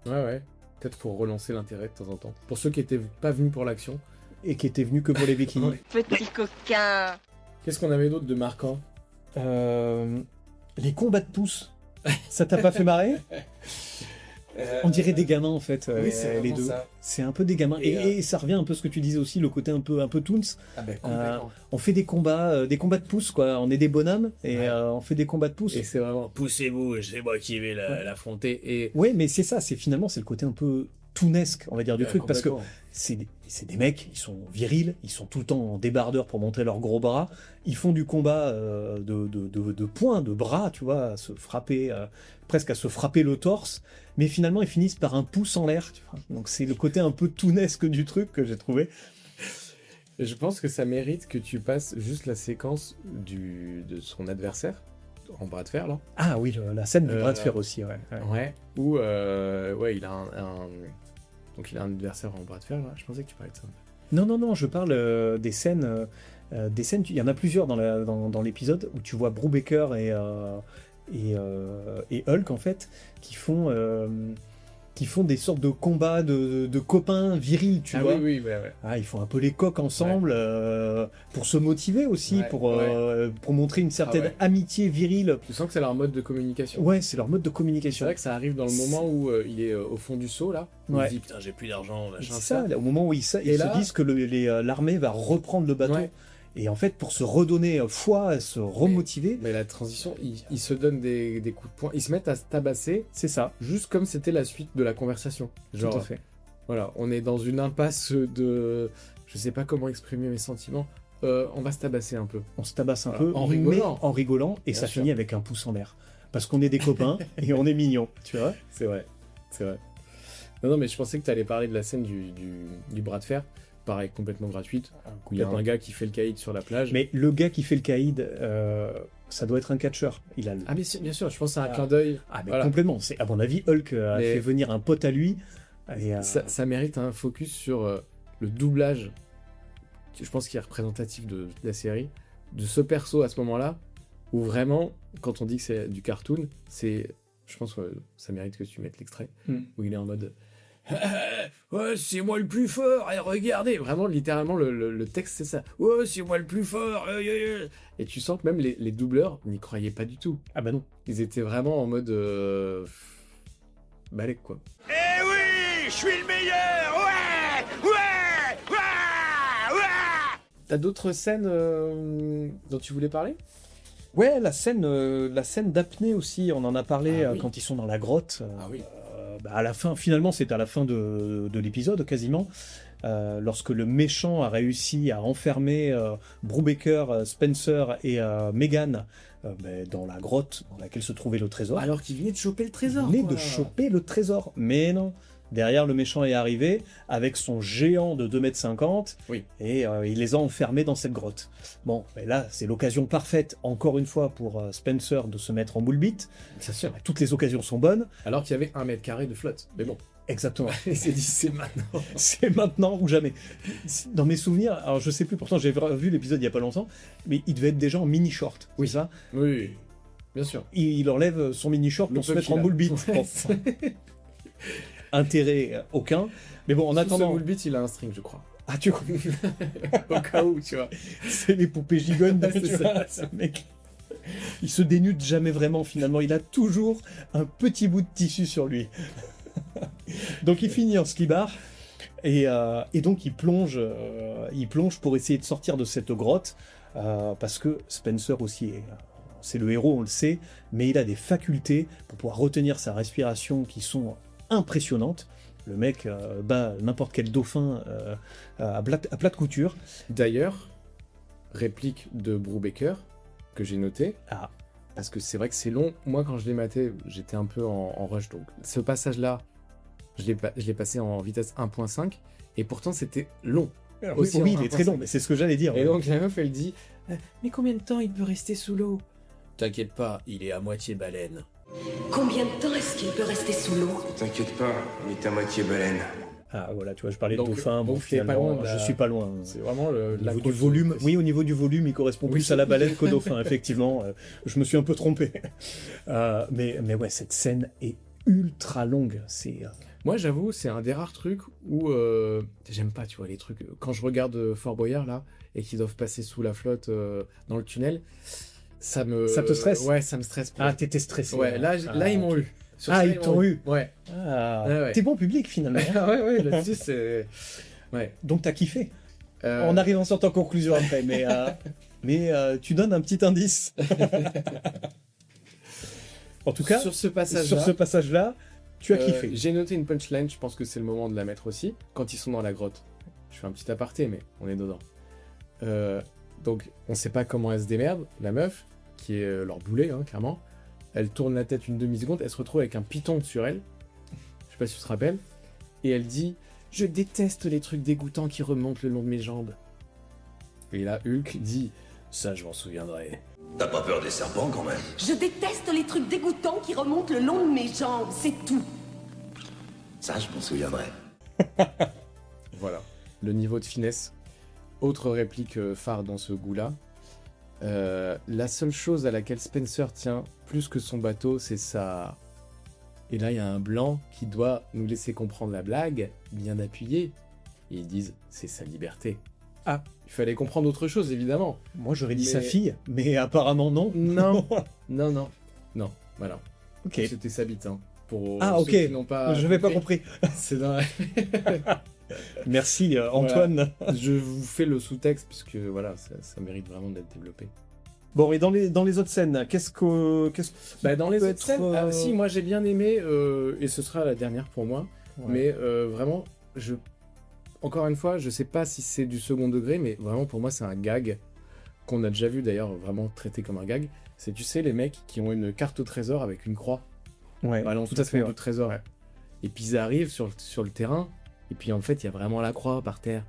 E: Ouais. Peut-être pour relancer l'intérêt de temps en temps. Pour ceux qui étaient pas venus pour l'action.
F: et qui étaient venus que pour les bikinis.
D: Petit coquin.
E: Qu'est-ce qu'on avait d'autre de marquant?
F: Les combats de pouces, ça t'a pas fait marrer? On dirait des gamins en fait,
E: Oui, c'est
F: les
E: vraiment
F: deux.
E: ça.
F: C'est un peu des gamins. Et ça revient un peu à ce que tu disais aussi, le côté un peu Toons.
E: Ah ben complètement.
F: On fait des combats de pouces quoi. On est des bonhommes et
E: Ouais.
F: on fait des combats de pouces.
E: Et c'est vraiment poussez-vous, c'est moi qui vais l'affronter. Et
F: Ouais, mais c'est ça. C'est finalement c'est le côté un peu toonesque, on va dire, du truc, parce que
E: complètement.
F: c'est des mecs, ils sont virils, ils sont tout le temps en débardeur pour montrer leurs gros bras, ils font du combat de poings, de bras, tu vois, à se frapper, presque à se frapper le torse, mais finalement ils finissent par un pouce en l'air, tu vois. Donc c'est le côté un peu toonesque du truc que j'ai trouvé.
E: Je pense que ça mérite que tu passes juste la séquence de son adversaire en bras de fer là.
F: Ah oui, la scène du bras de
E: Euh,
F: fer aussi, ouais.
E: Ouais. Où ouais, il a donc il a un adversaire en bras de fer là. Je pensais que tu parlais de ça.
F: Non, je parle des scènes. Il y en a plusieurs dans l'épisode où tu vois Brubaker et Hulk en fait qui font des sortes de combats de copains virils, tu vois.
E: Oui, ouais.
F: Ah, ils font un peu les coqs ensemble pour se motiver aussi,
E: Ouais,
F: pour montrer une certaine
E: ouais.
F: amitié virile.
E: Tu sens que c'est leur mode de communication.
F: Ouais, c'est leur mode de
E: C'est
F: communication.
E: vrai que ça arrive dans le moment où il est au fond du seau là. Où
F: Ouais.
E: il se dit putain j'ai plus d'argent, machin.
F: C'est ça, au moment où ils se
E: là-
F: disent que l'armée va reprendre le bateau.
E: Ouais.
F: Et en fait, pour se redonner foi, se remotiver,
E: Mais la transition, ils se donnent des coups de poing, ils se mettent à se tabasser,
F: c'est ça.
E: juste comme c'était la suite de la conversation. Genre,
F: Tout à fait.
E: voilà, on est dans une impasse de... Je sais pas comment exprimer mes sentiments. On va se tabasser un peu.
F: On se tabasse un
E: Voilà,
F: peu,
E: en rigolant.
F: mais en rigolant, et
E: Bien
F: ça
E: sûr.
F: finit avec un pouce en l'air. Parce qu'on est des copains et on est mignons, tu vois.
E: C'est vrai, c'est vrai. Non, mais je pensais que tu allais parler de la scène du bras de fer. Pareil, complètement gratuite. Où il y a un gars qui fait le caïd sur la plage.
F: Mais le gars qui fait le caïd, ça doit être un catcheur. Il a le...
E: Ah, bien sûr, je pense que c'est un clin d'œil.
F: Ah, mais
E: voilà.
F: complètement. C'est, à mon avis, Hulk a
E: Mais-
F: fait venir un pote à lui. Et,
E: Ça mérite un focus sur le doublage, qui, je pense qui est représentatif de la série, de ce perso à ce moment-là, où vraiment, quand on dit que c'est du cartoon, c'est, je pense que ça mérite que tu mettes l'extrait, où il est en mode ouais, c'est moi le plus fort, et regardez, vraiment littéralement le texte c'est ça, ouais, c'est moi le plus fort, et tu sens que même les doubleurs n'y croyaient pas du tout.
F: Ah bah non.
E: Ils étaient vraiment en mode balèque quoi.
B: Eh oui, je suis le meilleur. Ouais.
E: T'as d'autres scènes dont tu voulais parler?
F: Ouais, la scène d'apnée aussi, on en a parlé
E: Ah oui.
F: quand ils sont dans la grotte.
E: Ah oui.
F: À la fin, finalement, c'est à la fin de l'épisode quasiment, lorsque le méchant a réussi à enfermer Brubaker, Spencer et Megan dans la grotte dans laquelle se trouvait le trésor.
E: Alors qu'il venait de choper le trésor.
F: Il venait
E: quoi.
F: de choper le trésor. Mais non. Derrière, le méchant est arrivé avec son géant de 2,50 m
E: Oui.
F: et il les a enfermés dans cette grotte. Bon, mais là, c'est l'occasion parfaite, encore une fois, pour Spencer de se mettre en boule bite.
E: C'est sûr.
F: Toutes les occasions sont bonnes.
E: Alors qu'il y avait 1 mètre carré de flotte. Mais bon.
F: Exactement.
E: Il s'est dit c'est maintenant.
F: C'est maintenant ou jamais. Dans mes souvenirs, alors je sais plus, pourtant j'ai vu l'épisode il y a pas longtemps, mais il devait être déjà en mini short. Oui, ça.
E: Oui. Bien sûr.
F: Il enlève son mini short pour se mettre en boule bite. Bon. Intérêt aucun. Mais bon, en attendant.
E: Sous ce bit, il a un string, je crois.
F: Ah, tu
E: Au cas où, tu vois.
F: C'est les poupées gigognes,
E: C'est
F: tu
E: ça.
F: vois, ce mec. Il se dénude jamais vraiment, finalement. Il a toujours un petit bout de tissu sur lui. Donc il finit en ski-bar. Et donc il plonge pour essayer de sortir de cette grotte. Parce que Spencer aussi c'est le héros, on le sait, mais il a des facultés pour pouvoir retenir sa respiration qui sont impressionnantes. Le mec bat n'importe quel dauphin à plat de couture.
E: D'ailleurs, réplique de Brubaker, que j'ai noté.
F: Ah.
E: Parce que c'est vrai que c'est long. Moi, quand je l'ai maté, j'étais un peu en rush. Donc, ce passage-là, je l'ai passé en vitesse 1.5. Et pourtant, c'était long. Aussi
F: Oui,
E: en
F: il est très
E: 1.5.
F: long, mais c'est ce que j'allais dire.
E: Et donc, la meuf, elle dit mais combien de temps il peut rester sous l'eau? T'inquiète pas, il est à moitié baleine.
I: Combien de temps est-ce qu'il peut rester sous l'eau?
J: T'inquiète pas, il est à moitié baleine.
F: Ah voilà, tu vois, je parlais
E: Donc,
F: de dauphin, bon,
E: donc t'es pas
F: finalement,
E: loin de la-
F: je suis pas loin.
E: C'est vraiment le
F: Au niveau du volume, oui, au niveau du volume, il correspond
E: Oui,
F: plus à la baleine qu'au dauphin, effectivement. Je me suis un peu trompé. Mais ouais, cette scène est ultra longue. C'est
E: Moi, j'avoue, c'est un des rares trucs où j'aime pas, tu vois, les trucs. Quand je regarde Fort Boyard là et qu'ils doivent passer sous la flotte dans le tunnel, ça
F: te stresse?
E: Ouais, ça me stresse.
F: Ah, t'étais stressé.
E: Ouais, là, ils m'ont eu. Sur
F: Ah,
E: ça,
F: ils t'ont eu.
E: Ouais.
F: Ah,
E: Ouais.
F: t'es bon public finalement.
E: ouais, là-dessus, c'est. Ouais.
F: Donc t'as kiffé.
E: Euh,
F: On arrive en sortant en conclusion après, mais tu donnes un petit indice. En tout cas,
E: sur ce passage-là,
F: passage-là, tu as kiffé.
E: J'ai noté une punchline, je pense que c'est le moment de la mettre aussi, quand ils sont dans la grotte. Je fais un petit aparté, mais on est dedans. Donc, on sait pas comment elle se démerde, la meuf, qui est leur boulet, hein, clairement. Elle tourne la tête une demi-seconde, elle se retrouve avec un python sur elle. Je sais pas si tu te rappelles. Et elle dit « Je déteste les trucs dégoûtants qui remontent le long de mes jambes. » Et là, Hulk dit « Ça, je m'en souviendrai. »
B: T'as pas peur des serpents quand même?
I: Je déteste les trucs dégoûtants qui remontent le long de mes jambes, c'est tout.
B: Ça, je m'en souviendrai.
E: Voilà, le niveau de finesse. Autre réplique phare dans ce goût-là. La seule chose à laquelle Spencer tient plus que son bateau, c'est ça. Et là, il y a un blanc qui doit nous laisser comprendre la blague, bien appuyé. Et ils disent, c'est sa liberté. Ah, il fallait comprendre autre chose, évidemment.
F: Moi, j'aurais dit
E: mais-
F: sa fille, mais apparemment non.
E: Non, non, voilà.
F: Ok.
E: C'était sa bite, hein. Pour
F: Ah,
E: ceux
F: ok.
E: qui n'ont pas
F: Je n'avais pas compris.
E: C'est dans...
F: Merci Antoine.
E: Je vous fais le sous-texte, puisque voilà, ça mérite vraiment d'être développé.
F: Bon, et dans les autres scènes, qu'est-ce
E: Bah, dans les
F: peut
E: autres
F: être,
E: scènes, ah, si, moi j'ai bien aimé, et ce sera la dernière pour moi,
F: Ouais.
E: mais vraiment, encore une fois, je sais pas si c'est du second degré, mais vraiment pour moi c'est un gag, qu'on a déjà vu d'ailleurs vraiment traité comme un gag. C'est, tu sais, les mecs qui ont une carte au trésor avec une croix.
F: Ouais,
E: Voilà,
F: tout à fait.
E: au trésor. Et puis ils arrivent sur le terrain, et puis en fait il y a vraiment la croix par terre,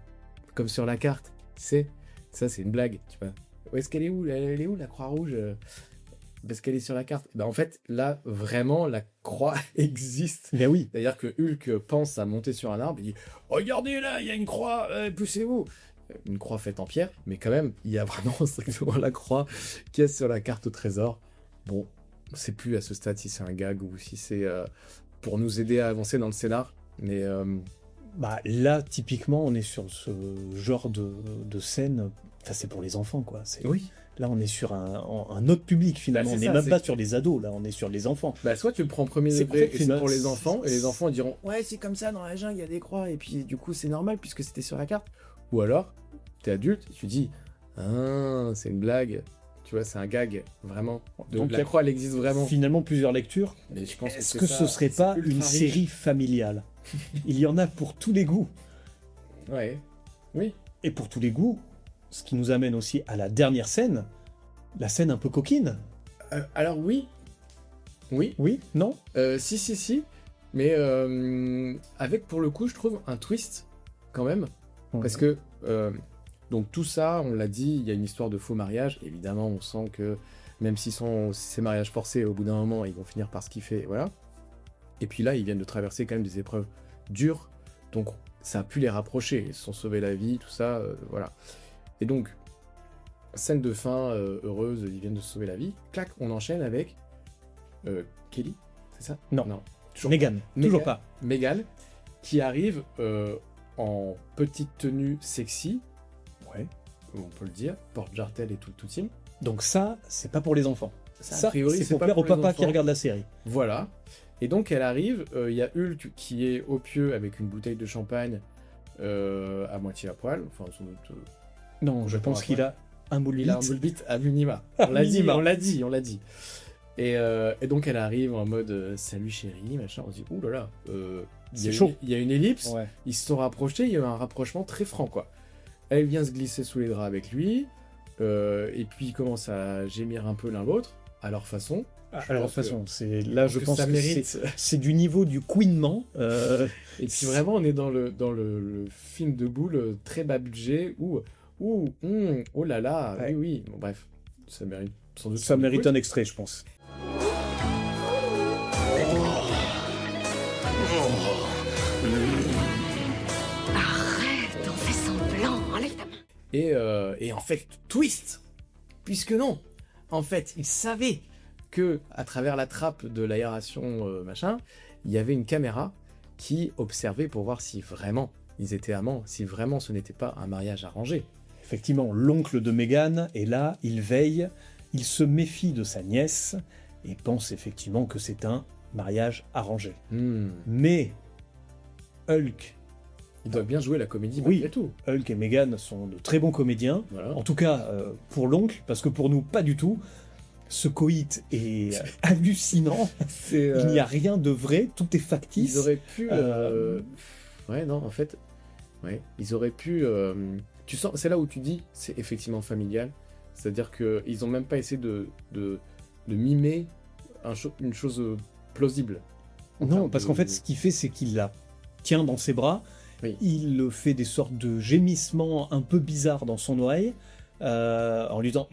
E: comme sur la carte, tu sais. Ça c'est une blague, tu vois. Où est-ce qu'elle est où? Elle est où la croix rouge? Parce qu'elle est sur la carte. Ben en fait, là, vraiment, la croix existe.
F: Mais oui.
E: D'ailleurs que Hulk pense à monter sur un arbre, il dit « Regardez là, il y a une croix, poussez-vous !» Une croix faite en pierre, mais quand même, il y a vraiment strictement la croix qui est sur la carte au trésor. Bon, on sait plus à ce stade si c'est un gag ou si c'est pour nous aider à avancer dans le scénar, mais...
F: Bah là, typiquement, on est sur ce genre de scène. Enfin, c'est pour les enfants, quoi.
E: Oui.
F: Là, on est sur un autre public, finalement.
E: Bah,
F: on
E: c'est
F: n'est
E: ça,
F: même pas
E: c'est-
F: sur les ados, là. On est sur les enfants.
E: Bah, soit tu le prends premier
F: C'est
E: degré
F: en fait
E: et c'est
F: une-
E: pour les enfants, et les enfants diront « Ouais, c'est comme ça, dans la jungle, il y a des croix, et puis du coup, c'est normal puisque c'était sur la carte. » Ou alors, t'es adulte, et tu dis ah, c'est une blague, tu vois, c'est un gag, vraiment.
F: Donc,
E: La croix, elle existe vraiment.
F: Finalement, plusieurs lectures.
E: Mais je pense
F: Est-ce
E: c'est
F: que
E: ça,
F: ce serait
E: c'est
F: pas
E: ultra
F: une
E: riche.
F: série familiale? Il y en a pour tous les goûts.
E: Ouais, oui.
F: Et pour tous les goûts, ce qui nous amène aussi à la dernière scène, la scène un peu coquine.
E: Alors oui. Oui.
F: Oui? Non?
E: Si. Mais avec, pour le coup, je trouve un twist, quand même. Parce que, donc tout ça, on l'a dit, il y a une histoire de faux mariage. Évidemment, on sent que, même si c'est mariage forcé, au bout d'un moment, ils vont finir par se kiffer, voilà. Et puis là, ils viennent de traverser quand même des épreuves dures. Donc, ça a pu les rapprocher. Ils se sont sauvés la vie, tout ça, voilà. Et donc, scène de fin heureuse, ils viennent de se sauver la vie. Clac, on enchaîne avec Kelly, c'est ça?
F: Non.
E: Toujours
F: Megan, toujours pas.
E: Megan, qui arrive en petite tenue sexy,
F: Ouais.
E: on peut le dire, porte-jartel et tout team.
F: Donc ça, c'est pas pour les enfants.
E: Ça, a priori,
F: c'est pour
E: pas
F: plaire au
E: les
F: papa qui
E: enfants.
F: regarde la série.
E: Voilà. Et donc elle arrive, il y a Hulk qui est au pieu avec une bouteille de champagne à moitié à poil, enfin sans doute...
F: Non, je pense qu'il a un moule
E: il a un
F: bite.
E: moule bite à minima.
F: À
E: On l'a dit,
F: minima.
E: on l'a dit. Et donc elle arrive en mode salut chérie, machin, on se dit ouh là là,
F: C'est chaud.
E: Il y a une ellipse,
F: Ouais.
E: ils se sont rapprochés, il y a eu un rapprochement très franc quoi. Elle vient se glisser sous les draps avec lui, et puis ils commencent à gémir un peu l'un l'autre, à leur façon.
F: Alors de toute façon, je pense
E: ça
F: que
E: mérite.
F: c'est du niveau du queenement.
E: Et puis vraiment on est dans le film de boule très bas budget où oh là là,
F: Ouais.
E: oui, bon bref, ça mérite sans doute.
F: Ça mérite
E: d'écoute.
F: un extrait, je pense.
I: Arrête, on fait semblant. Enlève ta main.
E: Et en fait, twist, puisque non, en fait, il savait que à travers la trappe de l'aération machin, il y avait une caméra qui observait pour voir si vraiment ils étaient amants, si vraiment ce n'était pas un mariage arrangé.
F: Effectivement, l'oncle de Meghan est là, il veille, il se méfie de sa nièce et pense effectivement que c'est un mariage arrangé. Mais Hulk,
E: Il doit bien jouer la comédie
F: Oui.
E: malgré tout.
F: Hulk et Meghan sont de très bons comédiens.
E: Voilà.
F: En tout cas, pour l'oncle, parce que pour nous, pas du tout. Ce coït est hallucinant. Il n'y a rien de vrai, tout est factice.
E: Ils auraient pu. Ouais, non, en fait, ouais, ils auraient pu. Tu sens, c'est là où tu dis, c'est effectivement familial. C'est-à-dire que ils ont même pas essayé de mimer une chose plausible.
F: Non, parce qu'en fait, ce qu'il fait, c'est qu'il la tient dans ses bras.
E: Oui.
F: Il fait des sortes de gémissements un peu bizarres dans son oreille, en lui disant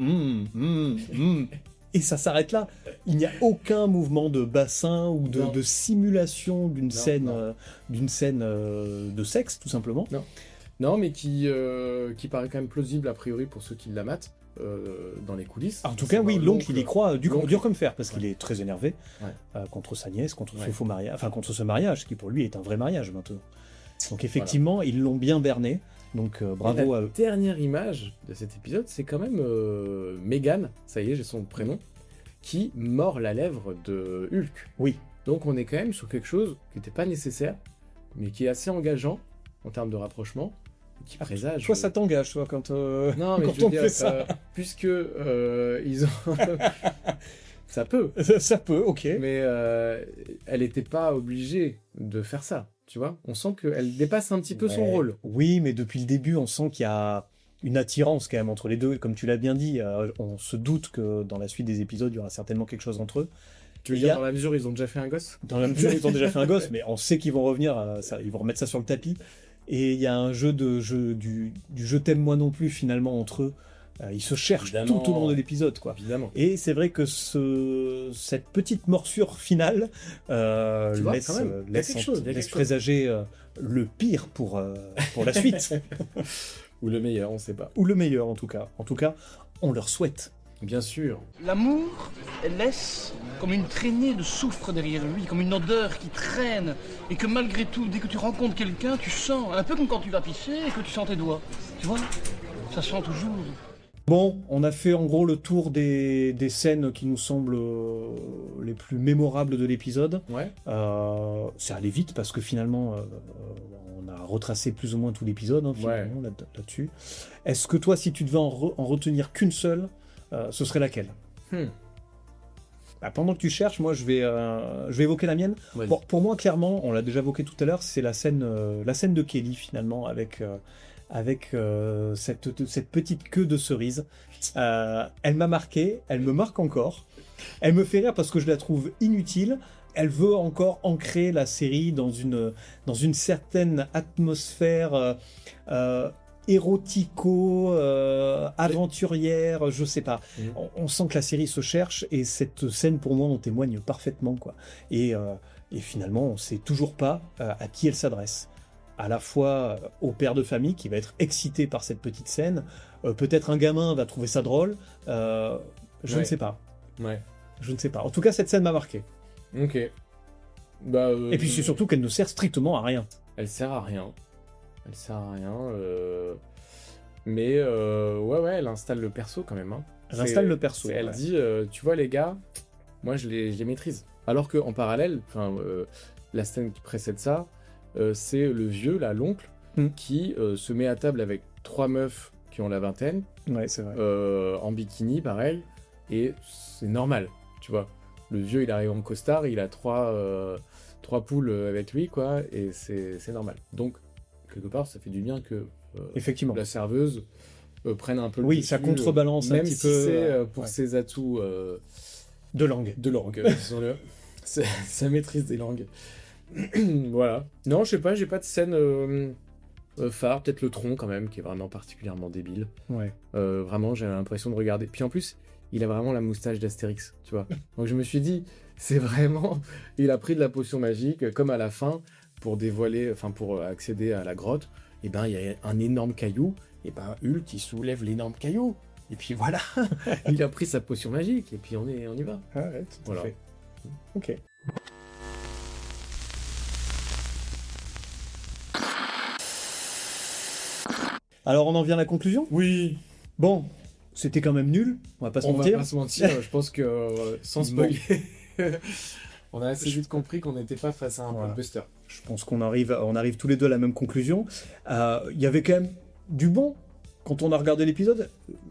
F: et ça s'arrête là. Il n'y a aucun mouvement de bassin ou
E: Non.
F: de simulation d'une scène,
E: non.
F: De sexe, tout simplement.
E: Non, mais qui paraît quand même plausible a priori pour ceux qui la matent dans les coulisses.
F: En tout cas, oui, l'oncle, il y croit
E: l'oncle-
F: dur comme fer, parce qu'il
E: Ouais.
F: est très énervé
E: Ouais.
F: contre sa nièce, contre ce
E: Ouais.
F: faux mariage, enfin contre ce mariage, qui pour lui est un vrai mariage maintenant. Donc effectivement, ils l'ont bien berné. Donc bravo à
E: La
F: eux.
E: dernière image de cet épisode, c'est quand même Megan, ça y est, j'ai son prénom, qui mord la lèvre de Hulk.
F: Oui.
E: Donc on est quand même sur quelque chose qui n'était pas nécessaire, mais qui est assez engageant en termes de rapprochement, qui présage.
F: Toi, ça t'engage, toi, quand,
E: Non, mais
F: quand
E: je veux
F: on
E: dire,
F: fait ça.
E: puisque ils ont. Ça peut.
F: Ça peut, ok.
E: Mais elle n'était pas obligée de faire ça, tu vois. On sent qu'elle dépasse un petit peu son
F: Ouais.
E: rôle.
F: Oui, mais depuis le début, on sent qu'il y a une attirance quand même entre les deux. Comme tu l'as bien dit, on se doute que dans la suite des épisodes, il y aura certainement quelque chose entre eux.
E: Tu veux
F: Il y
E: dire
F: a-
E: dans la mesure où ils ont déjà fait un gosse?
F: Dans la mesure où ils ont déjà fait un gosse, mais on sait qu'ils vont revenir, ils vont remettre ça sur le tapis. Et il y a un jeu du je t'aime moi non plus finalement entre eux. Ils se cherchent
E: Évidemment.
F: tout au long de l'épisode, quoi.
E: Évidemment.
F: Et c'est vrai que cette petite morsure finale
E: Tu vois,
F: laisse,
E: quand même, il y a quelque chose, il y a
F: laisse
E: quelque chose.
F: présager le pire pour la suite.
E: Ou le meilleur, on sait pas.
F: Ou le meilleur en tout cas. En tout cas, on leur souhaite.
E: Bien sûr.
K: L'amour laisse comme une traînée de soufre derrière lui, comme une odeur qui traîne, et que malgré tout, dès que tu rencontres quelqu'un, tu sens, un peu comme quand tu vas pisser et que tu sens tes doigts. Tu vois? Ça sent toujours.
F: Bon, on a fait en gros le tour des scènes qui nous semblent les plus mémorables de l'épisode.
E: Ouais.
F: C'est allé vite parce que finalement, on a retracé plus ou moins tout l'épisode, hein, finalement, là-dessus. Est-ce que toi, si tu devais en retenir qu'une seule, ce serait laquelle? Bah, pendant que tu cherches, moi je vais évoquer la mienne. Bon, pour moi, clairement, on l'a déjà évoqué tout à l'heure, c'est la scène de Kelly, finalement, avec cette petite queue de cerise. Elle m'a marqué, elle me marque encore. Elle me fait rire parce que je la trouve inutile. Elle veut encore ancrer la série dans une certaine atmosphère érotico, aventurière, je sais pas. On sent que la série se cherche et cette scène pour moi en témoigne parfaitement, quoi. Et finalement, on sait toujours pas à qui elle s'adresse. À la fois au père de famille qui va être excité par cette petite scène, peut-être un gamin va trouver ça drôle, je ne sais pas. Je ne sais pas. En tout cas, cette scène m'a marqué.
E: Ok. Et
F: puis c'est surtout qu'elle ne sert strictement à rien.
E: Elle sert à rien. Mais elle installe le perso quand même. Hein.
F: Elle installe le perso.
E: Elle dit, tu vois les gars, moi je les maîtrise. Alors qu'en parallèle, la scène qui précède ça, c'est le vieux, là, l'oncle, qui se met à table avec 3 meufs qui ont la vingtaine.
F: Ouais, c'est vrai.
E: En bikini, pareil. Et c'est normal, tu vois. Le vieux, il arrive en costard, il a 3 poules avec lui, quoi, et c'est normal. Donc, quelque part, ça fait du bien que
F: effectivement,
E: la serveuse prenne un peu le
F: dessus,
E: ça
F: contrebalance un petit peu.
E: Même si c'est pour ses atouts
F: de langue.
E: Disons-le. Sa maîtrise des langues. Voilà. Non, je sais pas, j'ai pas de scène phare, peut-être le tronc quand même, qui est vraiment particulièrement débile.
F: Ouais.
E: Vraiment, j'ai l'impression de regarder. Puis en plus, il a vraiment la moustache d'Astérix, tu vois. Donc je me suis dit, c'est vraiment... Il a pris de la potion magique, comme à la fin, pour accéder à la grotte, et ben il y a un énorme caillou, et ben Hulk, il soulève l'énorme caillou. Et puis voilà, il a pris sa potion magique, et puis on y va.
F: Ah ouais, tout à fait. Ok. Alors on en vient à la conclusion ?
E: Oui.
F: Bon, c'était quand même nul, on va pas se mentir.
E: On va pas se mentir, je pense que sans spoiler, on a assez vite compris qu'on n'était pas face à un blockbuster.
F: Je pense qu'on arrive tous les deux à la même conclusion. Il y avait quand même du bon quand on a regardé l'épisode.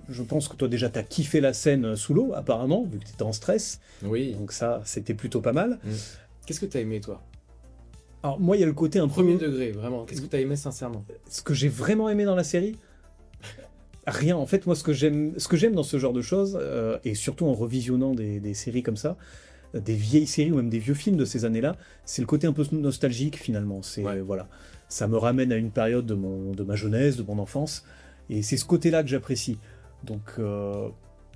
F: Je pense que toi déjà t'as kiffé la scène sous l'eau, apparemment, vu que t'étais en stress.
E: Oui.
F: Donc ça, c'était plutôt pas mal.
E: Qu'est-ce que t'as aimé, toi ?
F: Alors moi, il y a le côté un
E: premier degré, vraiment. Qu'est-ce que t'as aimé sincèrement ?
F: Ce que j'ai vraiment aimé dans la série, rien. En fait, moi, ce que j'aime dans ce genre de choses, et surtout en revisionnant des séries comme ça, des vieilles séries ou même des vieux films de ces années-là, c'est le côté un peu nostalgique finalement. Voilà, ça me ramène à une période de ma jeunesse, de mon enfance, et c'est ce côté-là que j'apprécie. Donc je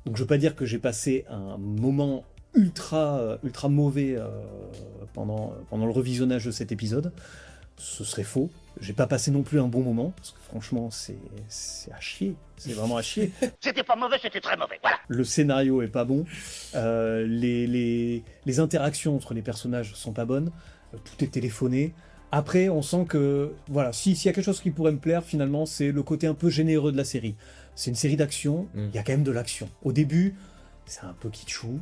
F: veux pas dire que j'ai passé un moment ultra mauvais pendant le revisionnage de cet épisode. Ce serait faux. J'ai pas passé non plus un bon moment, parce que franchement, c'est à chier. C'est vraiment à chier.
B: C'était pas mauvais, c'était très mauvais, voilà.
F: Le scénario est pas bon. Les interactions entre les personnages sont pas bonnes. Tout est téléphoné. Après, on sent que, voilà, s'il y a quelque chose qui pourrait me plaire, finalement, c'est le côté un peu généreux de la série. C'est une série d'action, il y a quand même de l'action. Au début, c'est un peu kitschou,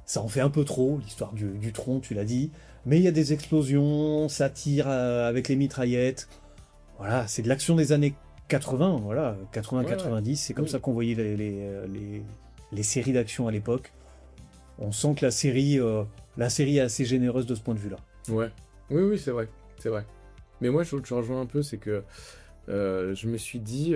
F: ça en fait un peu trop, l'histoire du tronc, tu l'as dit. Mais il y a des explosions, ça tire avec les mitraillettes. Voilà, c'est de l'action des années 80, voilà, 80-90, c'est comme ça qu'on voyait les séries d'action à l'époque. On sent que la série est assez généreuse de ce point de vue-là.
E: Ouais, oui, c'est vrai. Mais moi, je rejoins un peu, c'est que je me suis dit...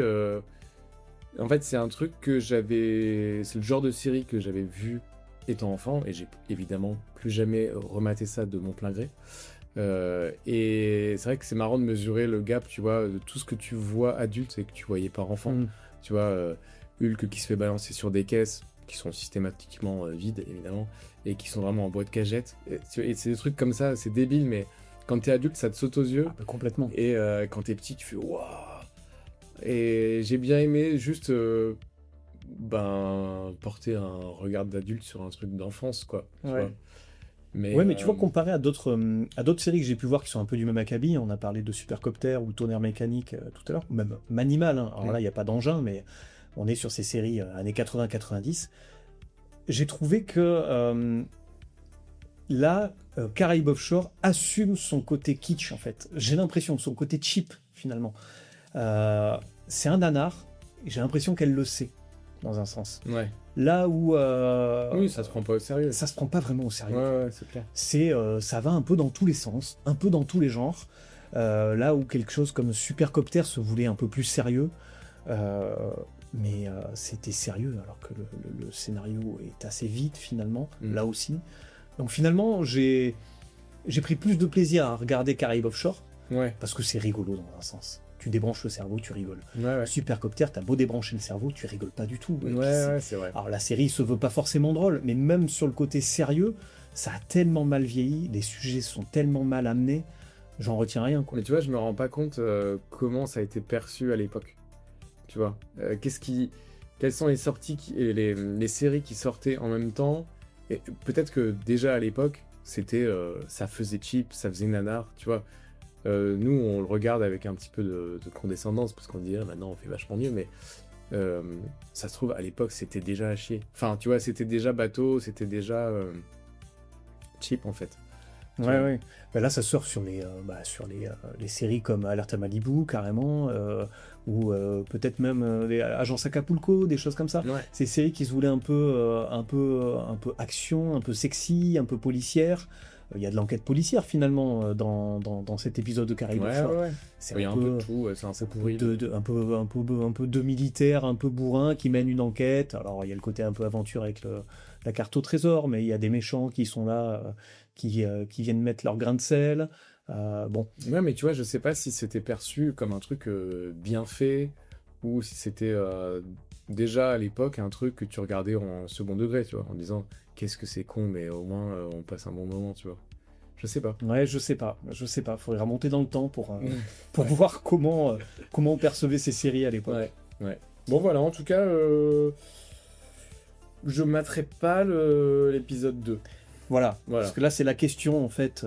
E: en fait, c'est un truc que c'est le genre de série que j'avais vu étant enfant, et j'ai évidemment plus jamais rematé ça de mon plein gré. Et c'est vrai que c'est marrant de mesurer le gap, tu vois, de tout ce que tu vois adulte et que tu voyais pas enfant. Tu vois, Hulk qui se fait balancer sur des caisses qui sont systématiquement vides, évidemment, et qui sont vraiment en boîte cagette. Et c'est des trucs comme ça, c'est débile, mais quand t'es adulte, ça te saute aux yeux.
F: Complètement.
E: Et quand t'es petit, tu fais waouh. Et j'ai bien aimé juste porter un regard d'adulte sur un truc d'enfance, quoi. Tu vois.
F: Mais tu vois, comparé à d'autres séries que j'ai pu voir qui sont un peu du même acabit, on a parlé de Supercopter ou Tonnerre Mécanique tout à l'heure, ou même Manimal, hein. Alors là, il n'y a pas d'engin, mais on est sur ces séries années 80-90. J'ai trouvé que là, Caraïbes Offshore assume son côté kitsch, en fait. J'ai l'impression, son côté cheap, finalement. C'est un nanar, et j'ai l'impression qu'elle le sait, dans un sens.
E: Ouais.
F: Là où...
E: Oui, ça se prend pas au sérieux.
F: Ça se prend pas vraiment au sérieux.
E: Ouais, c'est clair.
F: Ça va un peu dans tous les sens, un peu dans tous les genres. Là où quelque chose comme Supercopter se voulait un peu plus sérieux, mais c'était sérieux alors que le scénario est assez vide finalement, là aussi. Donc finalement, j'ai pris plus de plaisir à regarder Caraïbes Offshore, parce que c'est rigolo dans un sens. Tu débranches le cerveau, tu rigoles. Supercopter, t'as beau débrancher le cerveau, tu rigoles pas du tout.
E: C'est vrai.
F: Alors la série se veut pas forcément drôle, mais même sur le côté sérieux, ça a tellement mal vieilli, les sujets sont tellement mal amenés, j'en retiens rien, quoi.
E: Mais tu vois, je me rends pas compte comment ça a été perçu à l'époque. Tu vois, quelles sont les sorties, les séries qui sortaient en même temps. Et peut-être que déjà à l'époque, c'était, ça faisait cheap, ça faisait nanar, tu vois. Nous, on le regarde avec un petit peu de condescendance, parce qu'on dirait maintenant on fait vachement mieux, mais ça se trouve, à l'époque, c'était déjà à chier. Enfin, tu vois, c'était déjà bateau, c'était déjà cheap, en fait.
F: Ouais. Ben là, ça sort sur les séries comme Alerta Malibu, carrément, ou peut-être même les Agents Acapulco, des choses comme ça.
E: Ouais.
F: Ces séries qui se voulaient un peu action, un peu sexy, un peu policière. Il y a de l'enquête policière finalement dans cet épisode de Caraïbes Offshore.
E: Ouais. Il y a un peu de tout, c'est un peu pourri.
F: Un peu de militaires, un peu bourrins qui mènent une enquête. Alors il y a le côté un peu aventure avec la carte au trésor, mais il y a des méchants qui sont là, qui viennent mettre leur grain de sel. Bon.
E: Ouais, mais tu vois, je sais pas si c'était perçu comme un truc bien fait, ou si c'était déjà à l'époque un truc que tu regardais en second degré, tu vois, en disant qu'est-ce que c'est con, mais au moins on passe un bon moment, tu vois. Je sais pas.
F: Ouais, je sais pas. Faudrait remonter dans le temps pour voir comment on percevait ces séries à l'époque.
E: Ouais. Bon voilà, en tout cas, je materai pas l'épisode 2.
F: Voilà. Parce que là, c'est la question en fait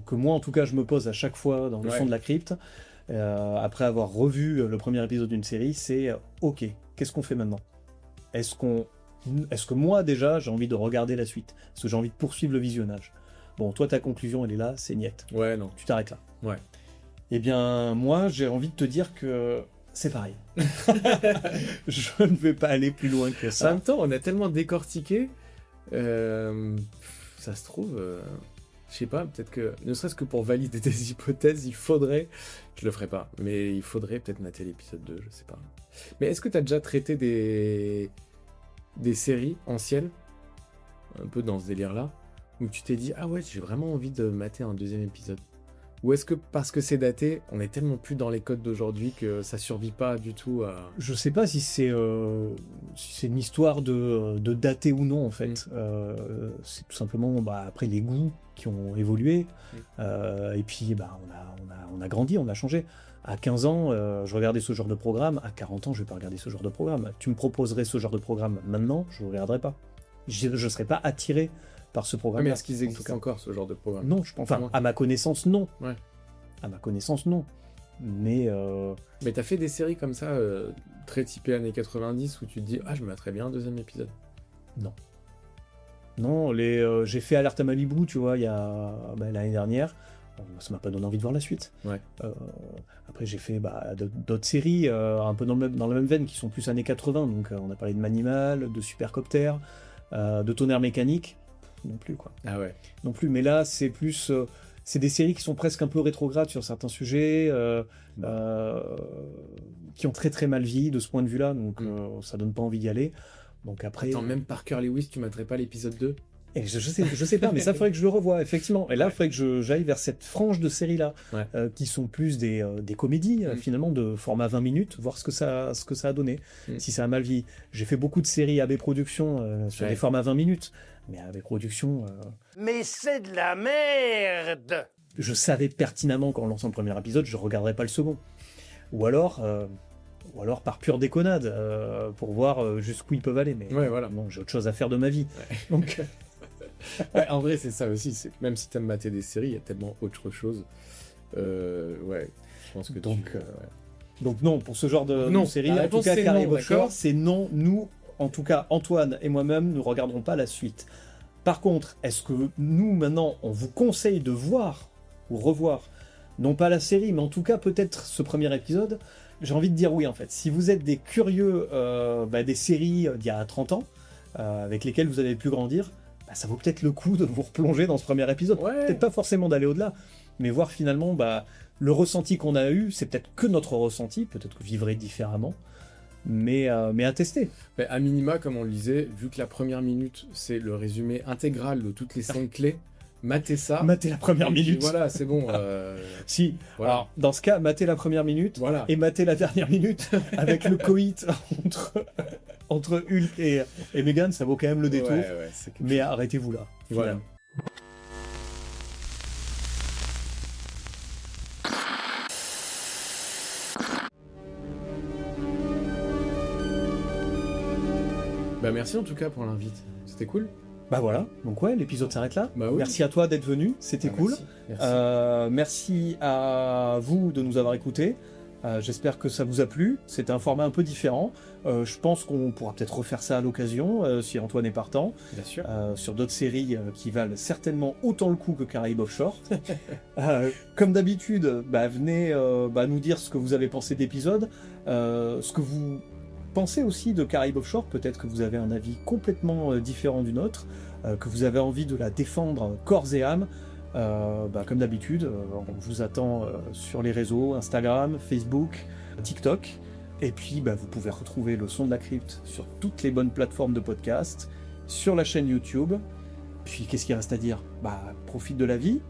F: que moi en tout cas je me pose à chaque fois dans le fond de la crypte. Après avoir revu le premier épisode d'une série, c'est ok, qu'est-ce qu'on fait maintenant ? Est-ce que moi déjà j'ai envie de regarder la suite ? Est-ce que j'ai envie de poursuivre le visionnage ? Bon, toi ta conclusion elle est là, c'est niet.
E: Ouais, non.
F: Tu t'arrêtes là.
E: Ouais.
F: Eh bien moi j'ai envie de te dire que c'est pareil. Je ne vais pas aller plus loin que ça.
E: En même temps, on a tellement décortiqué, ça se trouve... Je sais pas, peut-être que, ne serait-ce que pour valider des hypothèses, il faudrait, je le ferai pas, mais il faudrait peut-être mater l'épisode 2, je sais pas. Mais est-ce que tu as déjà traité des séries anciennes, un peu dans ce délire-là, où tu t'es dit, ah ouais, j'ai vraiment envie de mater un deuxième épisode ? Ou est-ce que, parce que c'est daté, on est tellement plus dans les codes d'aujourd'hui que ça survit pas du tout à...
F: Je sais pas si c'est une histoire de dater ou non, en fait. C'est tout simplement, après, les goûts qui ont évolué. Et puis, on a grandi, on a changé. À 15 ans, je regardais ce genre de programme. À 40 ans, je vais pas regarder ce genre de programme. Tu me proposerais ce genre de programme maintenant, je ne regarderais pas. Je serais pas attiré par ce programme.
E: Mais est-ce qu'ils existent encore, ce genre de programme ?
F: Non, je pense. Enfin, à ma connaissance, non.
E: Ouais.
F: À ma connaissance, non. Mais
E: t'as fait des séries comme ça, très typées années 90, où tu te dis, ah, je me mettrais bien un deuxième épisode ?
F: Non. Non, j'ai fait Alerta Malibu, tu vois, il y a l'année dernière. Ça m'a pas donné envie de voir la suite.
E: Ouais.
F: Après, j'ai fait d'autres séries, un peu dans la même veine, qui sont plus années 80. Donc, on a parlé de Manimal, de Supercopter, de Tonnerre Mécanique. Non plus, quoi.
E: Ah ouais.
F: Non plus, mais là, c'est plus... c'est des séries qui sont presque un peu rétrogrades sur certains sujets, qui ont très très mal vieilli de ce point de vue-là, donc ça donne pas envie d'y aller. Donc après...
E: Attends, même Parker Lewis, tu materais pas l'épisode 2 ?
F: Et je sais pas, mais ça faudrait que je le revoie, effectivement. Et là, il faudrait que j'aille vers cette frange de séries-là, qui sont plus des comédies, finalement, de format 20 minutes, voir ce que ça a donné, si ça a mal vieilli. J'ai fait beaucoup de séries AB Productions sur des formats 20 minutes, mais AB Productions...
B: Mais c'est de la merde !
F: Je savais pertinemment qu'en lançant le premier épisode, je regarderais pas le second. Ou alors par pure déconnade, pour voir jusqu'où ils peuvent aller. Mais
E: voilà.
F: Non, j'ai autre chose à faire de ma vie.
E: Ouais.
F: Donc...
E: ouais, en vrai, c'est ça aussi. Même si t'aimes mater des séries, il y a tellement autre chose. Je pense que
F: Donc non, pour ce genre de série,
E: en tout cas,
F: Caraïbes Offshore, c'est non. Nous, en tout cas, Antoine et moi-même, ne regarderons pas la suite. Par contre, est-ce que nous, maintenant, on vous conseille de voir ou revoir, non pas la série, mais en tout cas peut-être ce premier épisode? J'ai envie de dire oui, en fait. Si vous êtes des curieux des séries d'il y a 30 ans, avec lesquelles vous avez pu grandir, ça vaut peut-être le coup de vous replonger dans ce premier épisode.
E: Ouais.
F: Peut-être pas forcément d'aller au-delà, mais voir finalement le ressenti qu'on a eu, c'est peut-être que notre ressenti, peut-être que vous vivrez différemment, mais à tester.
E: Mais à minima, comme on le disait, vu que la première minute, c'est le résumé intégral de toutes les scènes clés, matez ça.
F: Matez la première
E: et puis
F: minute.
E: Voilà, c'est bon.
F: Si,
E: voilà.
F: alors dans ce cas, matez la première minute
E: Voilà.
F: et matez la dernière minute avec le coït entre Hulk et Meghan, ça vaut quand même le détour.
E: Ouais, c'est quelque
F: Mais
E: chose.
F: arrêtez-vous là.
E: Voilà.
F: finalement.
E: Bah merci en tout cas pour l'invite. C'était cool.
F: Bah voilà, donc ouais, l'épisode s'arrête là.
E: Bah oui.
F: Merci à toi d'être venu, c'était
E: Ah,
F: cool.
E: Merci.
F: Merci à vous de nous avoir écoutés. J'espère que ça vous a plu. C'était un format un peu différent. Je pense qu'on pourra peut-être refaire ça à l'occasion, si Antoine est partant,
E: Bien sûr.
F: sur d'autres séries qui valent certainement autant le coup que Caraïbes Offshore. Comme d'habitude, venez nous dire ce que vous avez pensé d'épisode, ce que vous pensez aussi de Caraïbes Offshore. Peut-être que vous avez un avis complètement différent du nôtre, que vous avez envie de la défendre corps et âme. Comme d'habitude, on vous attend sur les réseaux Instagram, Facebook, TikTok. Et puis vous pouvez retrouver le son de la crypte sur toutes les bonnes plateformes de podcast, sur la chaîne YouTube. Puis qu'est-ce qu'il reste à dire? Profite de la vie.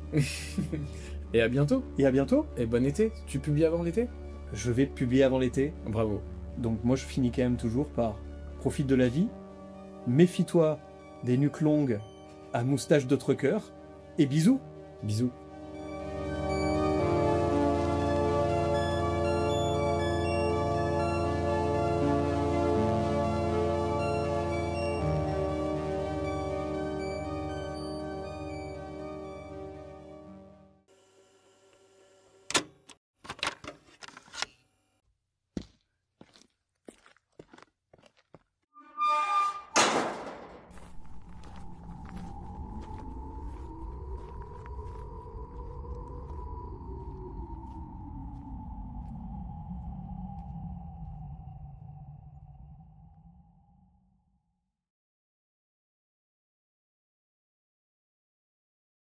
E: Et à bientôt.
F: Et à bientôt.
E: Et bon été. Tu publies avant l'été?
F: Je vais publier avant l'été.
E: Bravo.
F: Donc moi je finis quand même toujours par profite de la vie, méfie-toi des nuques longues à moustache de trucker, et bisous.
E: Bisous.